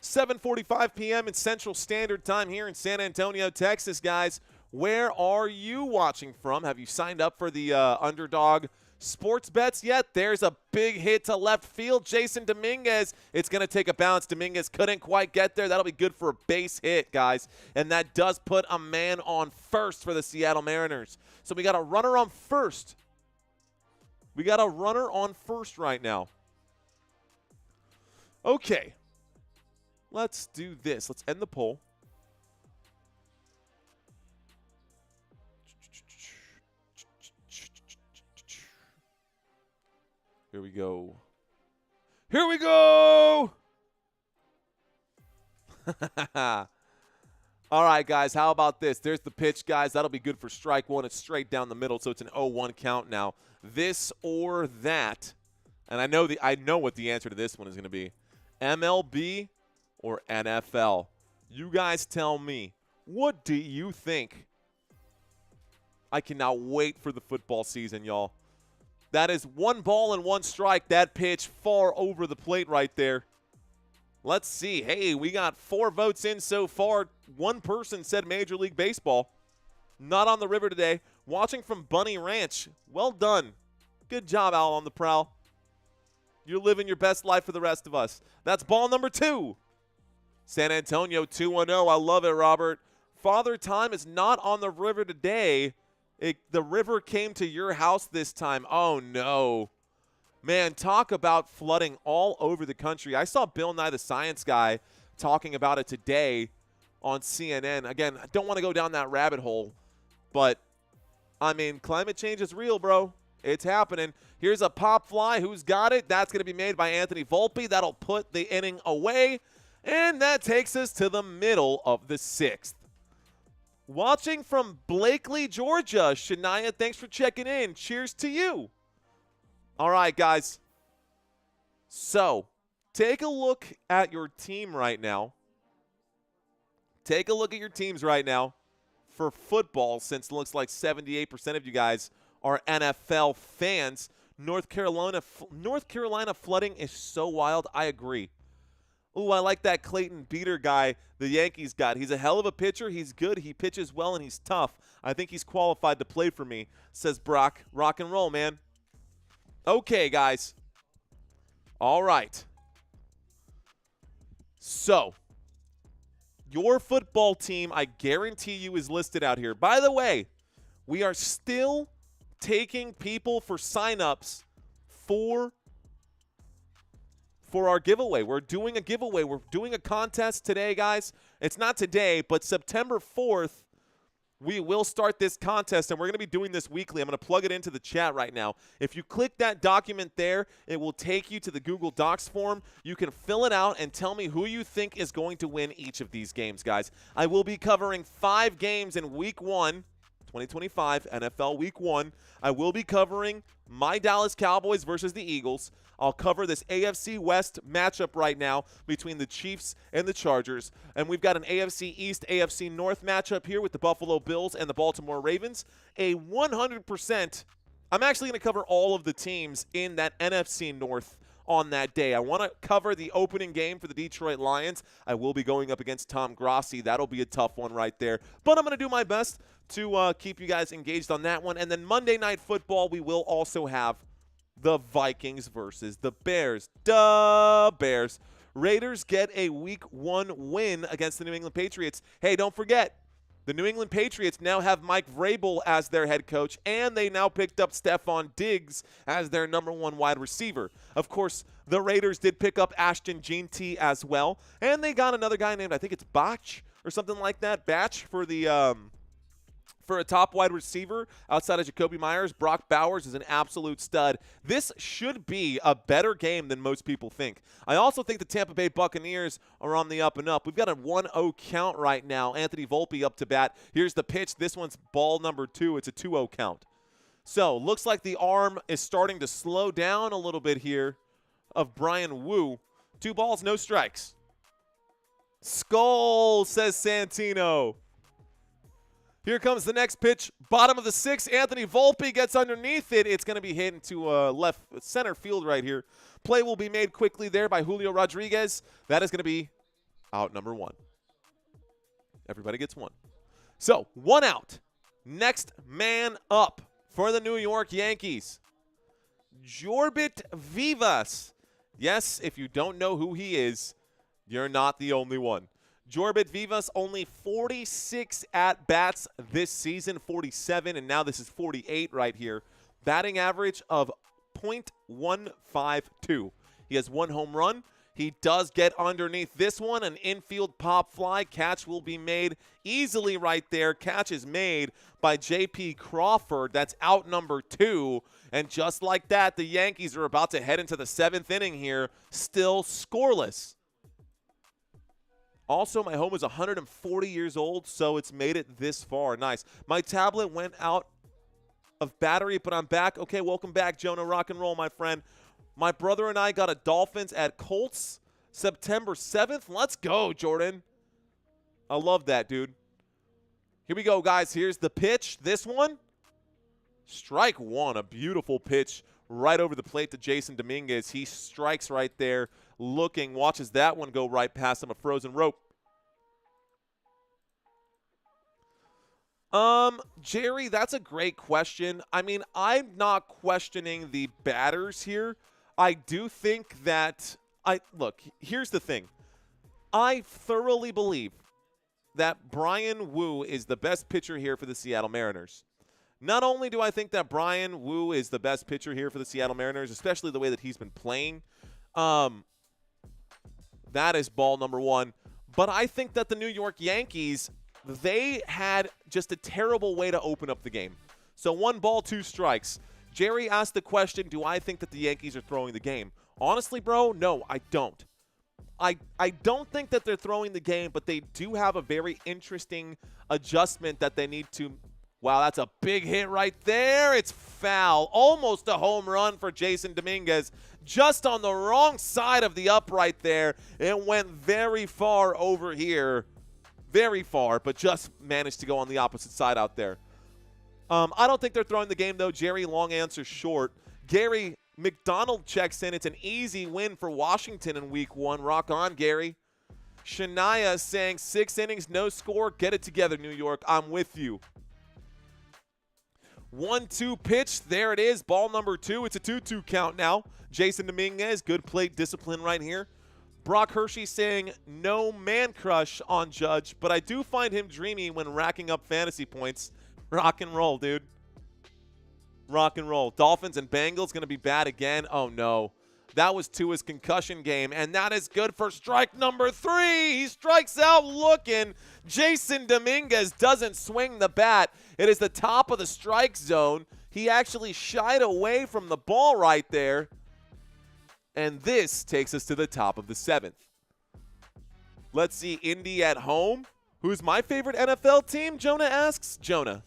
7:45 p.m. in Central Standard Time here in San Antonio, Texas, guys. Where are you watching from? Have you signed up for the Underdog sports bets yet? There's a big hit to left field. Jason Dominguez, it's going to take a bounce. Dominguez couldn't quite get there. That'll be good for a base hit, guys. And that does put a man on first for the Seattle Mariners. So we got a runner on first. We got a runner on first right now. Okay. Let's do this. Let's end the poll. Here we go. Here we go! All right, guys, how about this? There's the pitch, guys. That'll be good for strike 1. It's straight down the middle, so it's an 0-1 count now. This or that. And I know what the answer to this one is going to be. MLB or NFL? You guys tell me. What do you think? I cannot wait for the football season, y'all. That is 1 ball and 1 strike. That pitch far over the plate right there. Let's see. Hey, we got 4 votes in so far. 1 person said Major League Baseball. Not on the river today. Watching from Bunny Ranch. Well done. Good job, Al on the prowl. You're living your best life for the rest of us. That's ball number 2. San Antonio 2-1-0. I love it, Robert. Father Time is not on the river today. The river came to your house this time. Oh, no. Man, talk about flooding all over the country. I saw Bill Nye the Science Guy talking about it today on CNN. Again, I don't want to go down that rabbit hole, but, I mean, climate change is real, bro. It's happening. Here's a pop fly. Who's got it? That's going to be made by Anthony Volpe. That'll put the inning away, and that takes us to the middle of the 6th. Watching from Blakely, Georgia. Shania, thanks for checking in. Cheers to you. All right, guys. So, take a look at your team right now. Take a look at your teams right now for football, since it looks like 78% of you guys are NFL fans. North Carolina flooding is so wild. I agree. Ooh, I like that Clayton Beater guy the Yankees got. He's a hell of a pitcher. He's good. He pitches well, and he's tough. I think he's qualified to play for me, says Brock. Rock and roll, man. Okay, guys. All right. So, your football team, I guarantee you, is listed out here. By the way, we are still taking people for sign-ups for our giveaway. We're doing a giveaway. We're doing a contest today, guys. It's not today, but September 4th, we will start this contest, and we're going to be doing this weekly. I'm going to plug it into the chat right now. If you click that document there, it will take you to the Google Docs form. You can fill it out and tell me who you think is going to win each of these games, guys. I will be covering 5 games in Week 1, 2025, NFL Week 1. I will be covering my Dallas Cowboys versus the Eagles. I'll cover this AFC West matchup right now between the Chiefs and the Chargers. And we've got an AFC East, AFC North matchup here with the Buffalo Bills and the Baltimore Ravens. A 100%, I'm actually going to cover all of the teams in that NFC North on that day. I want to cover the opening game for the Detroit Lions. I will be going up against Tom Grossi. That'll be a tough one right there. But I'm going to do my best to keep you guys engaged on that one. And then Monday Night Football, we will also have the Vikings versus the Bears. Duh, Bears. Raiders get a Week 1 win against the New England Patriots. Hey, don't forget, the New England Patriots now have Mike Vrabel as their head coach, and they now picked up Stephon Diggs as their #1 wide receiver. Of course, the Raiders did pick up Ashton Jeanty as well, and they got another guy named, I think it's Batch or something like that, Batch for the for a top wide receiver outside of Jacoby Myers. Brock Bowers is an absolute stud. This should be a better game than most people think. I also think the Tampa Bay Buccaneers are on the up and up. We've got a 1-0 count right now. Anthony Volpe up to bat. Here's the pitch. This one's ball number 2. It's a 2-0 count. So looks like the arm is starting to slow down a little bit here of Brian Wu. 2 balls, no strikes. Skull, says Santino. Here comes the next pitch. Bottom of the 6th. Anthony Volpe gets underneath it. It's going to be hit into left center field right here. Play will be made quickly there by Julio Rodriguez. That is going to be out number 1. Everybody gets 1. So 1 out. Next man up for the New York Yankees. Jorbit Vivas. Yes, if you don't know who he is, you're not the only one. Jorbit Vivas, only 46 at-bats this season, 47, and now this is 48 right here. Batting average of .152. He has 1 home run. He does get underneath this one. An infield pop fly. Catch will be made easily right there. Catch is made by J.P. Crawford. That's out number 2. And just like that, the Yankees are about to head into the 7th inning here, still scoreless. Also, my home is 140 years old, so it's made it this far. Nice. My tablet went out of battery, but I'm back. Okay, welcome back, Jonah. Rock and roll, my friend. My brother and I got a Dolphins at Colts September 7th. Let's go, Jordan. I love that, dude. Here we go, guys. Here's the pitch. This one, strike 1. A beautiful pitch right over the plate to Jason Dominguez. He strikes right there, looking, watches that one go right past him, a frozen rope. Jerry, that's a great question. I mean, I'm not questioning the batters here. I do think that look, here's the thing. I thoroughly believe that Brian Wu is the best pitcher here for the Seattle Mariners. Not only do I think that Brian Wu is the best pitcher here for the Seattle Mariners, especially the way that he's been playing, that is ball number 1. But I think that the New York Yankees, they had just a terrible way to open up the game. So 1 ball, 2 strikes. Jerry asked the question, do I think that the Yankees are throwing the game? Honestly, bro, no, I don't. I don't think that they're throwing the game, but they do have a very interesting adjustment that they need to. Wow, that's a big hit right there. It's foul. Almost a home run for Jason Dominguez. Just on the wrong side of the upright there. It went very far over here. Very far, but just managed to go on the opposite side out there. I don't think they're throwing the game, though. Jerry, long answer short. Gary McDonald checks in. It's an easy win for Washington in Week 1. Rock on, Gary. Shania saying 6 innings, no score. Get it together, New York. I'm with you. 1-2 pitch. There it is. Ball number 2. It's a 2-2 count now. Jason Dominguez, good plate discipline right here. Brock Hershey saying no man crush on Judge, but I do find him dreamy when racking up fantasy points. Rock and roll, dude. Rock and roll. Dolphins and Bengals going to be bad again. Oh, no. That was Tua's concussion game, and that is good for strike number 3. He strikes out looking. Jason Dominguez doesn't swing the bat. It is the top of the strike zone. He actually shied away from the ball right there. And this takes us to the top of the 7th. Let's see Indy at home. Who's my favorite NFL team? Jonah asks. Jonah.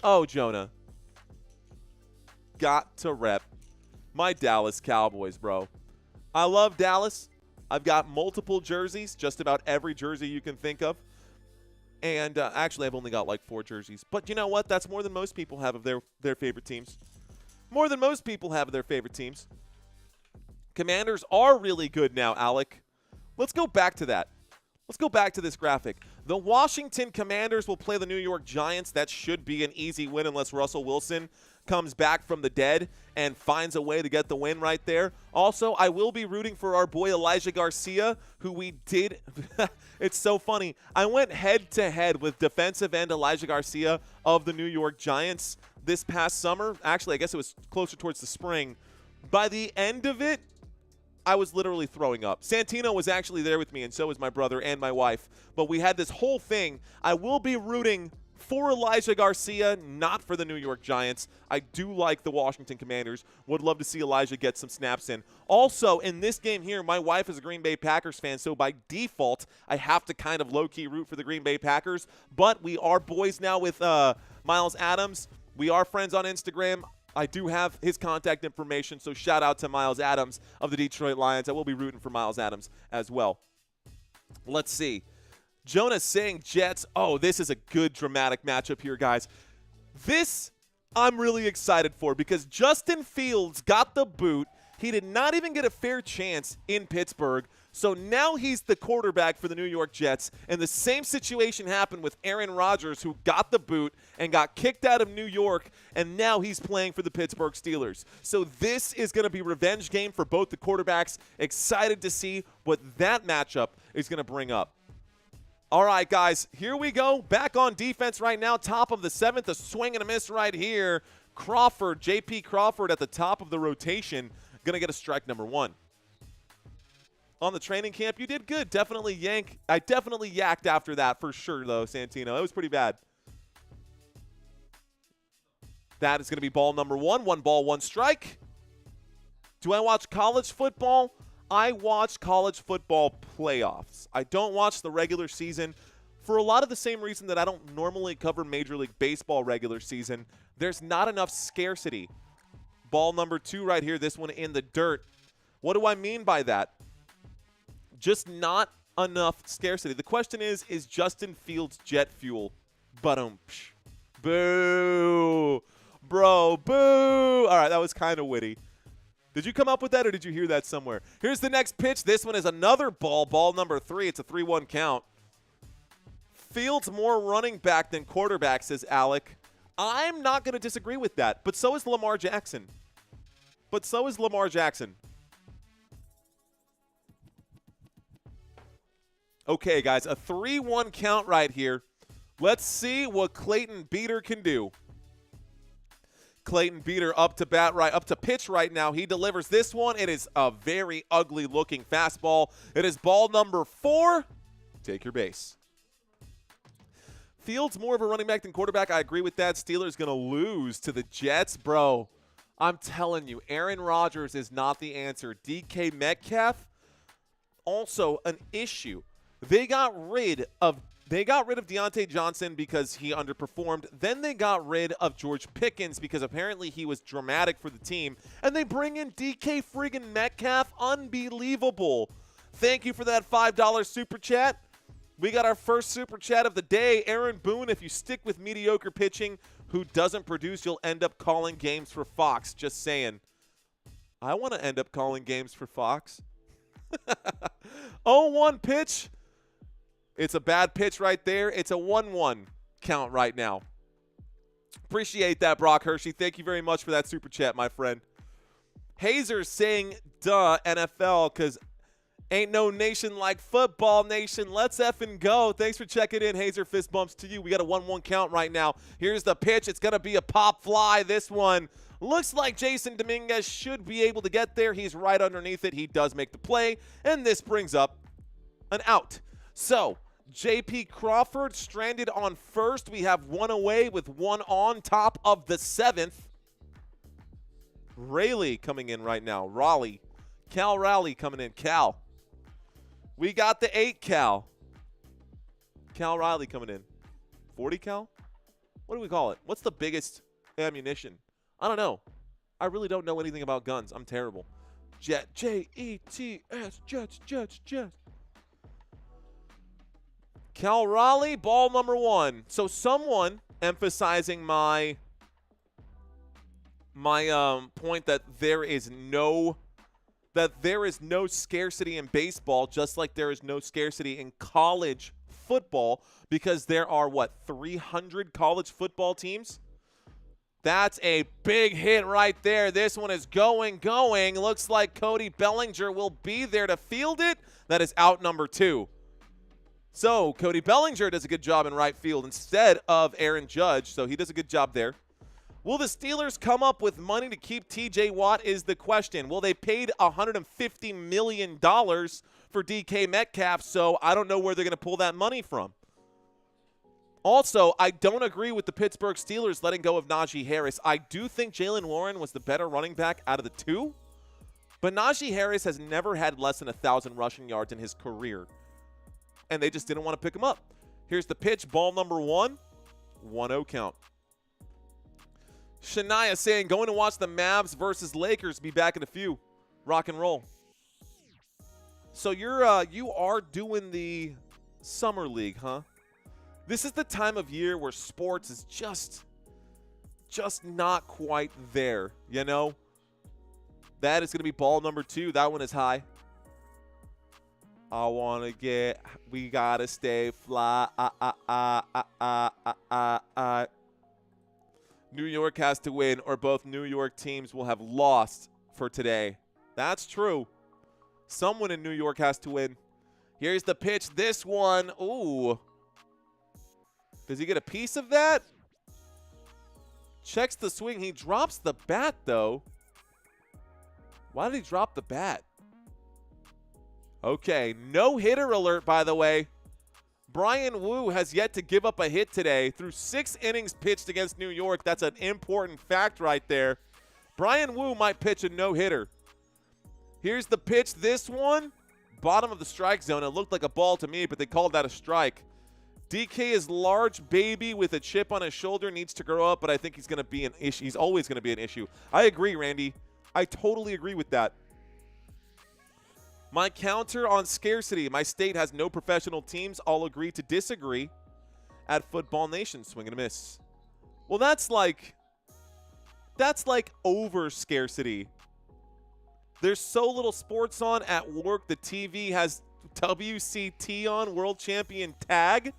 Oh, Jonah. Got to rep my Dallas Cowboys, bro. I love Dallas. I've got multiple jerseys, just about every jersey you can think of. And actually, I've only got like 4 jerseys. But you know what? That's more than most people have of their favorite teams. More than most people have of their favorite teams. Commanders are really good now, Alec. Let's go back to that. Let's go back to this graphic. The Washington Commanders will play the New York Giants. That should be an easy win unless Russell Wilson comes back from the dead and finds a way to get the win right there. Also, I will be rooting for our boy Elijah Garcia, who we did. It's so funny. I went head-to-head with defensive end Elijah Garcia of the New York Giants this past summer. Actually, I guess it was closer towards the spring. By the end of it, I was literally throwing up. Santino was actually there with me, and so was my brother and my wife. But we had this whole thing. I will be rooting for Elijah Garcia, not for the New York Giants. I do like the Washington Commanders. Would love to see Elijah get some snaps in. Also, in this game here, my wife is a Green Bay Packers fan, so by default, I have to kind of low-key root for the Green Bay Packers. But we are boys now with Miles Adams. We are friends on Instagram. I do have his contact information, so shout out to Miles Adams of the Detroit Lions. I will be rooting for Miles Adams as well. Let's see. Jonah's saying Jets. Oh, this is a good dramatic matchup here, guys. This I'm really excited for because Justin Fields got the boot. He did not even get a fair chance in Pittsburgh. So now he's the quarterback for the New York Jets. And the same situation happened with Aaron Rodgers, who got the boot and got kicked out of New York. And now he's playing for the Pittsburgh Steelers. So this is going to be revenge game for both the quarterbacks. Excited to see what that matchup is going to bring up. All right, guys, here we go. Back on defense right now. Top of the 7th, a swing and a miss right here. Crawford, J.P. Crawford at the top of the rotation. Going to get a strike number 1. On the training camp, you did good. Definitely yank. I definitely yacked after that for sure, though, Santino. It was pretty bad. That is going to be ball number 1. 1 ball, 1 strike. Do I watch college football? I watch college football playoffs. I don't watch the regular season for a lot of the same reason that I don't normally cover Major League Baseball regular season. There's not enough scarcity. Ball number 2 right here, this one in the dirt. What do I mean by that? Just not enough scarcity. The question is Justin Fields jet fuel? Boo. Bro, boo. All right, that was kind of witty. Did you come up with that or did you hear that somewhere? Here's the next pitch. This one is another ball. Ball number 3. It's a 3-1 count. Fields more running back than quarterback, says Alec. I'm not going to disagree with that, but so is Lamar Jackson. Okay, guys, a 3-1 count right here. Let's see what Clayton Beater can do. Clayton Beater up to pitch right now. He delivers this one. It is a very ugly looking fastball. It is ball number 4. Take your base. Fields more of a running back than quarterback. I agree with that. Steelers going to lose to the Jets, bro. I'm telling you, Aaron Rodgers is not the answer. DK Metcalf, also an issue. They got rid of Deontay Johnson because he underperformed. Then they got rid of George Pickens because apparently he was dramatic for the team. And they bring in DK friggin' Metcalf. Unbelievable. Thank you for that $5 super chat. We got our first super chat of the day. Aaron Boone, if you stick with mediocre pitching who doesn't produce, you'll end up calling games for Fox. Just saying. I want to end up calling games for Fox. 0-1 pitch. It's a bad pitch right there. It's a 1-1 count right now. Appreciate that, Brock Hershey. Thank you very much for that super chat, my friend. Hazer saying, duh, NFL, because ain't no nation like football nation. Let's effing go. Thanks for checking in, Hazer. Fist bumps to you. We got a 1-1 count right now. Here's the pitch. It's going to be a pop fly. This one Looks like Jason Dominguez should be able to get there. He's right underneath it. He does make the play, and this brings up an out. So, J.P. Crawford stranded on first. We have one away with one on top of the 7th. Raleigh coming in right now. Raleigh. Cal Raleigh coming in. Cal. We got the 8 Cal. Cal Riley coming in. 40 Cal? What do we call it? What's the biggest ammunition? I don't know. I really don't know anything about guns. I'm terrible. Jet. J-E-T-S. Jets. Cal Raleigh, ball number 1. So someone emphasizing my point that there is no scarcity in baseball, just like there is no scarcity in college football, because there are 300 college football teams. That's a big hit right there. This one is going. Looks like Cody Bellinger will be there to field it. That is out number 2. So Cody Bellinger does a good job in right field instead of Aaron Judge, so he does a good job there. Will the Steelers come up with money to keep TJ Watt is the question. Well, they paid $150 million for DK Metcalf, so I don't know where they're going to pull that money from. Also, I don't agree with the Pittsburgh Steelers letting go of Najee Harris. I do think Jaylen Warren was the better running back out of the 2, but Najee Harris has never had less than 1,000 rushing yards in his career, and they just didn't want to pick him up. Here's the pitch, ball number 1, 1-0 count. Shania saying, going to watch the Mavs versus Lakers. Be back in a few. Rock and roll. So you are doing the summer league, huh? This is the time of year where sports is just not quite there, you know? That is going to be ball number 2. That one is high. We got to stay fly. New York has to win, or both New York teams will have lost for today. That's true. Someone in New York has to win. Here's the pitch. This one. Ooh. Does he get a piece of that? Checks the swing. He drops the bat, though. Why did he drop the bat? Okay. No hitter alert, by the way. Brian Wu has yet to give up a hit today through 6 innings pitched against New York. That's an important fact right there. Brian Wu might pitch a no-hitter. Here's the pitch. This one, bottom of the strike zone. It looked like a ball to me, but they called that a strike. DK is large baby with a chip on his shoulder, needs to grow up, but I think he's going to be an issue. He's always going to be an issue. I agree, Randy. I totally agree with that. My counter on scarcity. My state has no professional teams. I'll agree to disagree at Football Nation. Swing and a miss. Well, that's like over scarcity. There's so little sports on at work. The TV has WCT on, World Champion Tag.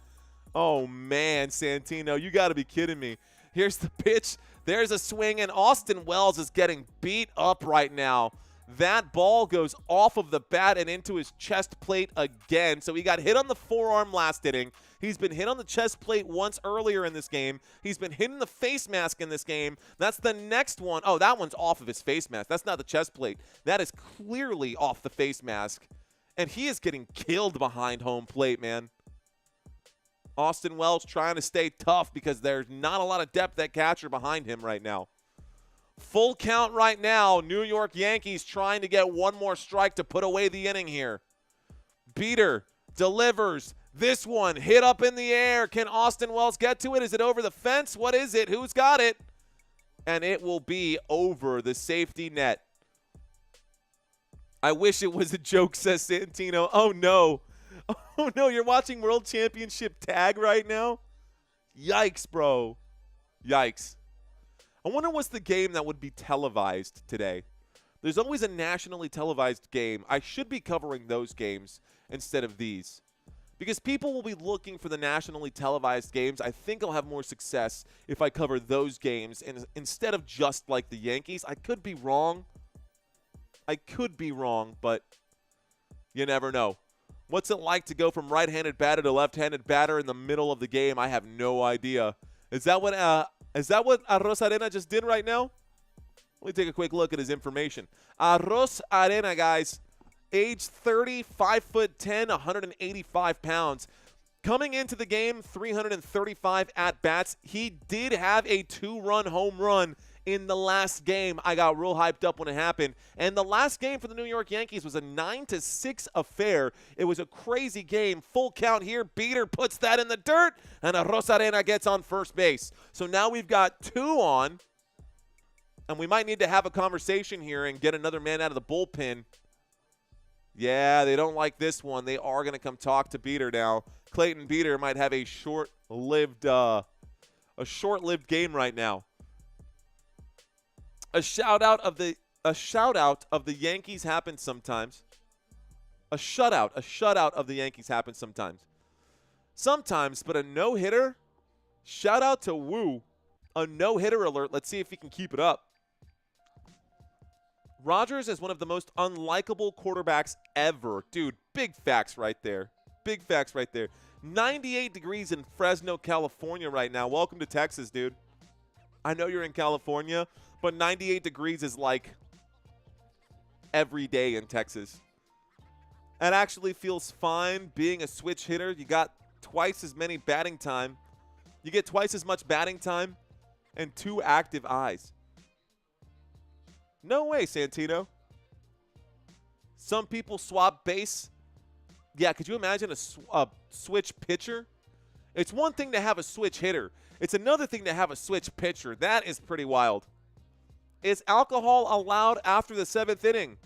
Oh, man, Santino, you got to be kidding me. Here's the pitch. There's a swing, and Austin Wells is getting beat up right now. That ball goes off of the bat and into his chest plate again. So he got hit on the forearm last inning. He's been hit on the chest plate once earlier in this game. He's been hit in the face mask in this game. That's the next one. Oh, that one's off of his face mask. That's not the chest plate. That is clearly off the face mask. And he is getting killed behind home plate, man. Austin Wells trying to stay tough because there's not a lot of depth at catcher behind him right now. Full count right now. New York Yankees trying to get one more strike to put away the inning here. Beater delivers. This one hit up in the air. Can Austin Wells get to it? Is it over the fence? What is it? Who's got it? And it will be over the safety net. I wish it was a joke, says Santino. Oh, no. Oh, no. You're watching World Championship Tag right now? Yikes, bro. Yikes. I wonder what's the game that would be televised today. There's always a nationally televised game. I should be covering those games instead of these, because people will be looking for the nationally televised games. I think I'll have more success if I cover those games instead of just like the Yankees. I could be wrong. But you never know. What's it like to go from right-handed batter to left-handed batter in the middle of the game? I have no idea. Is that what Rosarena just did right now? Let me take a quick look at his information. Arroz Arena, guys, age 30, 5'10", 185 pounds. Coming into the game, 335 at-bats. He did have a 2-run home run in the last game. I got real hyped up when it happened. And the last game for the New York Yankees was a 9-6 affair. It was a crazy game. Full count here. Beater puts that in the dirt, and Arroz Arena gets on first base. So now we've got 2 on, and we might need to have a conversation here and get another man out of the bullpen. Yeah, they don't like this one. They are going to come talk to Beater now. Clayton Beater might have a short-lived game right now. A shout out of the Yankees happens sometimes. A shutout of the Yankees happens sometimes. Sometimes, but a no-hitter. Shout out to Wu. A no-hitter alert. Let's see if he can keep it up. Rodgers is one of the most unlikable quarterbacks ever. Dude, big facts right there. Big facts right there. 98 degrees in Fresno, California right now. Welcome to Texas, dude. I know you're in California, but 98 degrees is like every day in Texas. It actually feels fine being a switch hitter. You got twice as many batting time. You get twice as much batting time and 2 active eyes. No way, Santino. Some people swap base. Yeah, could you imagine a switch pitcher? It's one thing to have a switch hitter. It's another thing to have a switch pitcher. That is pretty wild. Is alcohol allowed after the 7th inning?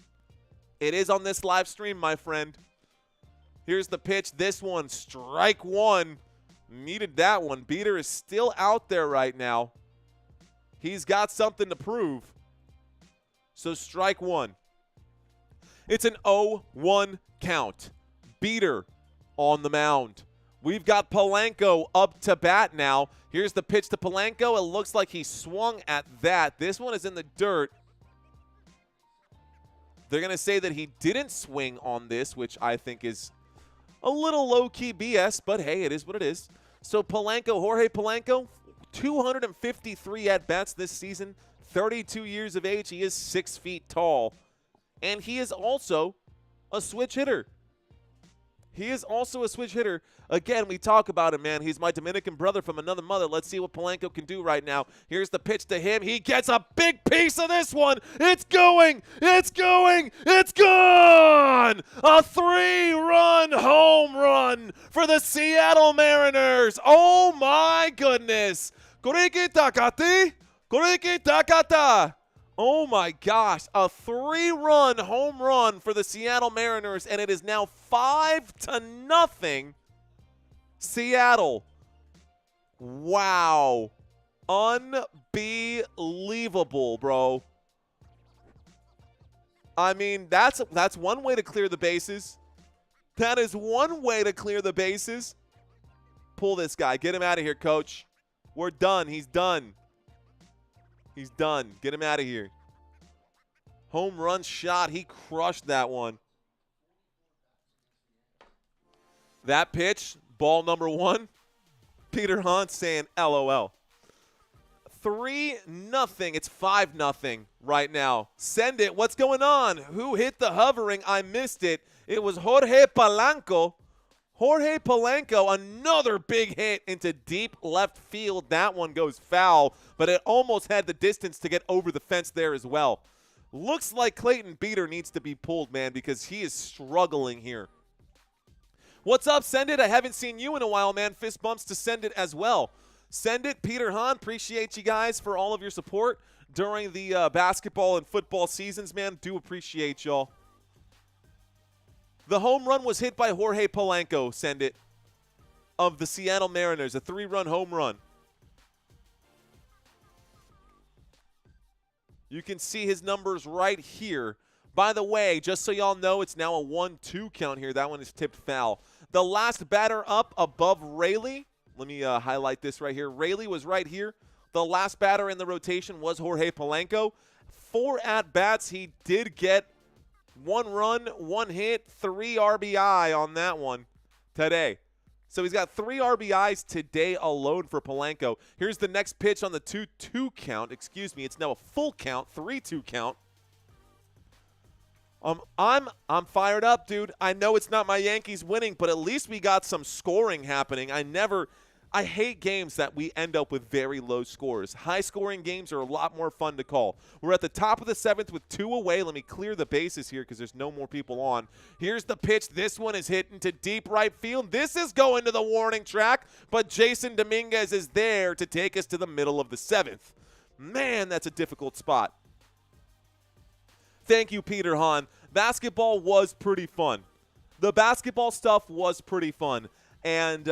It is on this live stream, my friend. Here's the pitch. This one, strike 1. Needed that one. Beater is still out there right now. He's got something to prove. So strike 1. It's an 0-1 count. Beater on the mound. We've got Polanco up to bat now. Here's the pitch to Polanco. It looks like he swung at that. This one is in the dirt. They're going to say that he didn't swing on this, which I think is a little low-key BS, but hey, it is what it is. So Polanco, Jorge Polanco, 253 at-bats this season, 32 years of age. He is 6 feet tall, and he is also a switch hitter. He is also a switch hitter. Again, we talk about him, man. He's my Dominican brother from another mother. Let's see what Polanco can do right now. Here's the pitch to him. He gets a big piece of this one. It's going. It's going. It's gone. A 3-run home run for the Seattle Mariners. Oh, my goodness. Koriki Takati. Koriki Takata. Oh, my gosh. A 3-run home run for the Seattle Mariners, and it is now 5-0 Seattle. Wow. Unbelievable, bro. I mean, that's one way to clear the bases. That is one way to clear the bases. Pull this guy. Get him out of here, coach. We're done. He's done. He's done. Get him out of here. Home run shot. He crushed that one. That pitch, ball number 1. Peter Hunt saying LOL. 3-0. It's 5-0 right now. Send it. What's going on? Who hit the hovering? I missed it. It was Jorge Polanco. Jorge Polanco, another big hit into deep left field. That one goes foul, but it almost had the distance to get over the fence there as well. Looks like Clayton Beater needs to be pulled, man, because he is struggling here. What's up, Send It? I haven't seen you in a while, man. Fist bumps to Send It as well. Send It, Peter Hahn. Appreciate you guys for all of your support during the basketball and football seasons, man. Do appreciate y'all. The home run was hit by Jorge Polanco, Send It, of the Seattle Mariners, a 3-run home run. You can see his numbers right here. By the way, just so y'all know, it's now a 1-2 count here. That one is tipped foul. The last batter up above Rayleigh. Let me highlight this right here. Rayleigh was right here. The last batter in the rotation was Jorge Polanco. 4 at-bats. He did get 1 run, 1 hit, 3 RBI on that one today. So he's got 3 RBIs today alone for Polanco. Here's the next pitch on the 2-2 count. Excuse me, it's now a full count, 3-2 count. I'm fired up, dude. I know it's not my Yankees winning, but at least we got some scoring happening. I hate games that we end up with very low scores. High-scoring games are a lot more fun to call. We're at the top of the 7th with 2 away. Let me clear the bases here because there's no more people on. Here's the pitch. This one is hit into deep right field. This is going to the warning track, but Jason Dominguez is there to take us to the middle of the 7th. Man, that's a difficult spot. Thank you, Peter Hahn. Basketball was pretty fun. The basketball stuff was pretty fun. And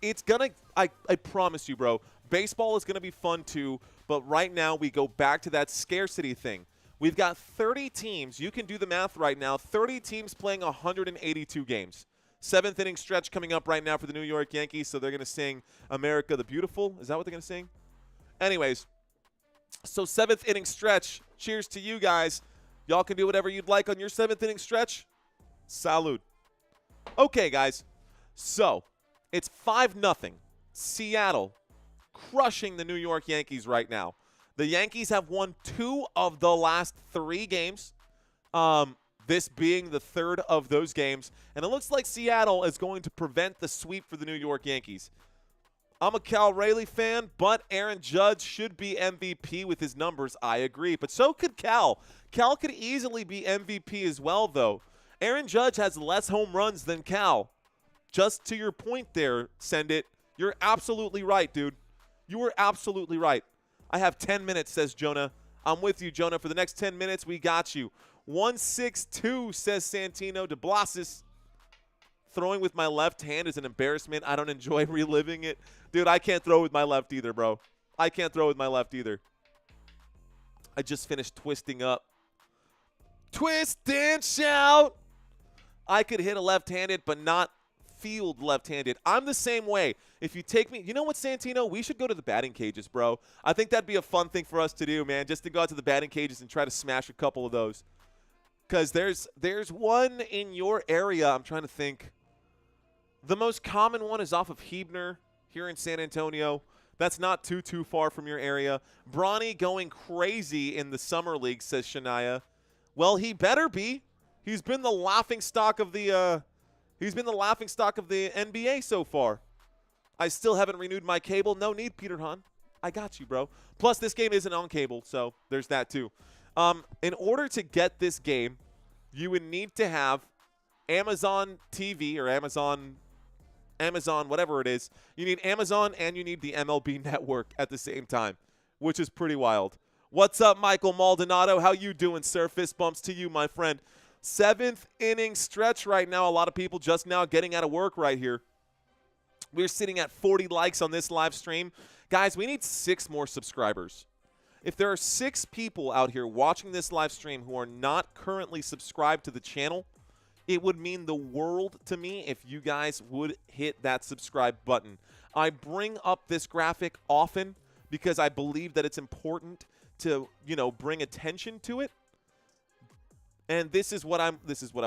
it's going to – I promise you, bro, baseball is going to be fun too. But right now we go back to that scarcity thing. We've got 30 teams. You can do the math right now. 30 teams playing 182 games. 7th inning stretch coming up right now for the New York Yankees. So they're going to sing America the Beautiful. Is that what they're going to sing? Anyways, so 7th inning stretch. Cheers to you guys. Y'all can do whatever you'd like on your 7th inning stretch. Salud. Okay, guys. So, it's 5-0. Seattle crushing the New York Yankees right now. The Yankees have won 2 of the last 3 games, this being the 3rd of those games. And it looks like Seattle is going to prevent the sweep for the New York Yankees. I'm a Cal Raleigh fan, but Aaron Judge should be MVP with his numbers. I agree. But so could Cal. Cal could easily be MVP as well, though. Aaron Judge has less home runs than Cal. Just to your point there, Send It. You're absolutely right, dude. You were absolutely right. I have 10 minutes, says Jonah. I'm with you, Jonah. For the next 10 minutes, we got you. 162, says Santino de Blasis. Throwing with my left hand is an embarrassment. I don't enjoy reliving it. Dude, I can't throw with my left either, bro. I can't throw with my left either. I just finished twisting up. Twist and shout. I could hit a left-handed, but not field left-handed. I'm the same way. If you take me, you know what, Santino? We should go to the batting cages, bro. I think that'd be a fun thing for us to do, man, just to go out to the batting cages and try to smash a couple of those. Because there's one in your area. I'm trying to think. The most common one is off of Hebner here in San Antonio. That's not too far from your area. Bronny going crazy in the summer league, says Shania. Well, he better be. He's been the laughing stock of the NBA so far. I still haven't renewed my cable. No need, Peter Hahn. I got you, bro. Plus, this game isn't on cable, so there's that too. In order to get this game, you would need to have Amazon TV or Amazon, whatever it is. You need Amazon and you need the MLB Network at the same time, which is pretty wild. What's up, Michael Maldonado? How you doing, sir? Fist bumps to you, my friend. 7th inning stretch right now. A lot of people just now getting out of work right here. We're sitting at 40 likes on this live stream. Guys, we need 6 more subscribers. If there are 6 people out here watching this live stream who are not currently subscribed to the channel, it would mean the world to me if you guys would hit that subscribe button. I bring up this graphic often because I believe that it's important to, bring attention to it. And this is what I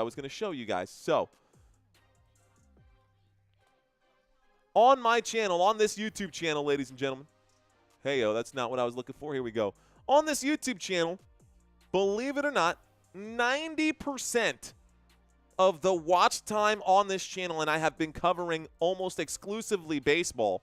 was going to show you guys. So, on my channel, on this YouTube channel, ladies and gentlemen. Hey, that's not what I was looking for. Here we go. On this YouTube channel, believe it or not, 90% of the watch time on this channel, and I have been covering almost exclusively baseball,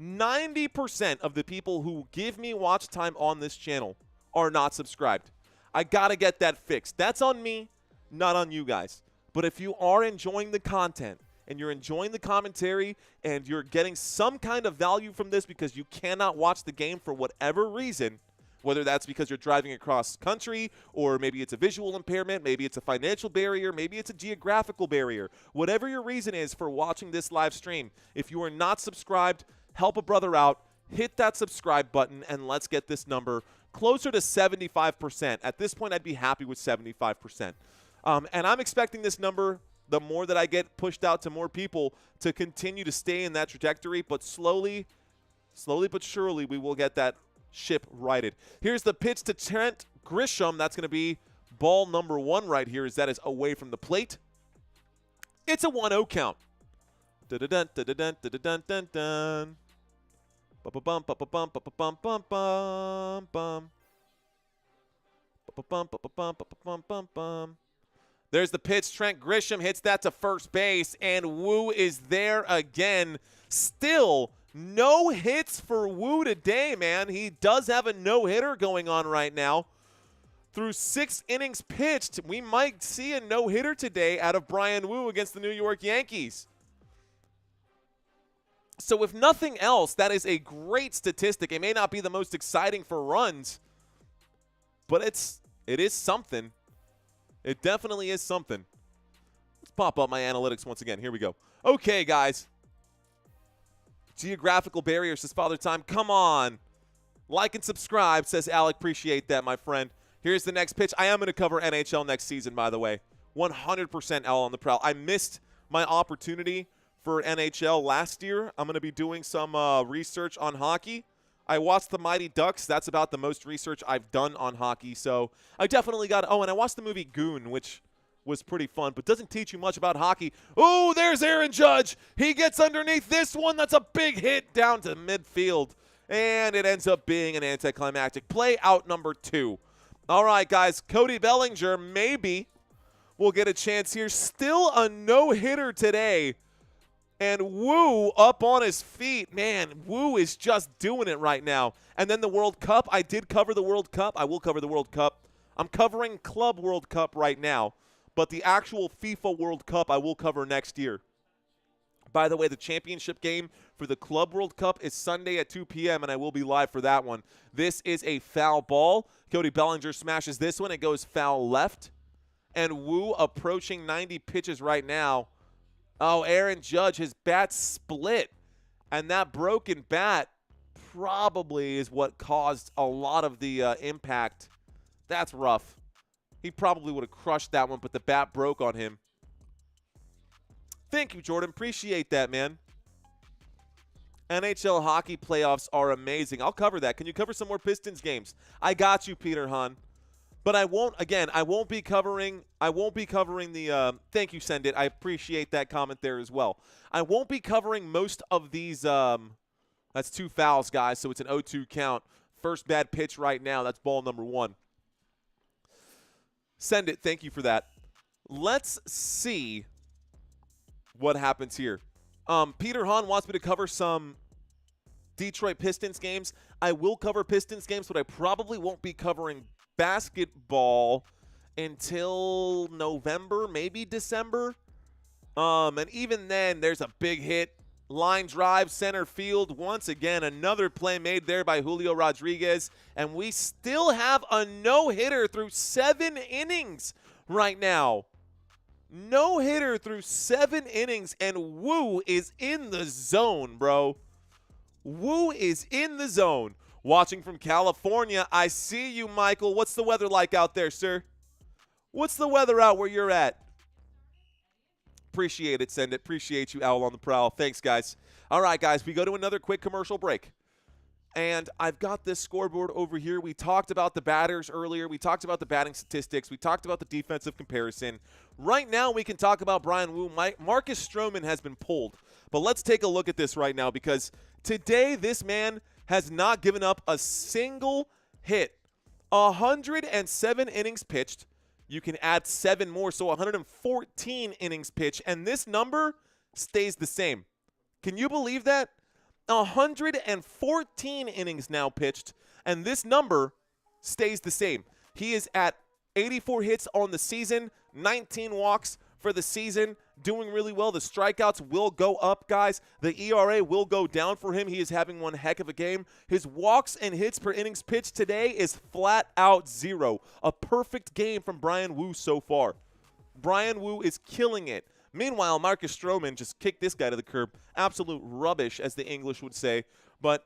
90% of the people who give me watch time on this channel are not subscribed. I got to get that fixed. That's on me, not on you guys. But if you are enjoying the content and you're enjoying the commentary and you're getting some kind of value from this because you cannot watch the game for whatever reason, whether that's because you're driving across country or maybe it's a visual impairment, maybe it's a financial barrier, maybe it's a geographical barrier, whatever your reason is for watching this live stream, if you are not subscribed, help a brother out, hit that subscribe button, and let's get this number closer to 75%. At this point, I'd be happy with 75%. And I'm expecting this number, the more that I get pushed out to more people, to continue to stay in that trajectory, but slowly but surely, we will get that ship righted. Here's the pitch to Trent Grisham. That's going to be ball number 1 right here, as that is away from the plate. It's a 1-0 count. Dun dun dun dun dun dun dun dun. Ba-ba-bum, ba-ba-bum, ba-ba-bum, bum, bum, bum. Ba-ba-bum, ba-ba-bum, ba-ba-bum, bum, bum. There's the pitch. Trent Grisham hits that to first base, and Woo is there again. Still, no hits for Woo today, man. He does have a no-hitter going on right now. Through 6 innings pitched, we might see a no-hitter today out of Bryan Woo against the New York Yankees. So if nothing else, that is a great statistic. It may not be the most exciting for runs, but it is something. It definitely is something. Let's pop up my analytics once again. Here we go. Okay, guys. Geographical barrier, says Father Time. Come on. Like and subscribe, says Alec. Appreciate that, my friend. Here's the next pitch. I am going to cover NHL next season, by the way. 100% L on the prowl. I missed my opportunity for NHL last year. I'm going to be doing some research on hockey. I watched the Mighty Ducks. That's about the most research I've done on hockey. So I definitely got – oh, and I watched the movie Goon, which was pretty fun, but doesn't teach you much about hockey. Oh, there's Aaron Judge. He gets underneath this one. That's a big hit down to midfield. And it ends up being an anticlimactic play, out number 2. All right, guys, Cody Bellinger maybe will get a chance here. Still a no-hitter today. And Woo up on his feet. Man, Woo is just doing it right now. And then the World Cup. I did cover the World Cup. I will cover the World Cup. I'm covering Club World Cup right now. But the actual FIFA World Cup I will cover next year. By the way, the championship game for the Club World Cup is Sunday at 2 p.m., and I will be live for that one. This is a foul ball. Cody Bellinger smashes this one. It goes foul left. And Woo approaching 90 pitches right now. Oh, Aaron Judge, his bat split. And that broken bat probably is what caused a lot of the impact. That's rough. He probably would have crushed that one, but the bat broke on him. Thank you, Jordan. Appreciate that, man. NHL hockey playoffs are amazing. I'll cover that. Can you cover some more Pistons games? I got you, Peter Hahn. But I won't be covering the thank you, Send It. I appreciate that comment there as well. I won't be covering most of these that's 2 fouls, guys, so it's an 0-2 count. First bad pitch right now. That's ball number 1. Send It. Thank you for that. Let's see what happens here. Peter Hahn wants me to cover some Detroit Pistons games. I will cover Pistons games, but I probably won't be covering basketball until November, maybe December. And even then, there's a big hit. Line drive, center field. Once again, another play made there by Julio Rodriguez. And we still have a no-hitter through 7 innings right now. No-hitter through 7 innings, and Woo is in the zone, bro. Woo is in the zone. Watching from California, I see you, Michael. What's the weather like out there, sir? What's the weather out where you're at? Appreciate it, Send It. Appreciate you, Owl on the Prowl. Thanks, guys. All right, guys, we go to another quick commercial break. And I've got this scoreboard over here. We talked about the batters earlier. We talked about the batting statistics. We talked about the defensive comparison. Right now, we can talk about Bryan Woo. Marcus Stroman has been pulled. But let's take a look at this right now, because today this man has not given up a single hit. 107 innings pitched. You can add 7 more, so 114 innings pitched. And this number stays the same. Can you believe that? 114 innings now pitched, and this number stays the same. He is at 84 hits on the season, 19 walks for the season, doing really well. The strikeouts will go up, guys. The ERA will go down for him. He is having one heck of a game. His walks and hits per innings pitched today is flat out 0. A perfect game from Bryan Woo so far. Bryan Woo is killing it. Meanwhile, Marcus Stroman just kicked this guy to the curb. Absolute rubbish, as the English would say. But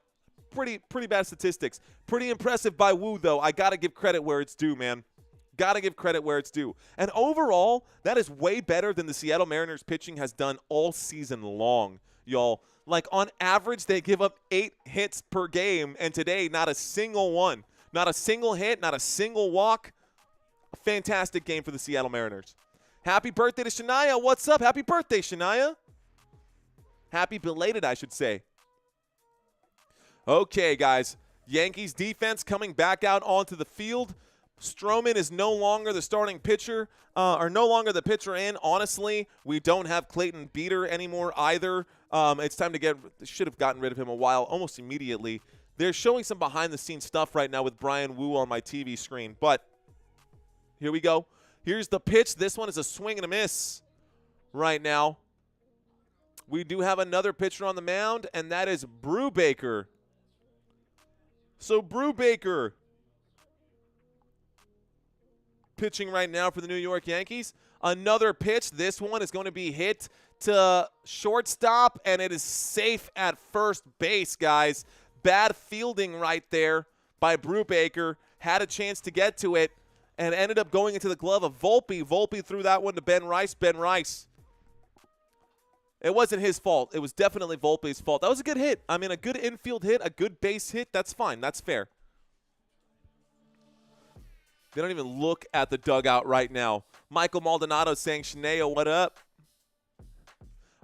pretty bad statistics. Pretty impressive by Woo, though. I got to give credit where it's due, man. Got to give credit where it's due. And overall, that is way better than the Seattle Mariners pitching has done all season long, y'all. Like, on average, they give up 8 hits per game, and today, not a single one. Not a single hit, not a single walk. A fantastic game for the Seattle Mariners. Happy birthday to Shania. What's up? Happy birthday, Shania. Happy belated, I should say. Okay, guys. Yankees defense coming back out onto the field. Stroman is no longer the starting pitcher, or no longer the pitcher in. Honestly, we don't have Clayton Beater anymore either. It's time to should have gotten rid of him almost immediately. They're showing some behind-the-scenes stuff right now with Brian Wu on my TV screen. But here we go. Here's the pitch. This one is a swing and a miss right now. We do have another pitcher on the mound, and that is Brubaker. So Brubaker pitching right now for the New York Yankees. Another pitch. This one is going to be hit to shortstop, and it is safe at first base, guys. Bad fielding right there by Brubaker. Had a chance to get to it and ended up going into the glove of Volpe. Volpe threw that one to Ben Rice. Ben Rice. It wasn't his fault. It was definitely Volpe's fault. That was a good hit. I mean, a good infield hit, a good base hit. That's fine. That's fair. They don't even look at the dugout right now. Michael Maldonado saying, Shania, what up?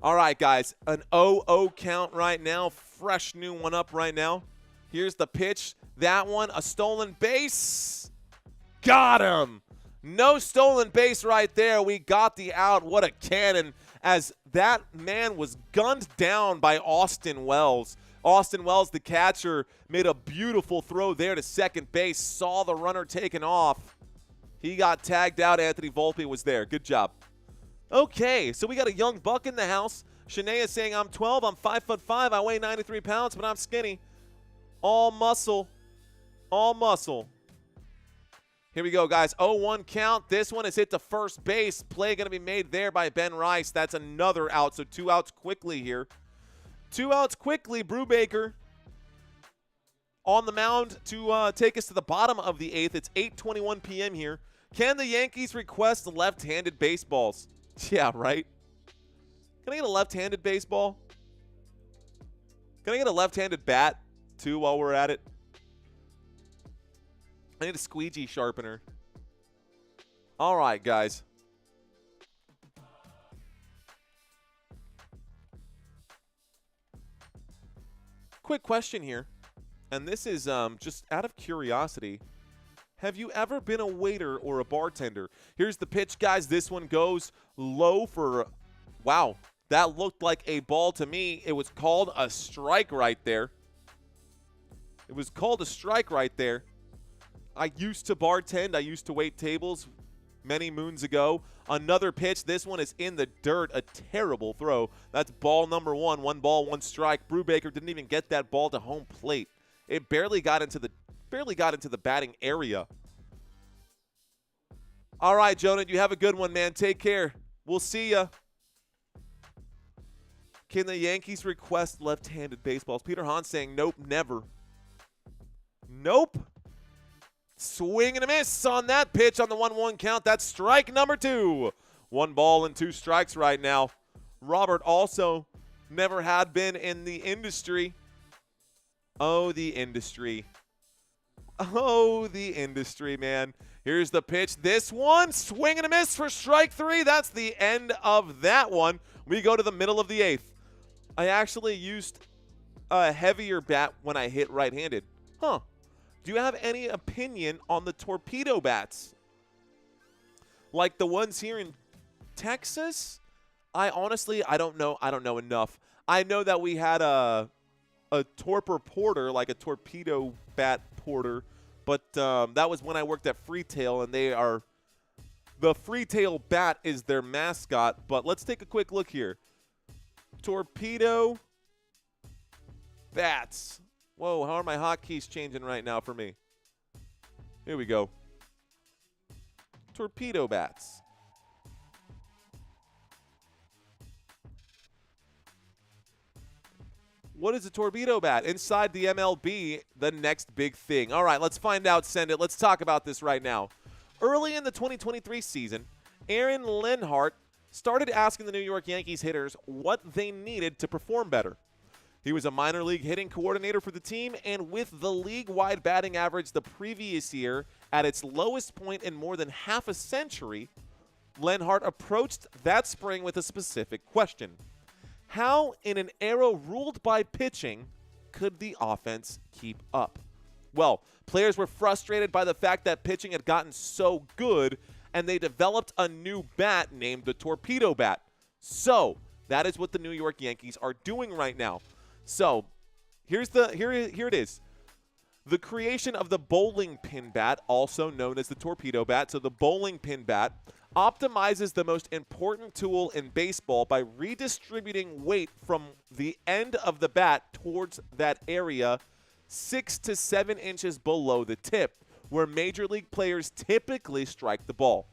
All right, guys. An 0-0 count right now. Fresh new one up right now. Here's the pitch. That one, a stolen base. Got him. No stolen base right there. We got the out. What a cannon, as that man was gunned down by Austin Wells. Austin Wells, the catcher, made a beautiful throw there to second base, saw the runner taken off. He got tagged out. Anthony Volpe was there. Good job. Okay, so we got a young buck in the house. Shania saying, I'm 12, I'm 5'5", I weigh 93 pounds, but I'm skinny. All muscle. All muscle. Here we go, guys. 0-1 count. This one is hit to first base. Play going to be made there by Ben Rice. That's another out, so 2 outs quickly here. 2 outs quickly. Brubaker on the mound to take us to the bottom of the 8th. It's 8:21 p.m. here. Can the Yankees request left-handed baseballs? Yeah, right. Can I get a left-handed baseball? Can I get a left-handed bat, too, while we're at it? I need a squeegee sharpener. All right, guys. Quick question here, and this is just out of curiosity. Have you ever been a waiter or a bartender? Here's the pitch, guys. This one goes low for, wow, that looked like a ball to me. It was called a strike right there. It was called a strike right there. I used to bartend. I used to wait tables many moons ago. Another pitch. This one is in the dirt. A terrible throw. That's ball number 1. 1 ball, 1 strike. Brubaker didn't even get that ball to home plate. It barely got into the batting area. All right, Jonah, you have a good one, man. Take care. We'll see ya. Can the Yankees request left-handed baseballs? Peter Hahn saying nope, never. Nope. Swing and a miss on that pitch on the 1-1 count. That's strike number 2. 1 ball and 2 strikes right now. Robert also never had been in the industry. Oh, the industry. Oh, the industry, man. Here's the pitch. This one, swing and a miss for strike 3. That's the end of that one. We go to the middle of the 8th. I actually used a heavier bat when I hit right-handed. Huh. Do you have any opinion on the torpedo bats? Like the ones here in Texas? I don't know. I don't know enough. I know that we had a torpor porter, like a torpedo bat porter, but that was when I worked at Freetail, and the Freetail bat is their mascot. But let's take a quick look here. Torpedo bats. Whoa, how are my hotkeys changing right now for me? Here we go. Torpedo bats. What is a torpedo bat? Inside the MLB, the next big thing. All right, let's find out, send it. Let's talk about this right now. Early in the 2023 season, Aaron Lenhart started asking the New York Yankees hitters what they needed to perform better. He was a minor league hitting coordinator for the team, and with the league-wide batting average the previous year at its lowest point in more than half a century, Lenhart approached that spring with a specific question. How, in an era ruled by pitching, could the offense keep up? Well, players were frustrated by the fact that pitching had gotten so good, and they developed a new bat named the Torpedo Bat. So, that is what the New York Yankees are doing right now. So, here it is. The creation of the bowling pin bat, also known as the Torpedo Bat, so the bowling pin bat, optimizes the most important tool in baseball by redistributing weight from the end of the bat towards that area 6 to 7 inches below the tip, where major league players typically strike the ball.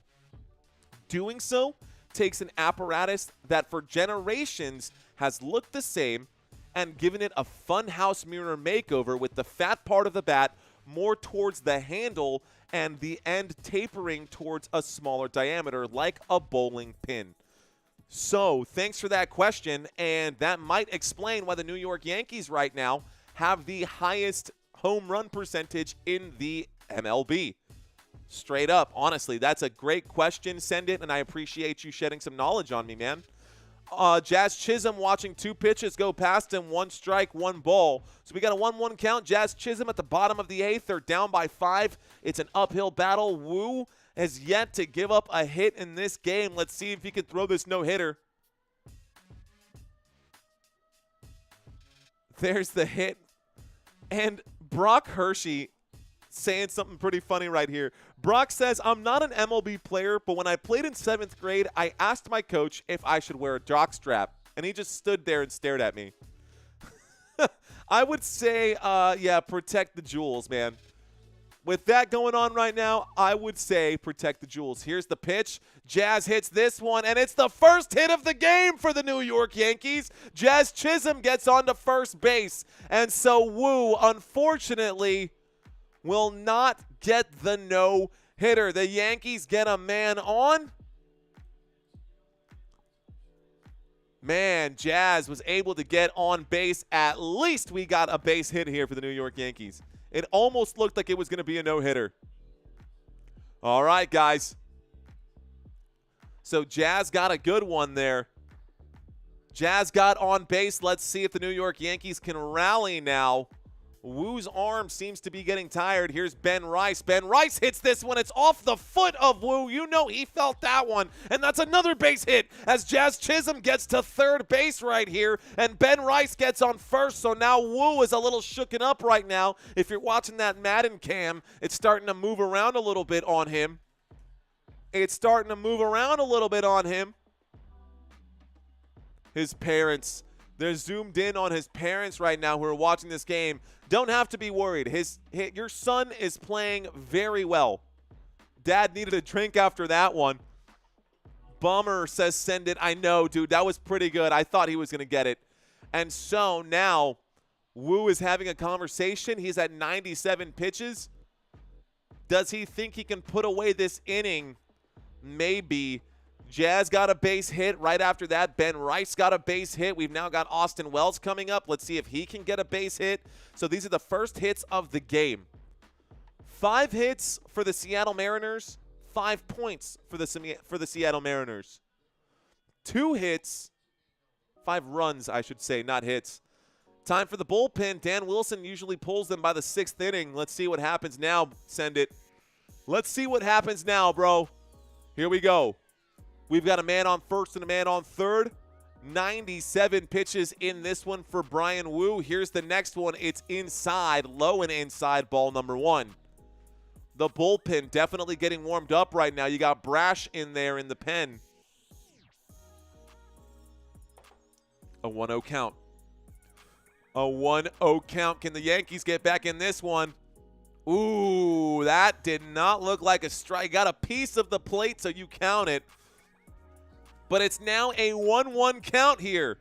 Doing so takes an apparatus that for generations has looked the same and given it a funhouse mirror makeover with the fat part of the bat more towards the handle and the end tapering towards a smaller diameter like a bowling pin. So, thanks for that question, and that might explain why the New York Yankees right now have the highest home run percentage in the MLB. Straight up, honestly, that's a great question. Send it, and I appreciate you shedding some knowledge on me, man. Jazz Chisholm watching 2 pitches go past him, 1 strike, 1 ball. So we got a 1-1 count. Jazz Chisholm at the bottom of the 8th. They're down by 5. It's an uphill battle. Woo has yet to give up a hit in this game. Let's see if he can throw this no-hitter. There's the hit. And Brock Hershey saying something pretty funny right here. Brock says, I'm not an MLB player, but when I played in 7th grade, I asked my coach if I should wear a jockstrap, and he just stood there and stared at me. I would say, yeah, protect the jewels, man. With that going on right now, I would say protect the jewels. Here's the pitch. Jazz hits this one, and it's the first hit of the game for the New York Yankees. Jazz Chisholm gets onto first base, and so Woo, unfortunately, will not get the no-hitter. The Yankees get a man on. Man, Jazz was able to get on base. At least we got a base hit here for the New York Yankees. It almost looked like it was going to be a no-hitter. All right, guys. So Jazz got a good one there. Jazz got on base. Let's see if the New York Yankees can rally now. Woo's arm seems to be getting tired. Here's Ben Rice. Ben Rice hits this one. It's off the foot of Woo. You know he felt that one. And that's another base hit as Jazz Chisholm gets to third base right here. And Ben Rice gets on first. So now Woo is a little shooken up right now. If you're watching that Madden cam, it's starting to move around a little bit on him. It's starting to move around a little bit on him. His parents, they're zoomed in on his parents right now who are watching this game. Don't have to be worried. Your son is playing very well. Dad needed a drink after that one. Bummer says send it. I know, dude. That was pretty good. I thought he was going to get it. And so now Woo is having a conversation. He's at 97 pitches. Does he think he can put away this inning? Maybe. Jazz got a base hit right after that. Ben Rice got a base hit. We've now got Austin Wells coming up. Let's see if he can get a base hit. So these are the first hits of the game. 5 hits for the Seattle Mariners. 5 points for the Seattle Mariners. 2 hits. 5 runs, I should say, not hits. Time for the bullpen. Dan Wilson usually pulls them by the 6th inning. Let's see what happens now. Send it. Let's see what happens now, bro. Here we go. We've got a man on first and a man on third. 97 pitches in this one for Brian Woo. Here's the next one. It's inside, low and inside, ball number 1. The bullpen definitely getting warmed up right now. You got Brash in there in the pen. A 1-0 count. A 1-0 count. Can the Yankees get back in this one? Ooh, that did not look like a strike. Got a piece of the plate, so you count it. But it's now a 1-1 count here.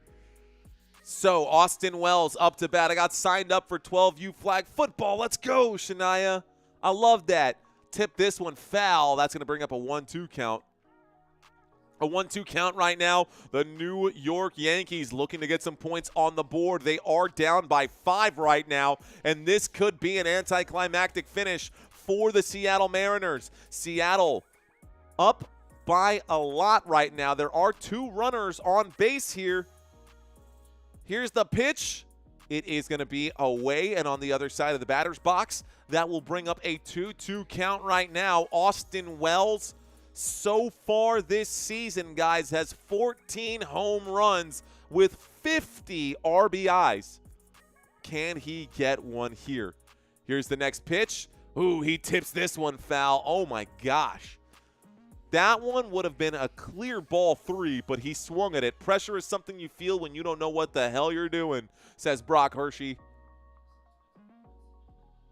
So Austin Wells up to bat. I got signed up for 12U flag football. Let's go, Shania. I love that. Tip this one foul. That's going to bring up a 1-2 count. A 1-2 count right now. The New York Yankees looking to get some points on the board. They are down by 5 right now, and this could be an anticlimactic finish for the Seattle Mariners. Seattle up by a lot right now. There are 2 runners on base here. Here's the pitch. It is going to be away and on the other side of the batter's box. That will bring up a 2-2 count right now. Austin Wells, so far this season, guys, has 14 home runs with 50 RBIs. Can he get one here? Here's the next pitch. Ooh, he tips this one foul. Oh, my gosh. That one would have been a clear ball 3, but he swung at it. Pressure is something you feel when you don't know what the hell you're doing, says Brock Hershey.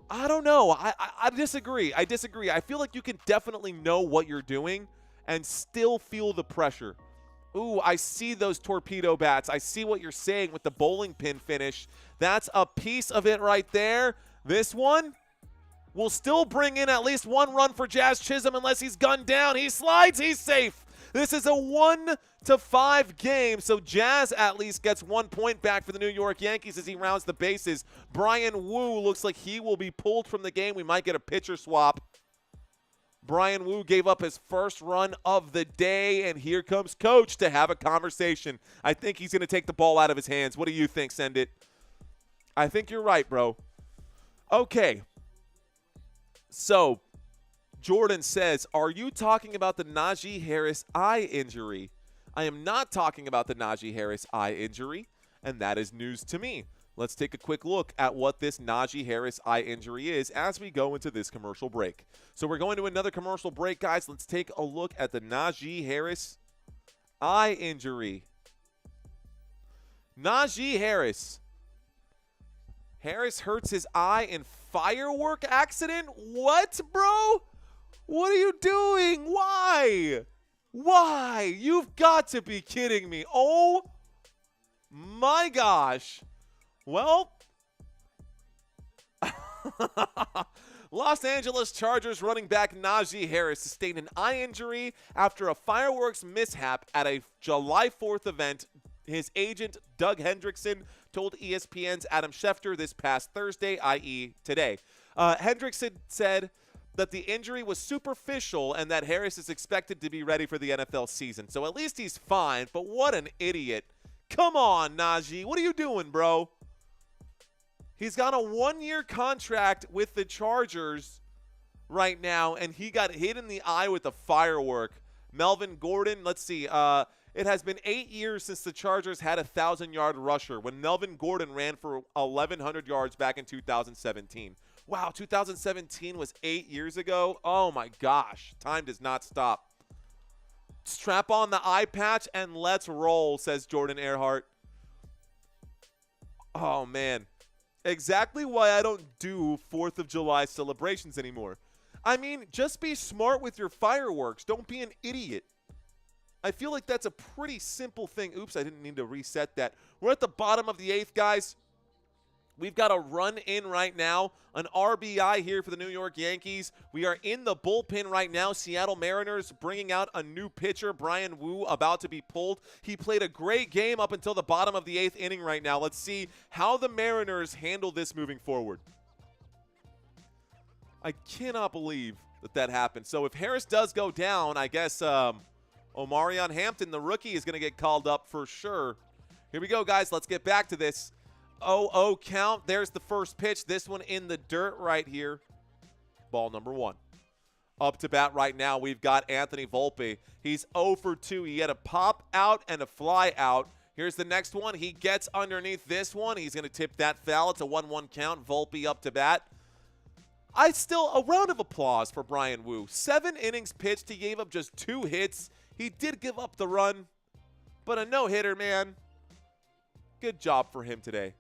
I don't know. I disagree. I feel like you can definitely know what you're doing and still feel the pressure. Ooh, I see those torpedo bats. I see what you're saying with the bowling pin finish. That's a piece of it right there. This one will still bring in at least 1 run for Jazz Chisholm unless he's gunned down. He slides. He's safe. This is a 1-5 game, so Jazz at least gets 1 point back for the New York Yankees as he rounds the bases. Brian Wu looks like he will be pulled from the game. We might get a pitcher swap. Brian Wu gave up his first run of the day, and here comes Coach to have a conversation. I think he's going to take the ball out of his hands. What do you think, Send It? I think you're right, bro. Okay. So, Jordan says, are you talking about the Najee Harris eye injury? I am not talking about the Najee Harris eye injury, and that is news to me. Let's take a quick look at what this Najee Harris eye injury is as we go into this commercial break. So we're going to another commercial break, guys. Let's take a look at the Najee Harris eye injury. Najee Harris. Harris hurts his eye in firework accident? What, bro? What are you doing? Why? Why? You've got to be kidding me. Oh, my gosh. Well, Los Angeles Chargers running back Najee Harris sustained an eye injury after a fireworks mishap at a July 4th event. His agent, Doug Hendrickson, told ESPN's Adam Schefter this past Thursday, i.e. today. Hendrickson said that the injury was superficial and that Harris is expected to be ready for the NFL season. So at least he's fine, but what an idiot. Come on, Najee. What are you doing, bro? He's got a 1-year contract with the Chargers right now, and he got hit in the eye with a firework. Melvin Gordon, let's see. It has been 8 years since the Chargers had a 1,000-yard rusher when Melvin Gordon ran for 1,100 yards back in 2017. Wow, 2017 was 8 years ago? Oh, my gosh. Time does not stop. Strap on the eye patch and let's roll, says Jordan Earhart. Oh, man. Exactly why I don't do 4th of July celebrations anymore. I mean, just be smart with your fireworks. Don't be an idiot. I feel like that's a pretty simple thing. Oops, I didn't need to reset that. We're at the bottom of the 8th, guys. We've got a run in right now, an RBI here for the New York Yankees. We are in the bullpen right now. Seattle Mariners bringing out a new pitcher, Brian Wu, about to be pulled. He played a great game up until the bottom of the 8th inning right now. Let's see how the Mariners handle this moving forward. I cannot believe that happened. So if Harris does go down, I guess Omarion Hampton, the rookie, is going to get called up for sure. Here we go, guys. Let's get back to this. 0-0 count. There's the first pitch. This one in the dirt right here. Ball number 1. Up to bat right now, we've got Anthony Volpe. He's 0 for 2. He had a pop out and a fly out. Here's the next one. He gets underneath this one. He's going to tip that foul. It's a 1-1 count. Volpe up to bat. A round of applause for Brian Wu. 7 innings pitched. He gave up just 2 hits. He did give up the run, but a no-hitter, man. Good job for him today.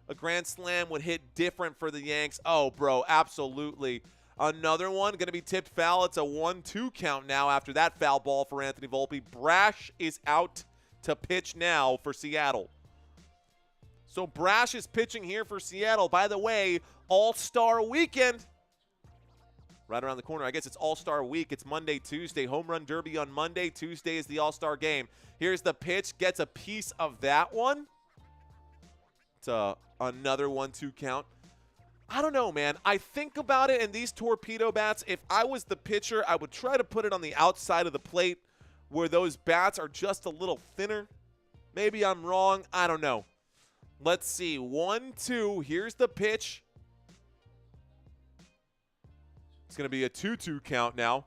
A grand slam would hit different for the Yanks. Oh, bro, absolutely. Another one going to be tipped foul. It's a 1-2 count now after that foul ball for Anthony Volpe. Brash is out to pitch now for Seattle. So Brash is pitching here for Seattle. By the way, All-Star Weekend. Right around the corner. I guess it's All-Star Week. It's Monday, Tuesday. Home Run Derby on Monday. Tuesday is the All-Star Game. Here's the pitch. Gets a piece of that one. It's another 1-2 count. I don't know, man. I think about it, and these torpedo bats, if I was the pitcher, I would try to put it on the outside of the plate where those bats are just a little thinner. Maybe I'm wrong. I don't know. Let's see. 1-2. Here's the pitch. It's going to be a 2-2 count now.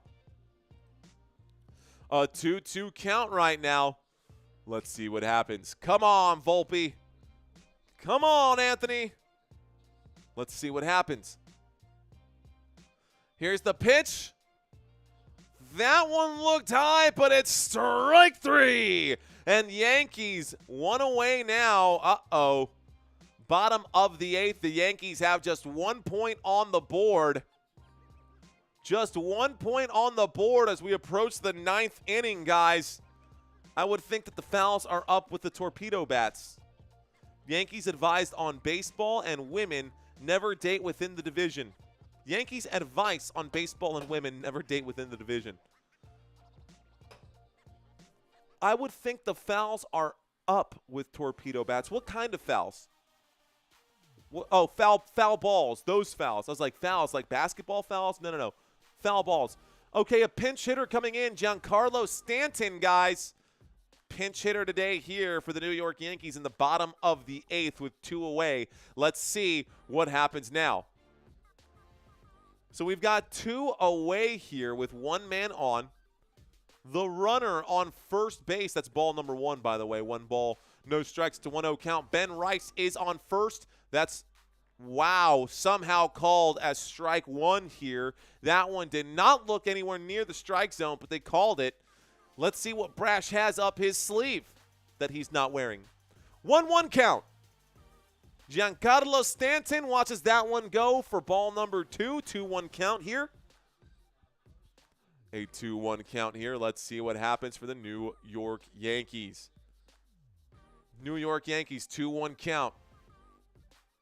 A 2-2 count right now. Let's see what happens. Come on, Volpe. Come on, Anthony. Let's see what happens. Here's the pitch. That one looked high, but it's strike 3. And Yankees 1 away now. Uh-oh. Bottom of the 8th. The Yankees have just 1 point on the board. Just 1 point on the board as we approach the 9th inning, guys. I would think that the fouls are up with the torpedo bats. Yankees advised on baseball and women never date within the division. Yankees advice on baseball and women never date within the division. I would think the fouls are up with torpedo bats. What kind of fouls? Oh, foul balls. Those fouls. I was like, fouls, like basketball fouls? No. Foul balls. Okay, a pinch hitter coming in. Giancarlo Stanton, guys. Pinch hitter today here for the New York Yankees in the bottom of the 8th with 2 away. Let's see what happens now. So we've got 2 away here with 1 man on. The runner on first base. That's ball number 1, by the way. 1 ball, no strikes to 1-0 count. Ben Rice is on first. That's, wow, somehow called as strike 1 here. That one did not look anywhere near the strike zone, but they called it. Let's see what Brash has up his sleeve that he's not wearing. 1-1 count. Giancarlo Stanton watches that one go for ball number 2. 2-1 count here. A 2-1 count here. Let's see what happens for the New York Yankees. New York Yankees, 2-1 count.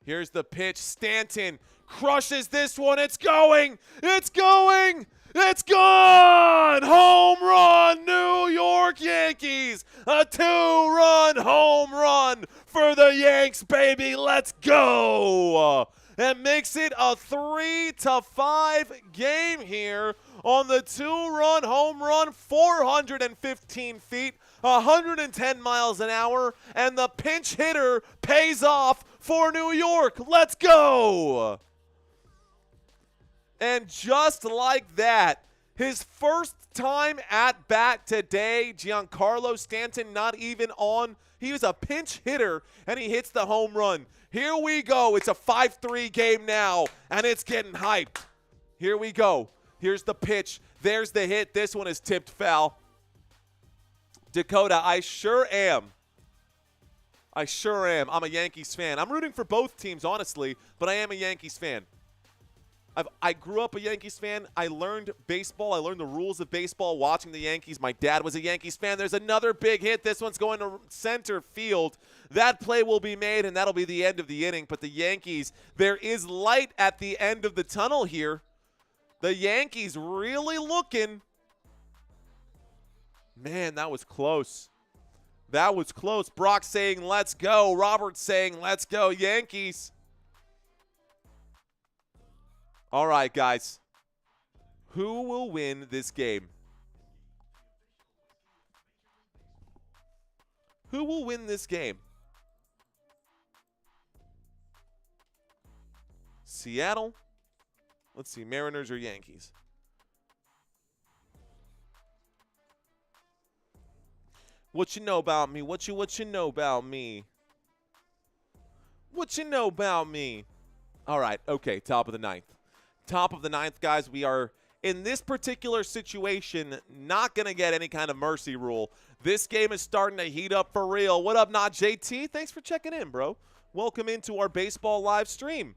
Here's the pitch. Stanton crushes this one. It's going. It's going. It's gone! Home run, New York Yankees! A 2-run home run for the Yanks, baby! Let's go! And makes it a 3-5 game here on the 2-run home run, 415 feet, 110 miles an hour, and the pinch hitter pays off for New York. Let's go! And just like that, his first time at bat today, Giancarlo Stanton not even on. He was a pinch hitter, and he hits the home run. Here we go. It's a 5-3 game now, and it's getting hyped. Here we go. Here's the pitch. There's the hit. This one is tipped foul. Dakota, I sure am. I'm a Yankees fan. I'm rooting for both teams, honestly, but I am a Yankees fan. I grew up a Yankees fan. I learned baseball. I learned the rules of baseball watching the Yankees. My dad was a Yankees fan. There's another big hit. This one's going to center field. That play will be made, and that'll be the end of the inning. But the Yankees, there is light at the end of the tunnel here. The Yankees really looking. Man, that was close. That was close. Brock saying, let's go. Robert saying, let's go, Yankees. All right, guys. Who will win this game? Who will win this game? Seattle? Let's see, Mariners or Yankees? What you know about me? What you know about me? What you know about me? All right, okay, top of the 9th. Top of the 9th, guys. We are, in this particular situation, not going to get any kind of mercy rule. This game is starting to heat up for real. What up, Not JT? Thanks for checking in, bro. Welcome into our baseball live stream.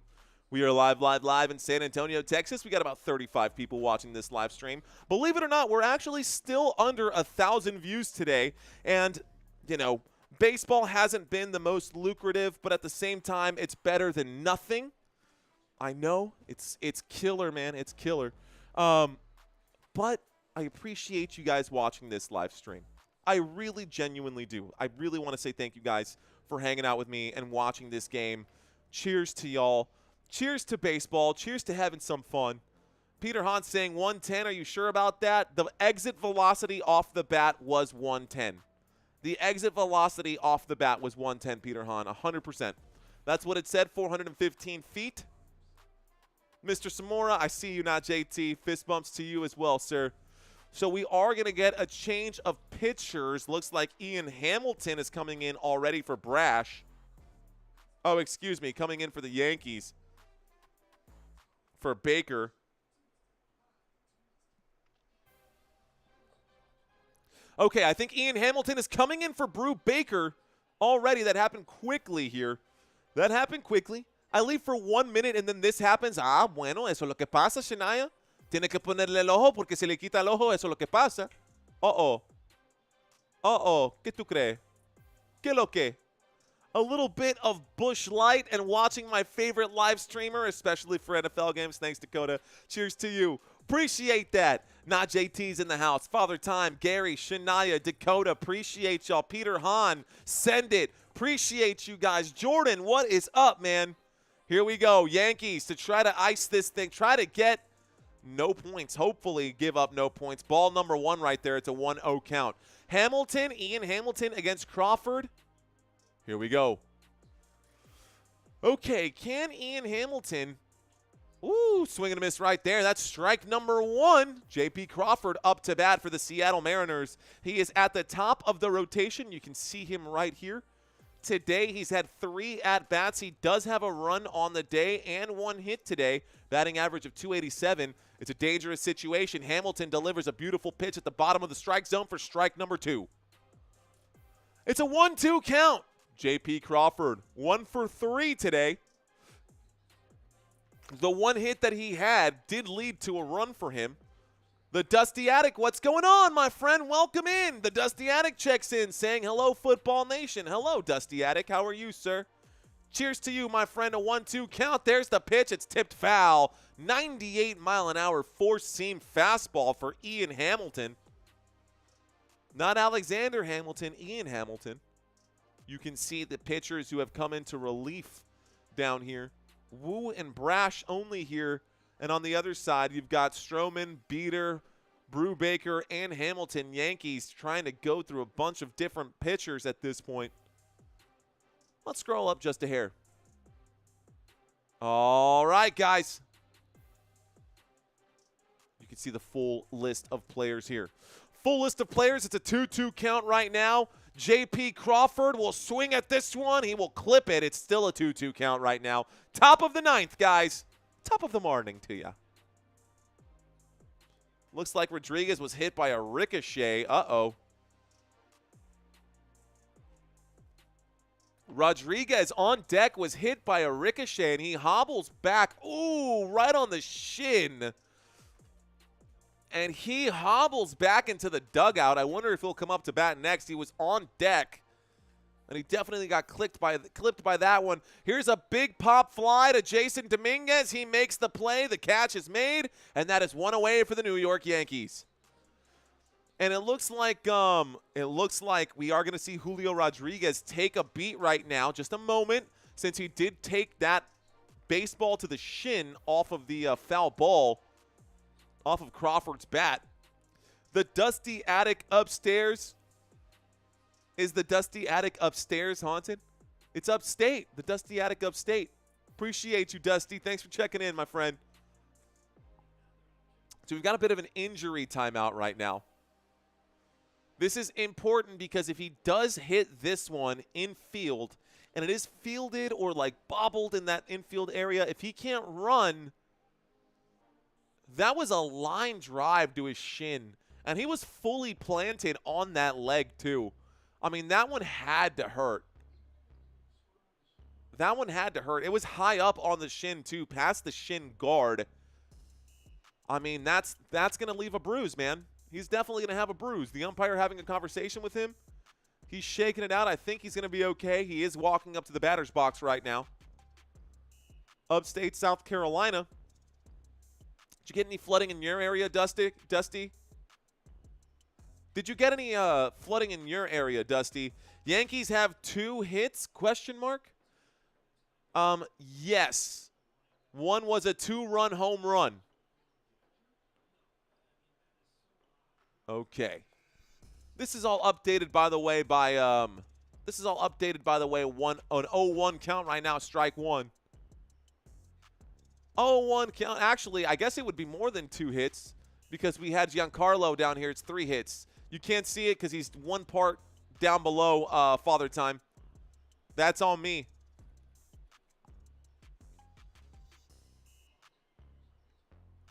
We are live in San Antonio, Texas. We got about 35 people watching this live stream. Believe it or not, we're actually still under 1,000 views today. And, you know, baseball hasn't been the most lucrative, but at the same time, it's better than nothing. I know it's killer, man. It's killer. But I appreciate you guys watching this live stream. I really genuinely do. I really want to say thank you guys for hanging out with me and watching this game. Cheers to y'all. Cheers to baseball. Cheers to having some fun. Peter Hahn saying 110. Are you sure about that? The exit velocity off the bat was 110. The exit velocity off the bat was 110, Peter Hahn, 100%. That's what it said, 415 feet. Mr. Samora, I see you, not JT. Fist bumps to you as well, sir. So we are going to get a change of pitchers. Looks like Ian Hamilton is coming in already for Brash. Oh, excuse me, coming in for the Yankees. For Baker. Okay, I think Ian Hamilton is coming in for Brew Baker already. That happened quickly here. That happened quickly. I leave for 1 minute and then this happens. Ah, bueno, eso es lo que pasa, Shania. Tiene que ponerle el ojo porque si le quita el ojo, eso es lo que pasa. Uh-oh. Uh-oh. ¿Qué tú crees? ¿Qué lo que? A little bit of Busch Light and watching my favorite live streamer, especially for NFL games. Thanks, Dakota. Cheers to you. Appreciate that. Not JT's in the house. Father Time, Gary, Shania, Dakota. Appreciate y'all. Peter Hahn, send it. Appreciate you guys. Jordan, what is up, man? Here we go. Yankees to try to ice this thing. Try to get no points. Hopefully give up no points. Ball number 1 right there. It's a 1-0 count. Hamilton, Ian Hamilton against Crawford. Here we go. Okay, can Ian Hamilton... Ooh, swing and a miss right there. That's strike number 1. J.P. Crawford up to bat for the Seattle Mariners. He is at the top of the rotation. You can see him right here. Today, he's had 3 at-bats. He does have a run on the day and 1 hit today. Batting average of .287. It's a dangerous situation. Hamilton delivers a beautiful pitch at the bottom of the strike zone for strike number 2. It's a 1-2 count. J.P. Crawford, 1 for 3 today. The 1 hit that he had did lead to a run for him. The Dusty Attic, what's going on, my friend? Welcome in. The Dusty Attic checks in saying, hello, Football Nation. Hello, Dusty Attic. How are you, sir? Cheers to you, my friend. A 1-2 count. There's the pitch. It's tipped foul. 98-mile-an-hour four-seam fastball for Ian Hamilton. Not Alexander Hamilton, Ian Hamilton. You can see the pitchers who have come into relief down here. Wu and Brash only here. And on the other side, you've got Stroman, Beater, Brubaker, and Hamilton. Yankees trying to go through a bunch of different pitchers at this point. Let's scroll up just a hair. All right, guys. You can see the full list of players here. Full list of players. It's a 2-2 count right now. J.P. Crawford will swing at this one. He will clip it. It's still a 2-2 count right now. Top of the 9th, guys. Top of the morning to ya. Looks like Rodriguez was hit by a ricochet. Uh-oh. Rodriguez on deck was hit by a ricochet, and he hobbles back. Ooh, right on the shin. And he hobbles back into the dugout. I wonder if he'll come up to bat next. He was on deck. And he definitely got clipped by that one. Here's a big pop fly to Jason Dominguez. He makes the play. The catch is made. And that is 1 away for the New York Yankees. And it looks like we are going to see Julio Rodriguez take a beat right now. Just a moment, since he did take that baseball to the shin off of the foul ball. Off of Crawford's bat. The Dusty Attic upstairs. Is the Dusty Attic upstairs haunted? It's upstate. The Dusty Attic upstate. Appreciate you, Dusty. Thanks for checking in, my friend. So we've got a bit of an injury timeout right now. This is important because if he does hit this one in field, and it is fielded or like bobbled in that infield area, if he can't run... That was a line drive to his shin, and he was fully planted on that leg too. I mean, that one had to hurt. That one had to hurt. It was high up on the shin too, past the shin guard. I mean, that's going to leave a bruise, man. He's definitely going to have a bruise. The umpire having a conversation with him. He's shaking it out. I think he's going to be okay. He is walking up to the batter's box right now. Upstate South Carolina. Did you get any flooding in your area, Dusty? Did you get any flooding in your area, Dusty? Yankees have 2 hits, question mark? Yes. One was a 2-run home run. Okay. This is all updated, by the way, by this is all updated, by the way, an 0-1 count right now, strike one. 0-1 count. Actually, I guess it would be more than 2 hits because we had Giancarlo down here. It's 3 hits. You can't see it because he's one part down below Father Time. That's on me.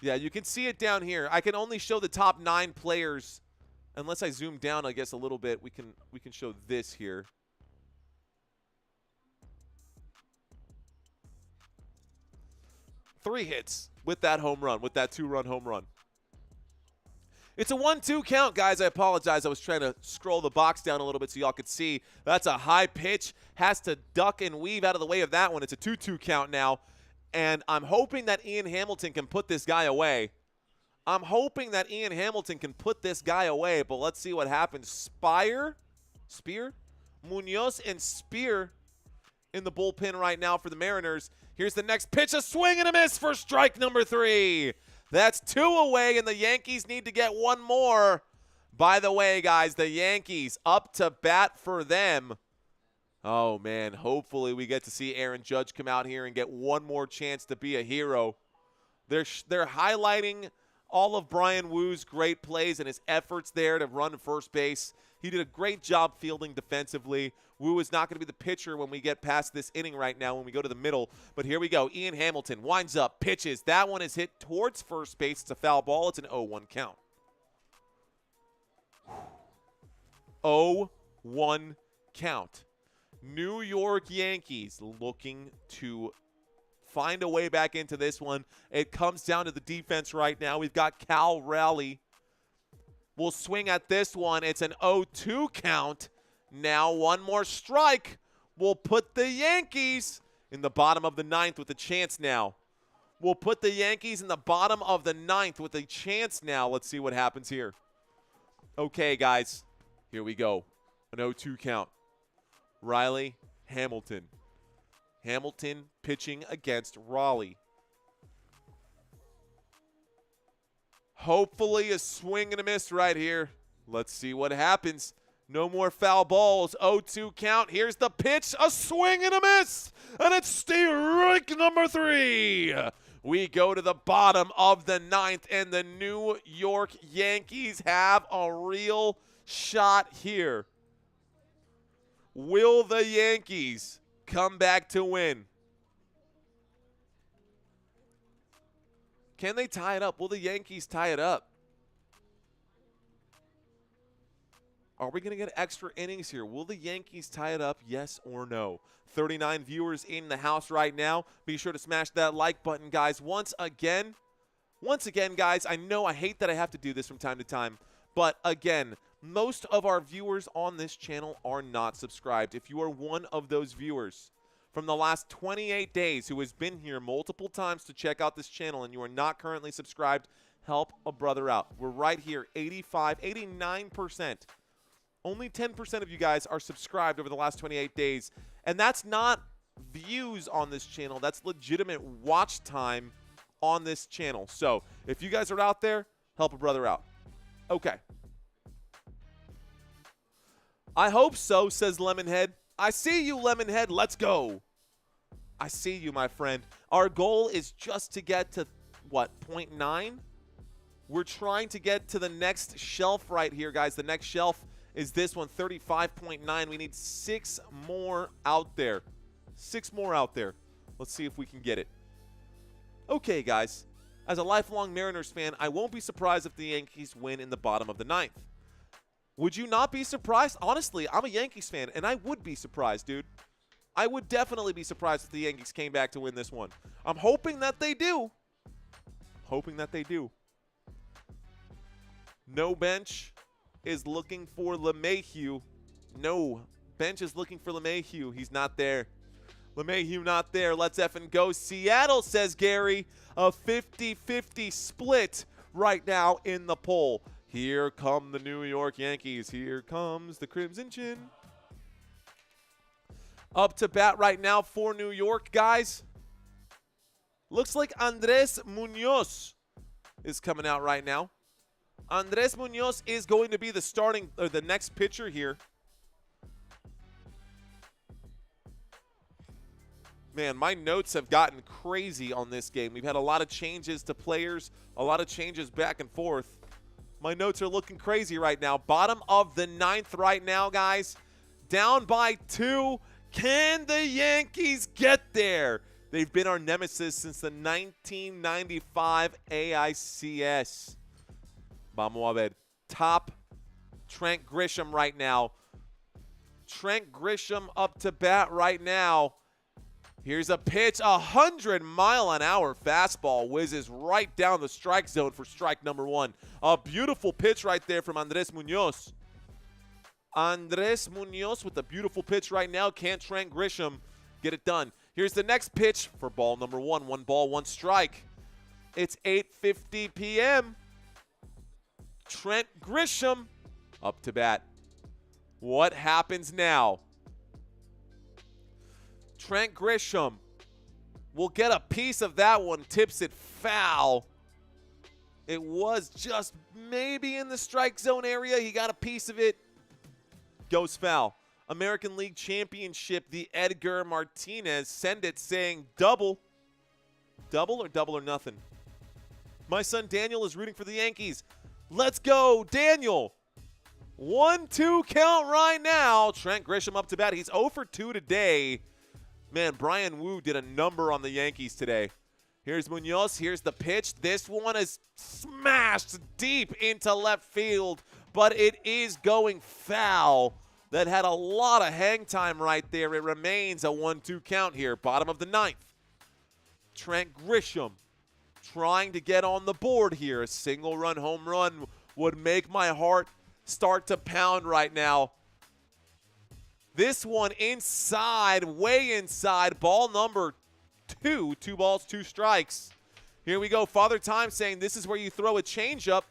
Yeah, you can see it down here. I can only show the top 9 players. Unless I zoom down, I guess, a little bit, we can show this here. Three hits with that home run, with that 2-run home run. It's a 1-2 count, guys. I apologize. I was trying to scroll the box down a little bit so y'all could see. That's a high pitch. Has to duck and weave out of the way of that one. It's a 2-2 count now. And I'm hoping that Ian Hamilton can put this guy away. I'm hoping that Ian Hamilton can put this guy away, but let's see what happens. Spear, Munoz and Spear in the bullpen right now for the Mariners. Here's the next pitch, a swing and a miss for strike number 3. That's 2 away, and the Yankees need to get 1 more. By the way, guys, the Yankees up to bat for them. Oh, man, hopefully we get to see Aaron Judge come out here and get 1 more chance to be a hero. They're highlighting all of Brian Woo's great plays and his efforts there to run first base. He did a great job fielding defensively. Woo is not going to be the pitcher when we get past this inning right now when we go to the middle. But here we go. Ian Hamilton winds up, pitches. That one is hit towards first base. It's a foul ball. It's an 0-1 count. 0-1 count. New York Yankees looking to find a way back into this one. It comes down to the defense right now. We've got Cal Raleigh. We'll swing at this one. It's an 0-2 count. Now 1 more strike will put the Yankees in the bottom of the 9th with a chance now. We'll put the Yankees in the bottom of the 9th with a chance now. Let's see what happens here. Okay, guys. Here we go. An 0-2 count. Riley, Hamilton. Hamilton pitching against Raleigh. Hopefully a swing and a miss right here. Let's see what happens. No more foul balls. 0-2 count. Here's the pitch. A swing and a miss. And it's strike number 3. We go to the bottom of the 9th, and the New York Yankees have a real shot here. Will the Yankees come back to win? Can they tie it up? Will the Yankees tie it up? Are we going to get extra innings here? Will the Yankees tie it up? Yes or no? 39 viewers in the house right now. Be sure to smash that like button, guys. Once again, guys, I know I hate that I have to do this from time to time, but again, most of our viewers on this channel are not subscribed. If you are one of those viewers from the last 28 days who has been here multiple times to check out this channel and you are not currently subscribed, help a brother out. We're right here, 85, 89%. Only 10% of you guys are subscribed over the last 28 days. And that's not views on this channel. That's legitimate watch time on this channel. So if you guys are out there, help a brother out. Okay. I hope so, says Lemonhead. I see you, Lemonhead. Let's go. I see you, my friend. Our goal is just to get to, what, 0.9? We're trying to get to the next shelf right here, guys. The next shelf is this one, 35.9. We need 6 more out there. 6 more out there. Let's see if we can get it. Okay, guys. As a lifelong Mariners fan, I won't be surprised if the Yankees win in the bottom of the 9th. Would you not be surprised? Honestly, I'm a Yankees fan, and I would be surprised, dude. I would definitely be surprised if the Yankees came back to win this one. I'm hoping that they do. Hoping that they do. No bench is looking for LeMahieu. No bench is looking for LeMahieu. He's not there. LeMahieu not there. Let's effing go. Seattle, says Gary. A 50-50 split right now in the poll. Here come the New York Yankees. Here comes the Crimson Chin. Up to bat right now for New York, guys. Looks like Andres Munoz is coming out right now. Andres Munoz is going to be the next pitcher here. Man, my notes have gotten crazy on this game. We've had a lot of changes to players, a lot of changes back and forth. My notes are looking crazy right now. Bottom of the ninth right now, guys. Down by 2. Can the Yankees get there? They've been our nemesis since the 1995 AICS. Vamos a ver. Top, Trent Grisham right now. Trent Grisham up to bat right now. Here's a pitch, 100-mile-an-hour fastball whizzes right down the strike zone for strike number 1. A beautiful pitch right there from Andres Munoz. Andres Munoz with a beautiful pitch right now. Can't Trent Grisham get it done? Here's the next pitch for ball number 1. 1 ball, 1 strike. It's 8:50 p.m. Trent Grisham up to bat. What happens now? Trent Grisham will get a piece of that one, tips it foul. It was just maybe in the strike zone area. He got a piece of it. Goes foul. American League Championship, the Edgar Martinez. Send it saying double. Double or nothing? My son Daniel is rooting for the Yankees. Let's go, Daniel. 1-2 count right now. Trent Grisham up to bat. He's 0 for 2 today. Man, Brian Wu did a number on the Yankees today. Here's Munoz. Here's the pitch. This one is smashed deep into left field, but it is going foul. That had a lot of hang time right there. It remains a 1-2 count here. Bottom of the ninth. Trent Grisham trying to get on the board here. A single-run home run would make my heart start to pound right now. This one inside, way inside, ball number 2. 2 balls, 2 strikes. Here we go. Father Time saying this is where you throw a changeup.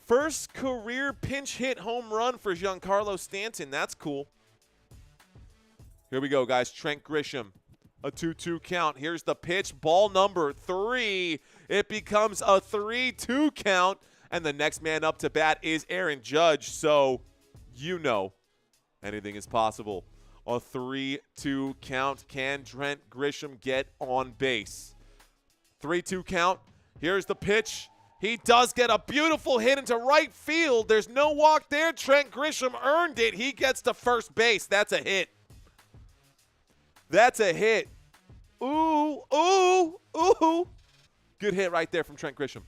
First career pinch hit home run for Giancarlo Stanton. That's cool. Here we go, guys. Trent Grisham. A 2-2 count. Here's the pitch. Ball number 3. It becomes a 3-2 count. And the next man up to bat is Aaron Judge. So, you know, anything is possible. A 3-2 count. Can Trent Grisham get on base? 3-2 count. Here's the pitch. He does get a beautiful hit into right field. There's no walk there. Trent Grisham earned it. He gets to first base. That's a hit. That's a hit. Ooh, ooh, ooh. Good hit right there from Trent Grisham.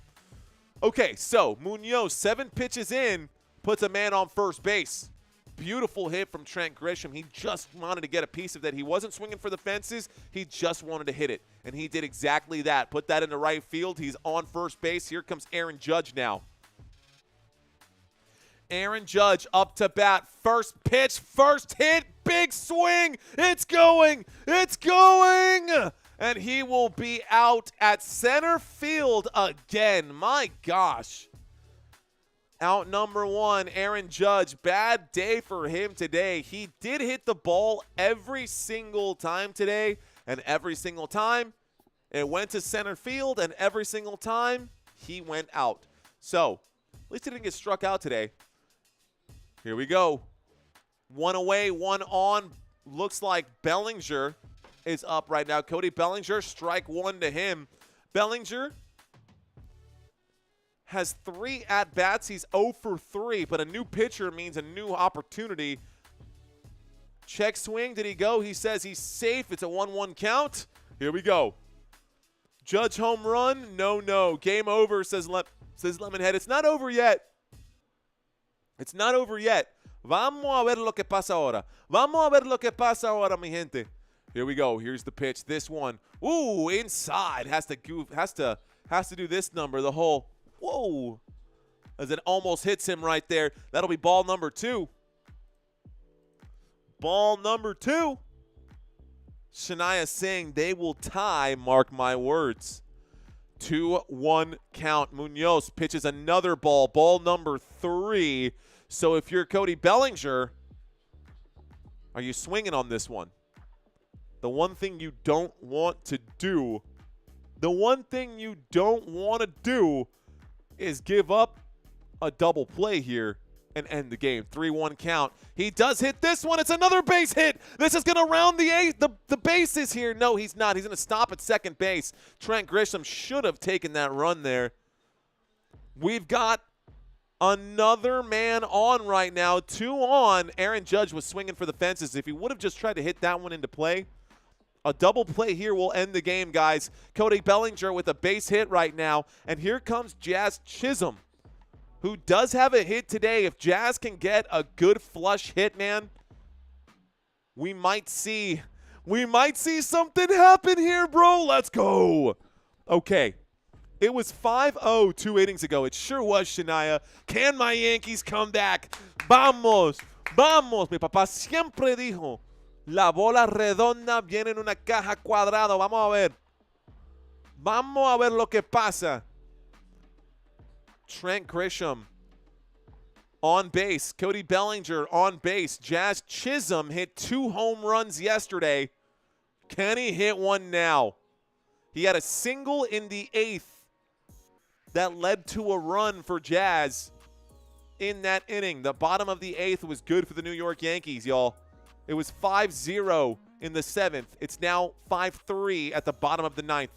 Okay, so Munoz, 7 pitches in, puts a man on first base. Beautiful hit from Trent Grisham. He just wanted to get a piece of that. He wasn't swinging for the fences. He just wanted to hit it, and he did exactly that. Put that into right field. He's on first base. Here comes Aaron Judge now. Aaron Judge up to bat. First pitch, first hit, big swing. It's going. It's going. And he will be out at center field again. My gosh. Out number 1, Aaron Judge. Bad day for him today. He did hit the ball every single time today, and every single time it went to center field, and every single time he went out. So, at least he didn't get struck out today. Here we go. 1 away, 1 on. Looks like Bellinger is up right now. Cody Bellinger, strike 1 to him. Bellinger has 3 at-bats. He's 0 for 3, but a new pitcher means a new opportunity. Check swing. Did he go? He says he's safe. It's a 1-1 count. Here we go. Judge home run. No. Game over, says Lemonhead. It's not over yet. It's not over yet. Vamos a ver lo que pasa ahora. Vamos a ver lo que pasa ahora, mi gente. Here we go. Here's the pitch. This one. Ooh, inside. Has to do this number. The whole. Whoa. As it almost hits him right there. That'll be ball number 2. Ball number 2. Shania saying they will tie. Mark my words. 2-1 count. Munoz pitches another ball. Ball number 3. So if you're Cody Bellinger, are you swinging on this one? The one thing you don't want to do is give up a double play here and end the game. 3-1 count. He does hit this one. It's another base hit. This is going to round the bases here. No, he's not. He's going to stop at second base. Trent Grisham should have taken that run there. We've got another man on right now. 2 on. Aaron Judge was swinging for the fences. If he would have just tried to hit that one into play, a double play here will end the game, guys. Cody Bellinger with a base hit right now. And here comes Jazz Chisholm, who does have a hit today. If Jazz can get a good flush hit, man, we might see something happen here, bro. Let's go. Okay. It was 5-0 2 innings ago. It sure was, Shania. Can my Yankees come back? Vamos, vamos. Mi papá siempre dijo, la bola redonda viene en una caja cuadrada. Vamos a ver. Vamos a ver lo que pasa. Trent Grisham on base. Cody Bellinger on base. Jazz Chisholm hit 2 home runs yesterday. Can he hit one now? He had a single in the 8th that led to a run for Jazz in that inning. The bottom of the 8th was good for the New York Yankees, y'all. It was 5-0 in the 7th. It's now 5-3 at the bottom of the 9th.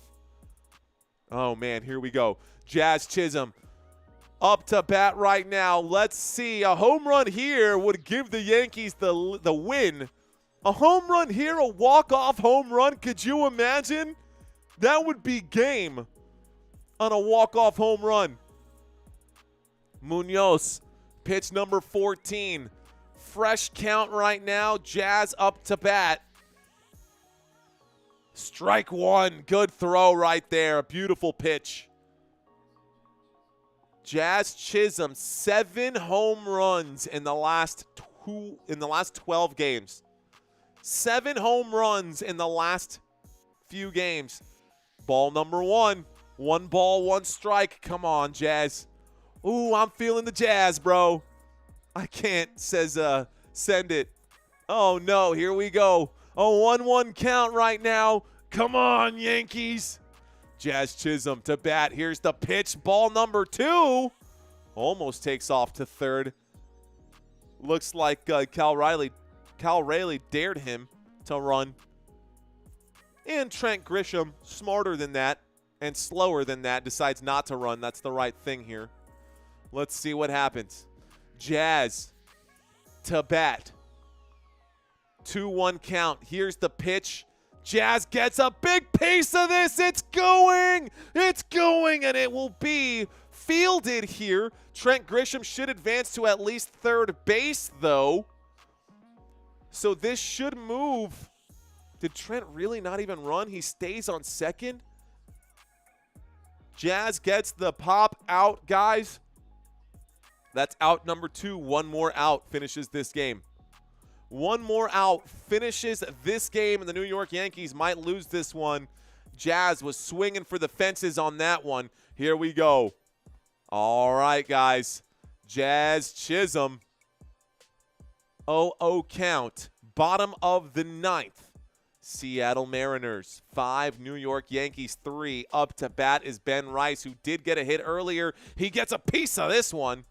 Oh, man, here we go. Jazz Chisholm up to bat right now. Let's see. A home run here would give the Yankees the win. A home run here, a walk-off home run. Could you imagine? That would be game on a walk-off home run. Munoz, pitch number 14. Fresh count right now. Jazz up to bat. Strike one. Good throw right there. A beautiful pitch. Jazz Chisholm, 7 home runs in the last 12 games. 7 home runs in the last few games. Ball number 1. 1 ball, 1 strike. Come on, Jazz. Ooh, I'm feeling the Jazz, bro. I can't, says send it. Oh, no, here we go. A 1-1 count right now. Come on, Yankees. Jazz Chisholm to bat. Here's the pitch. Ball number 2. Almost takes off to third. Looks like Cal Raleigh dared him to run. And Trent Grisham, smarter than that and slower than that, decides not to run. That's the right thing here. Let's see what happens. Jazz to bat. 2-1 count. Here's the pitch. Jazz gets a big piece of this. It's going. It's going, and it will be fielded here. Trent Grisham should advance to at least third base, though. So this should move. Did Trent really not even run? He stays on second. Jazz gets the pop out, guys. That's out number 2. 1 more out finishes this game. 1 more out finishes this game, and the New York Yankees might lose this one. Jazz was swinging for the fences on that one. Here we go. All right, guys. Jazz Chisholm. 0-0 count. Bottom of the 9th. Seattle Mariners 5, New York Yankees 3. Up to bat is Ben Rice, who did get a hit earlier. He gets a piece of this one.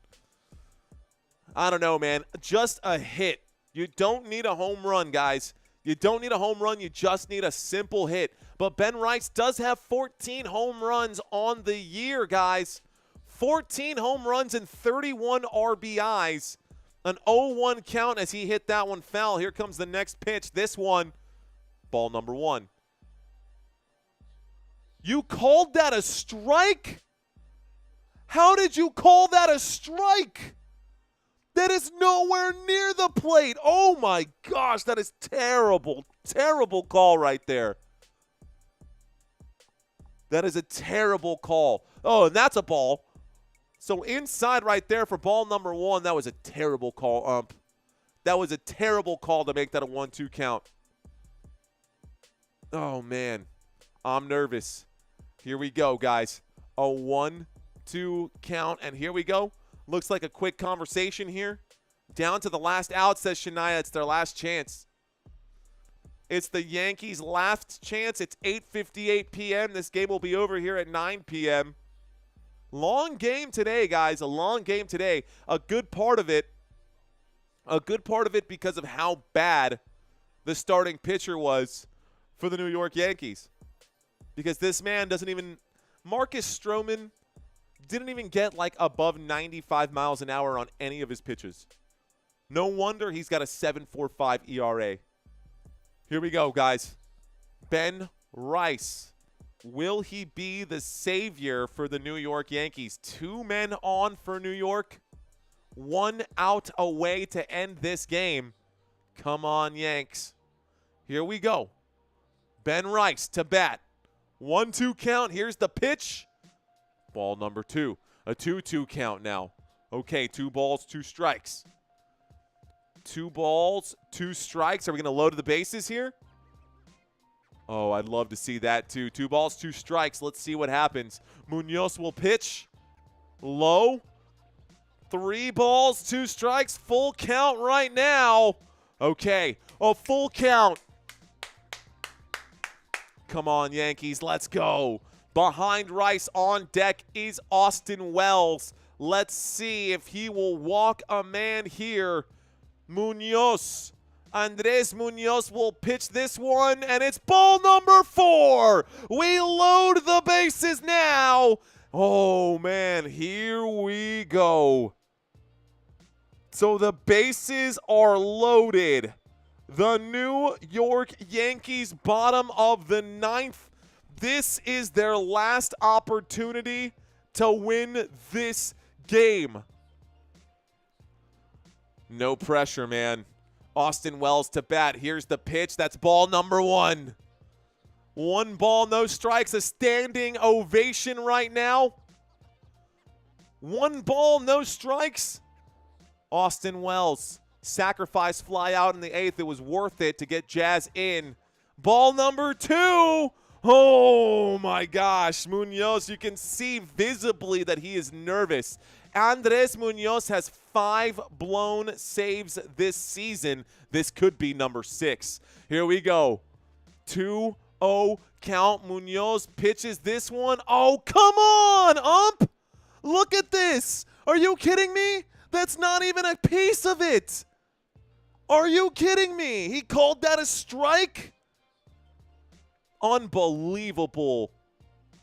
I don't know, man. Just a hit. You don't need a home run, guys. You don't need a home run. You just need a simple hit. But Ben Rice does have 14 home runs on the year, guys. 14 home runs and 31 RBIs. An 0-1 count as he hit that one foul. Here comes the next pitch. This one, ball number 1. You called that a strike? How did you call that a strike? That is nowhere near the plate. Oh, my gosh. That is terrible, terrible call right there. That is a terrible call. Oh, and that's a ball. So inside right there for ball number 1, that was a terrible call, ump. That was a terrible call to make that a 1-2 count. Oh, man. I'm nervous. Here we go, guys. A 1-2 count, and here we go. Looks like a quick conversation here. Down to the last out, says Shania. It's their last chance. It's the Yankees' last chance. It's 8:58 p.m. This game will be over here at 9 p.m. Long game today, guys. A long game today. A good part of it because of how bad the starting pitcher was for the New York Yankees. Because this man doesn't even – Marcus Stroman didn't even get like above 95 miles an hour on any of his pitches. No wonder he's got a 7.45 ERA. Here we go, guys. Ben Rice. Will he be the savior for the New York Yankees? 2 men on for New York. 1 out away to end this game. Come on, Yanks. Here we go. Ben Rice to bat. 1-2 count. Here's the pitch. Ball number 2. A 2-2 count now. Okay, 2 balls, 2 strikes. 2 balls, 2 strikes. Are we going to load the bases here? Oh, I'd love to see that too. 2 balls, 2 strikes. Let's see what happens. Munoz will pitch. Low. 3 balls, 2 strikes. Full count right now. Okay, a full count. Come on, Yankees. Let's go. Behind Rice on deck is Austin Wells. Let's see if he will walk a man here. Munoz. Andres Munoz will pitch this one, and it's ball number 4. We load the bases now. Oh, man, here we go. So the bases are loaded. The New York Yankees, bottom of the 9th. This is their last opportunity to win this game. No pressure, man. Austin Wells to bat. Here's the pitch. That's ball number 1. 1 ball, no strikes. A standing ovation right now. 1 ball, no strikes. Austin Wells. Sacrifice fly out in the 8th. It was worth it to get Jazz in. Ball number 2. Oh, my gosh. Munoz, you can see visibly that he is nervous. Andres Munoz has 5 blown saves this season. This could be number 6. Here we go. 2-0 count. Munoz pitches this one. Oh, come on, ump. Look at this. Are you kidding me? That's not even a piece of it. Are you kidding me? He called that a strike? Unbelievable.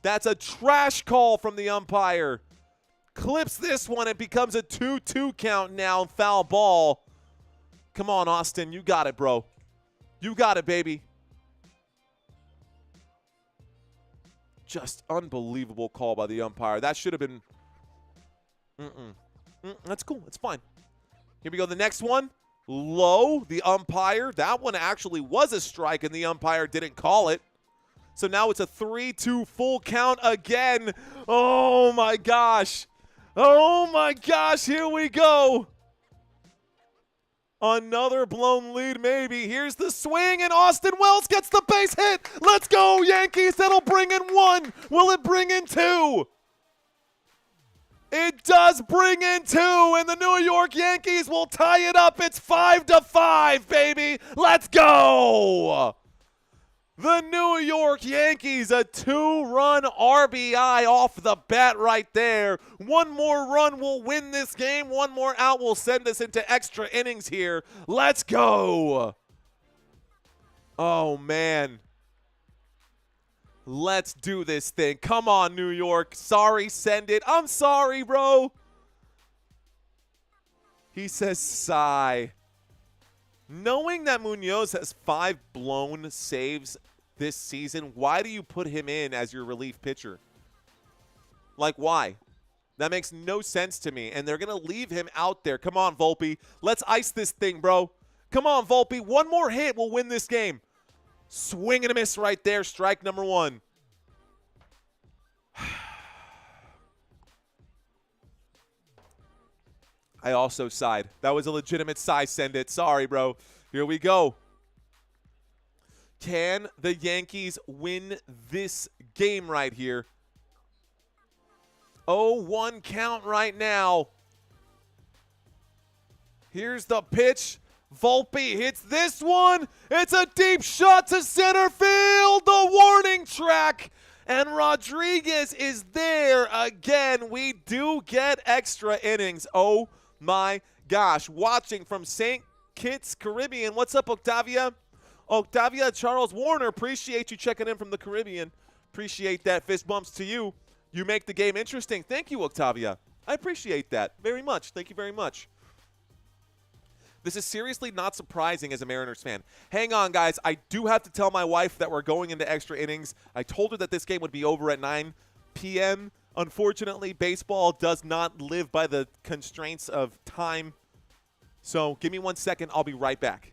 That's a trash call from the umpire. Clips this one. It becomes a 2-2 count now. Foul ball. Come on, Austin. You got it, bro. You got it, baby. Just unbelievable call by the umpire. That should have been... That's cool. It's fine. Here we go. The next one. Low. The umpire. That one actually was a strike, and the umpire didn't call it. So now it's a 3-2 full count again. Oh, my gosh. Oh, my gosh. Here we go. Another blown lead, maybe. Here's the swing, and Austin Wells gets the base hit. Let's go, Yankees. That'll bring in 1. Will it bring in 2? It does bring in 2, and the New York Yankees will tie it up. It's 5-5, baby. Let's go. The New York Yankees, a 2-run RBI off the bat right there. 1 more run will win this game. 1 more out will send us into extra innings here. Let's go. Oh, man. Let's do this thing. Come on, New York. Sorry, send it. I'm sorry, bro. He says sigh. Knowing that Munoz has 5 blown saves this season, why do you put him in as your relief pitcher? Like, why? That makes no sense to me, and they're going to leave him out there. Come on, Volpe. Let's ice this thing, bro. Come on, Volpe. 1 more hit will win this game. Swing and a miss right there. Strike number 1. I also sighed. That was a legitimate sigh. Send it. Sorry, bro. Here we go. Can the Yankees win this game right here? 0-1 count right now. Here's the pitch. Volpe hits this one. It's a deep shot to center field. The warning track. And Rodriguez is there again. We do get extra innings. Oh, my gosh. Watching from St. Kitts, Caribbean. What's up, Octavia? Octavia Charles Warner, appreciate you checking in from the Caribbean. Appreciate that. Fist bumps to you. You make the game interesting. Thank you, Octavia. I appreciate that very much. Thank you very much. This is seriously not surprising as a Mariners fan. Hang on, guys. I do have to tell my wife that we're going into extra innings. I told her that this game would be over at 9 p.m. Unfortunately, baseball does not live by the constraints of time. So give me 1 second. I'll be right back.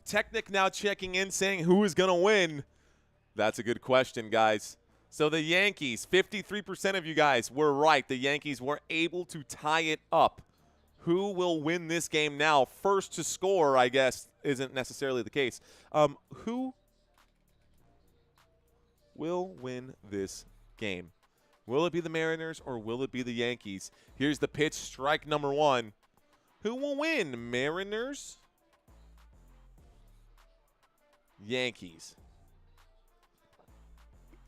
Technic now checking in saying who is going to win. That's a good question, guys. So the Yankees, 53% of you guys were right. The Yankees were able to tie it up. Who will win this game now? First to score, I guess, isn't necessarily the case. Who will win this game? Will it be the Mariners or will it be the Yankees? Here's the pitch, strike number one. Who will win? Mariners? Yankees.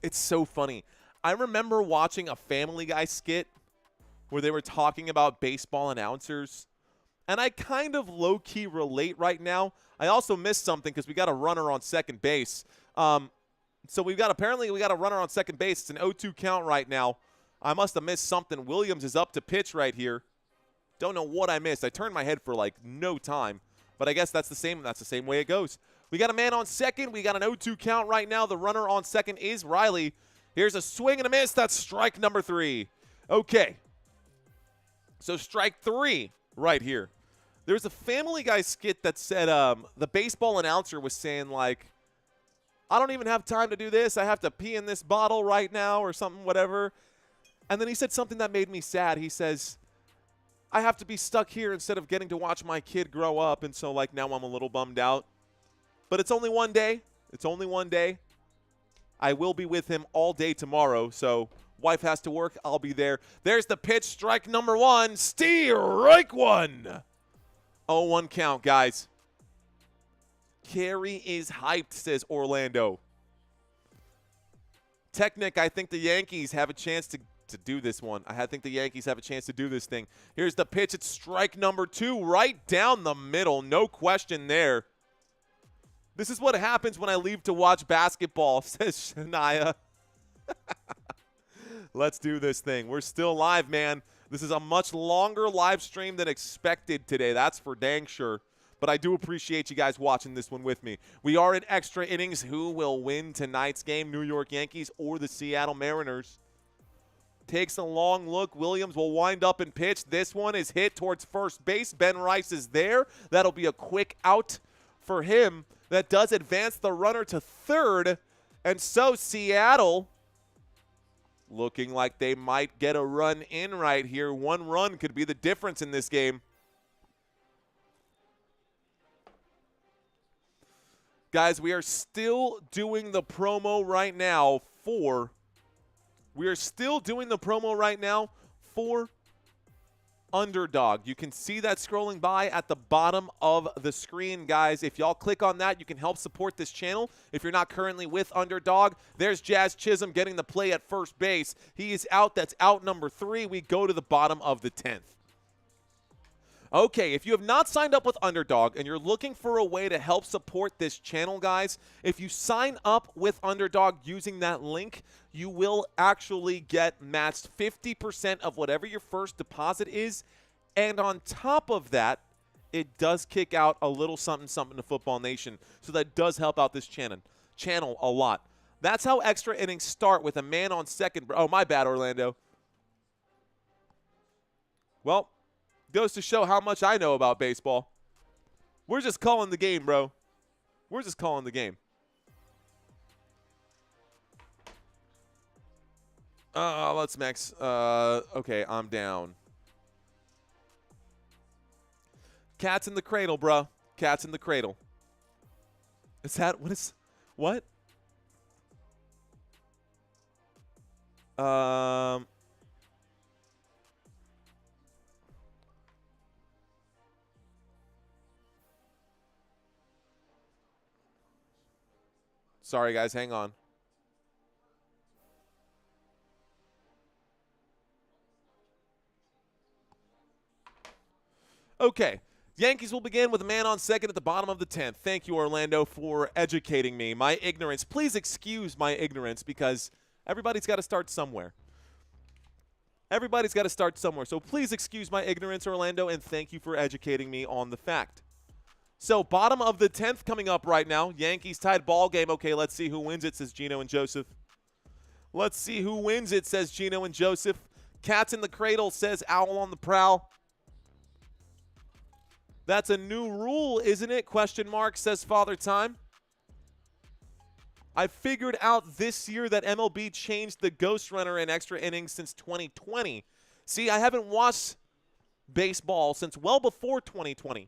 It's so funny. I remember watching a Family Guy skit where they were talking about baseball announcers, and I kind of low-key relate right now. I also missed something because we got a runner on second base. So apparently we got a runner on second base. It's an 0-2 count right now. I must have missed something. Williams is up to pitch right here. Don't know what I missed. I turned my head for like no time, but I guess that's the same way it goes. We got a man on second. We got an 0-2 count right now. The runner on second is Riley. Here's a swing and a miss. That's strike number 3. Okay. So strike 3 right here. There's a Family Guy skit that said the baseball announcer was saying, like, I don't even have time to do this. I have to pee in this bottle right now or something, whatever. And then he said something that made me sad. He says, I have to be stuck here instead of getting to watch my kid grow up. And so, like, now I'm a little bummed out. But it's only one day. It's only one day. I will be with him all day tomorrow. So wife has to work. I'll be there. There's the pitch. Strike number 1. Strike 1. 0-1 count, guys. Carey is hyped, says Orlando. Technic, I think the Yankees have a chance to do this one. I think the Yankees have a chance to do this thing. Here's the pitch. It's strike number 2. Right down the middle. No question there. This is what happens when I leave to watch basketball, says Shania. Let's do this thing. We're still live, man. This is a much longer live stream than expected today. That's for dang sure. But I do appreciate you guys watching this one with me. We are in extra innings. Who will win tonight's game, New York Yankees or the Seattle Mariners? Takes a long look. Williams will wind up and pitch. This one is hit towards first base. Ben Rice is there. That'll be a quick out for him. That does advance the runner to third. And so Seattle looking like they might get a run in right here. One run could be the difference in this game. Guys, we are still doing the promo right now for Underdog. You can see that scrolling by at the bottom of the screen, guys. If y'all click on that, you can help support this channel. If you're not currently with Underdog, there's Jazz Chisholm getting the play at first base. He is out. That's out number 3. We go to the bottom of the 10th. Okay, if you have not signed up with Underdog and you're looking for a way to help support this channel, guys, if you sign up with Underdog using that link, you will actually get matched 50% of whatever your first deposit is. And on top of that, it does kick out a little something to Football Nation. So that does help out this channel a lot. That's how extra innings start, with a man on second. Oh, my bad, Orlando. Well, goes to show how much I know about baseball. We're just calling the game, bro. We're just calling the game. Let's max. Okay, I'm down. Cat's in the cradle, bro. Cat's in the cradle. Is that what? Sorry, guys. Hang on. Okay. Yankees will begin with a man on second at the bottom of the 10th. Thank you, Orlando, for educating me. My ignorance. Please excuse my ignorance, because everybody's got to start somewhere. Everybody's got to start somewhere. So please excuse my ignorance, Orlando, and thank you for educating me on the fact. So, bottom of the 10th coming up right now. Yankees tied ball game. Okay, let's see who wins it, says Gino and Joseph. Let's see who wins it, says Gino and Joseph. Cats in the cradle, says Owl on the prowl. That's a new rule, isn't it? Question mark, says Father Time. I figured out this year that MLB changed the ghost runner in extra innings since 2020. See, I haven't watched baseball since well before 2020.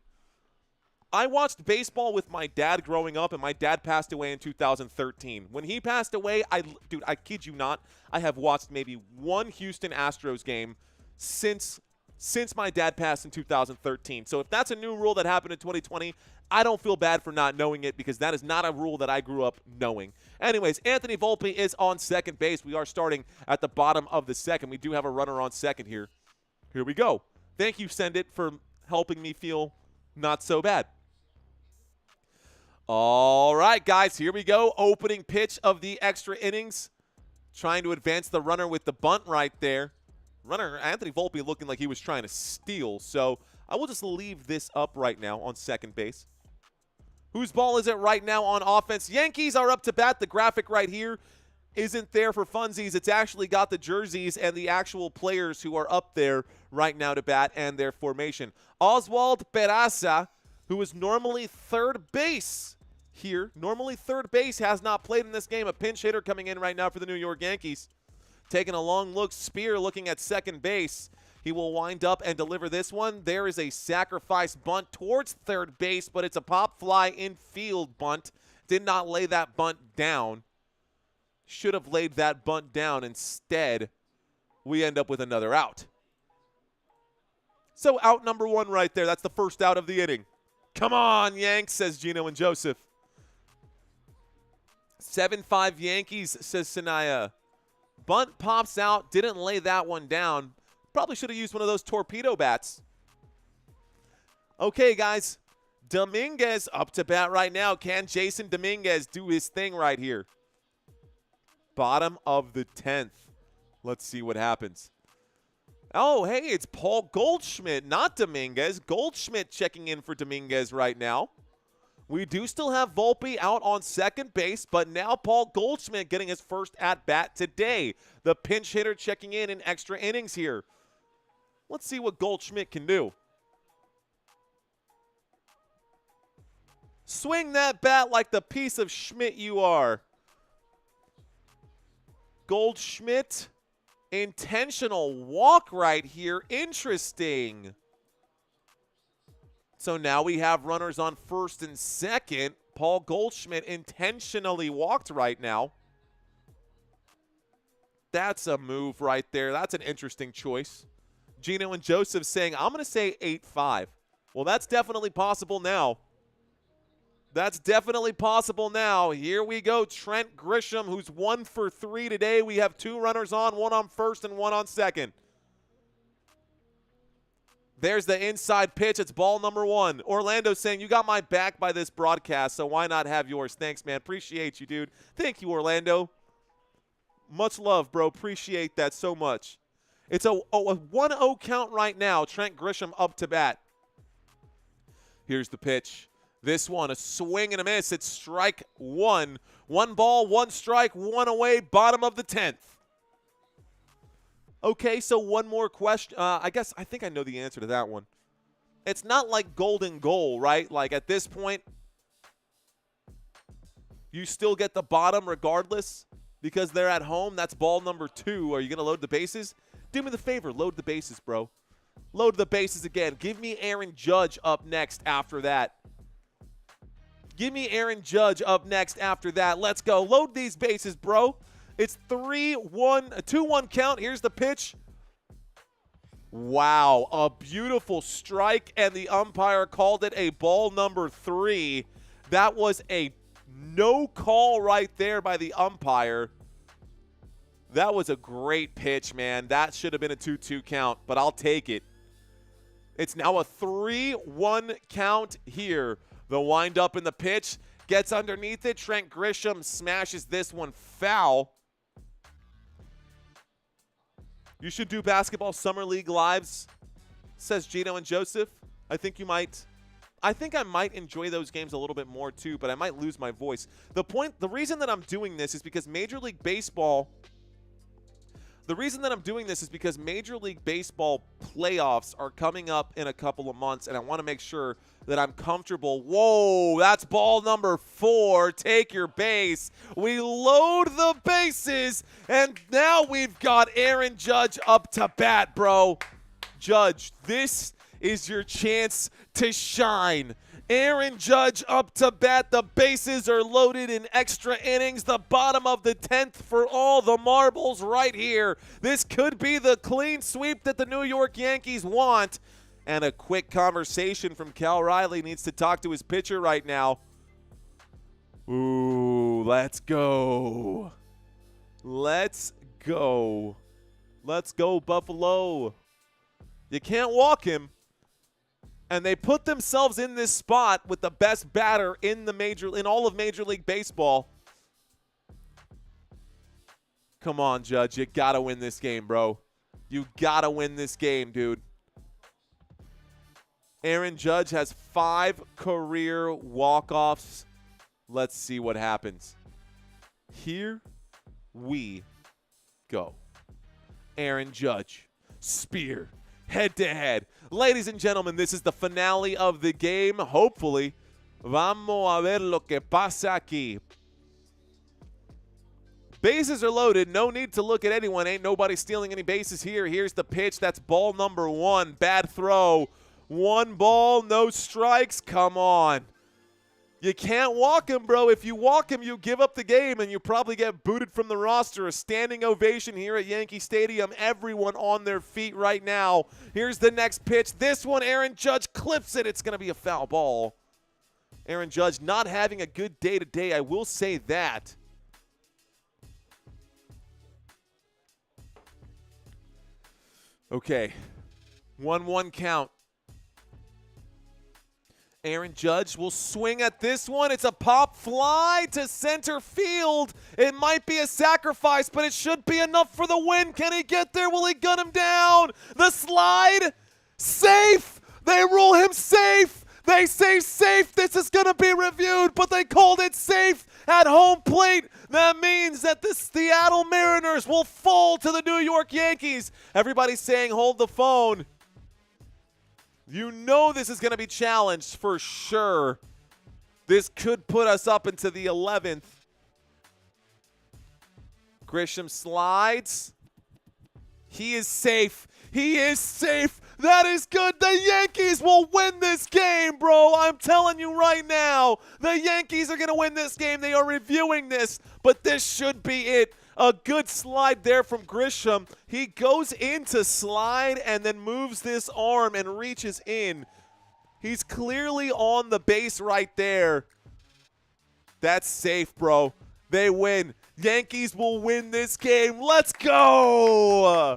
I watched baseball with my dad growing up, and my dad passed away in 2013. When he passed away, dude, I kid you not, I have watched maybe one Houston Astros game since my dad passed in 2013. So if that's a new rule that happened in 2020, I don't feel bad for not knowing it, because that is not a rule that I grew up knowing. Anyways, Anthony Volpe is on second base. We are starting at the bottom of the second. We do have a runner on second here. Here we go. Thank you, Send It, for helping me feel not so bad. All right, guys, here we go. Opening pitch of the extra innings. Trying to advance the runner with the bunt right there. Runner, Anthony Volpe, looking like he was trying to steal. So I will just leave this up right now on second base. Whose ball is it right now on offense? Yankees are up to bat. The graphic right here isn't there for funsies. It's actually got the jerseys and the actual players who are up there right now to bat and their formation. Oswald Peraza, who is normally third base here. Normally third base, has not played in this game. A pinch hitter coming in right now for the New York Yankees. Taking a long look. Spear looking at second base. He will wind up and deliver this one. There is a sacrifice bunt towards third base, but it's a pop fly infield bunt. Did not lay that bunt down. Should have laid that bunt down. Instead, we end up with another out. So out number 1 right there. That's the first out of the inning. Come on, Yanks, says Gino and Joseph. 7-5 Yankees, says Sanaya. Bunt pops out. Didn't lay that one down. Probably should have used one of those torpedo bats. Okay, guys. Dominguez up to bat right now. Can Jason Dominguez do his thing right here? Bottom of the 10th. Let's see what happens. Oh, hey, it's Paul Goldschmidt, not Dominguez. Goldschmidt checking in for Dominguez right now. We do still have Volpe out on second base, but now Paul Goldschmidt getting his first at-bat today. The pinch hitter checking in extra innings here. Let's see what Goldschmidt can do. Swing that bat like the piece of Schmidt you are. Goldschmidt, intentional walk right here. Interesting. So now we have runners on first and second. Paul Goldschmidt intentionally walked right now. That's a move right there. That's an interesting choice. Gino and Joseph saying, I'm going to say 8-5. Well, that's definitely possible now. That's definitely possible now. Here we go. Trent Grisham, who's 1 for 3 today. We have 2 runners on, 1 on first and 1 on second. There's the inside pitch. It's ball number 1. Orlando saying, you got my back by this broadcast, so why not have yours? Thanks, man. Appreciate you, dude. Thank you, Orlando. Much love, bro. Appreciate that so much. It's a 1-0 count right now. Trent Grisham up to bat. Here's the pitch. This one, a swing and a miss. It's strike 1. 1 ball, 1 strike, 1 away, bottom of the 10th. Okay, so one more question. I think I know the answer to that one. It's not like golden goal, right? Like at this point, you still get the bottom regardless because they're at home. That's ball number 2. Are you going to load the bases? Do me the favor. Load the bases, bro. Load the bases again. Give me Aaron Judge up next after that. Give me Aaron Judge up next after that. Let's go. Load these bases, bro. It's 3-1, a 2-1 count. Here's the pitch. Wow, a beautiful strike, and the umpire called it a ball number 3. That was a no call right there by the umpire. That was a great pitch, man. That should have been a 2-2 count, but I'll take it. It's now a 3-1 count here. The windup in the pitch gets underneath it. Trent Grisham smashes this one foul. You should do basketball summer league lives, says Gino and Joseph. I think you might. I think I might enjoy those games a little bit more too, but I might lose my voice. The reason that I'm doing this is because Major League Baseball playoffs are coming up in a couple of months, and I want to make sure that I'm comfortable. Whoa, that's ball number 4. Take your base. We load the bases, and now we've got Aaron Judge up to bat, bro. Judge, this is your chance to shine. Aaron Judge up to bat. The bases are loaded in extra innings. The bottom of the 10th for all the marbles right here. This could be the clean sweep that the New York Yankees want. And a quick conversation from Cal Riley. Needs to talk to his pitcher right now. Ooh, let's go. Let's go. Let's go, Buffalo. You can't walk him. And they put themselves in this spot with the best batter in all of Major League Baseball. Come on, Judge. You got to win this game, bro. You got to win this game, dude. Aaron Judge has 5 career walk-offs. Let's see what happens. Here we go. Aaron Judge. Spear. Head-to-head. Ladies and gentlemen, this is the finale of the game. Hopefully, vamos a ver lo que pasa aquí. Bases are loaded. No need to look at anyone. Ain't nobody stealing any bases here. Here's the pitch. That's ball number 1. Bad throw. 1 ball, no strikes. Come on. You can't walk him, bro. If you walk him, you give up the game, and you probably get booted from the roster. A standing ovation here at Yankee Stadium. Everyone on their feet right now. Here's the next pitch. This one, Aaron Judge clips it. It's going to be a foul ball. Aaron Judge not having a good day today, I will say that. Okay. 1-1 count. Aaron Judge will swing at this one. It's a pop fly to center field. It might be a sacrifice, but it should be enough for the win. Can he get there? Will he gun him down? The slide. Safe. They rule him safe. They say safe. This is going to be reviewed, but they called it safe at home plate. That means that the Seattle Mariners will fall to the New York Yankees. Everybody's saying hold the phone. You know this is going to be challenged for sure. This could put us up into the 11th. Grisham slides. He is safe. He is safe. That is good. The Yankees will win this game, bro. I'm telling you right now. The Yankees are going to win this game. They are reviewing this, but this should be it. A good slide there from Grisham. He goes into slide and then moves this arm and reaches in. He's clearly on the base right there. That's safe, bro. They win. Yankees will win this game. Let's go.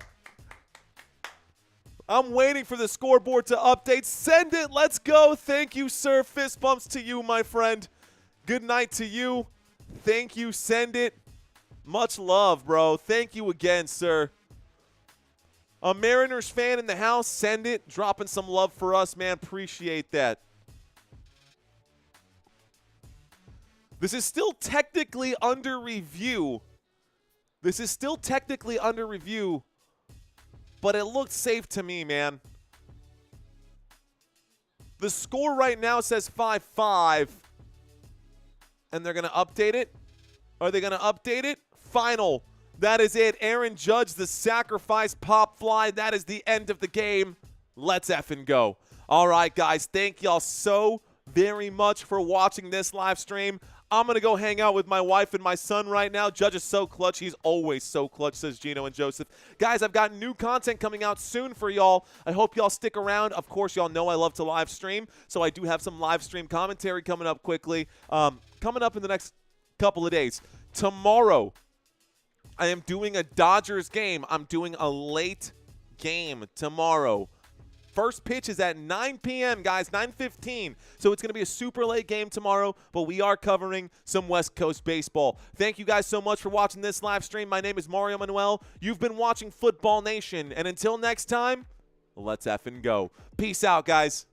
I'm waiting for the scoreboard to update. Send it. Let's go. Thank you, sir. Fist bumps to you, my friend. Good night to you. Thank you. Send it. Much love, bro. Thank you again, sir. A Mariners fan in the house, send it. Dropping some love for us, man. Appreciate that. This is still technically under review. But it looked safe to me, man. The score right now says 5-5. And they're going to update it? Are they going to update it? Final. That is it. Aaron Judge, the sacrifice pop fly. That is the end of the game. Let's effing go. All right, guys. Thank y'all so very much for watching this live stream. I'm going to go hang out with my wife and my son right now. Judge is so clutch. He's always so clutch, says Gino and Joseph. Guys, I've got new content coming out soon for y'all. I hope y'all stick around. Of course, y'all know I love to live stream, so I do have some live stream commentary coming up quickly. Coming up in the next couple of days. Tomorrow, I am doing a Dodgers game. I'm doing a late game tomorrow. First pitch is at 9 p.m., guys, 9:15. So it's going to be a super late game tomorrow, but we are covering some West Coast baseball. Thank you guys so much for watching this live stream. My name is Mario Manuel. You've been watching Football Nation. And until next time, let's effing go. Peace out, guys.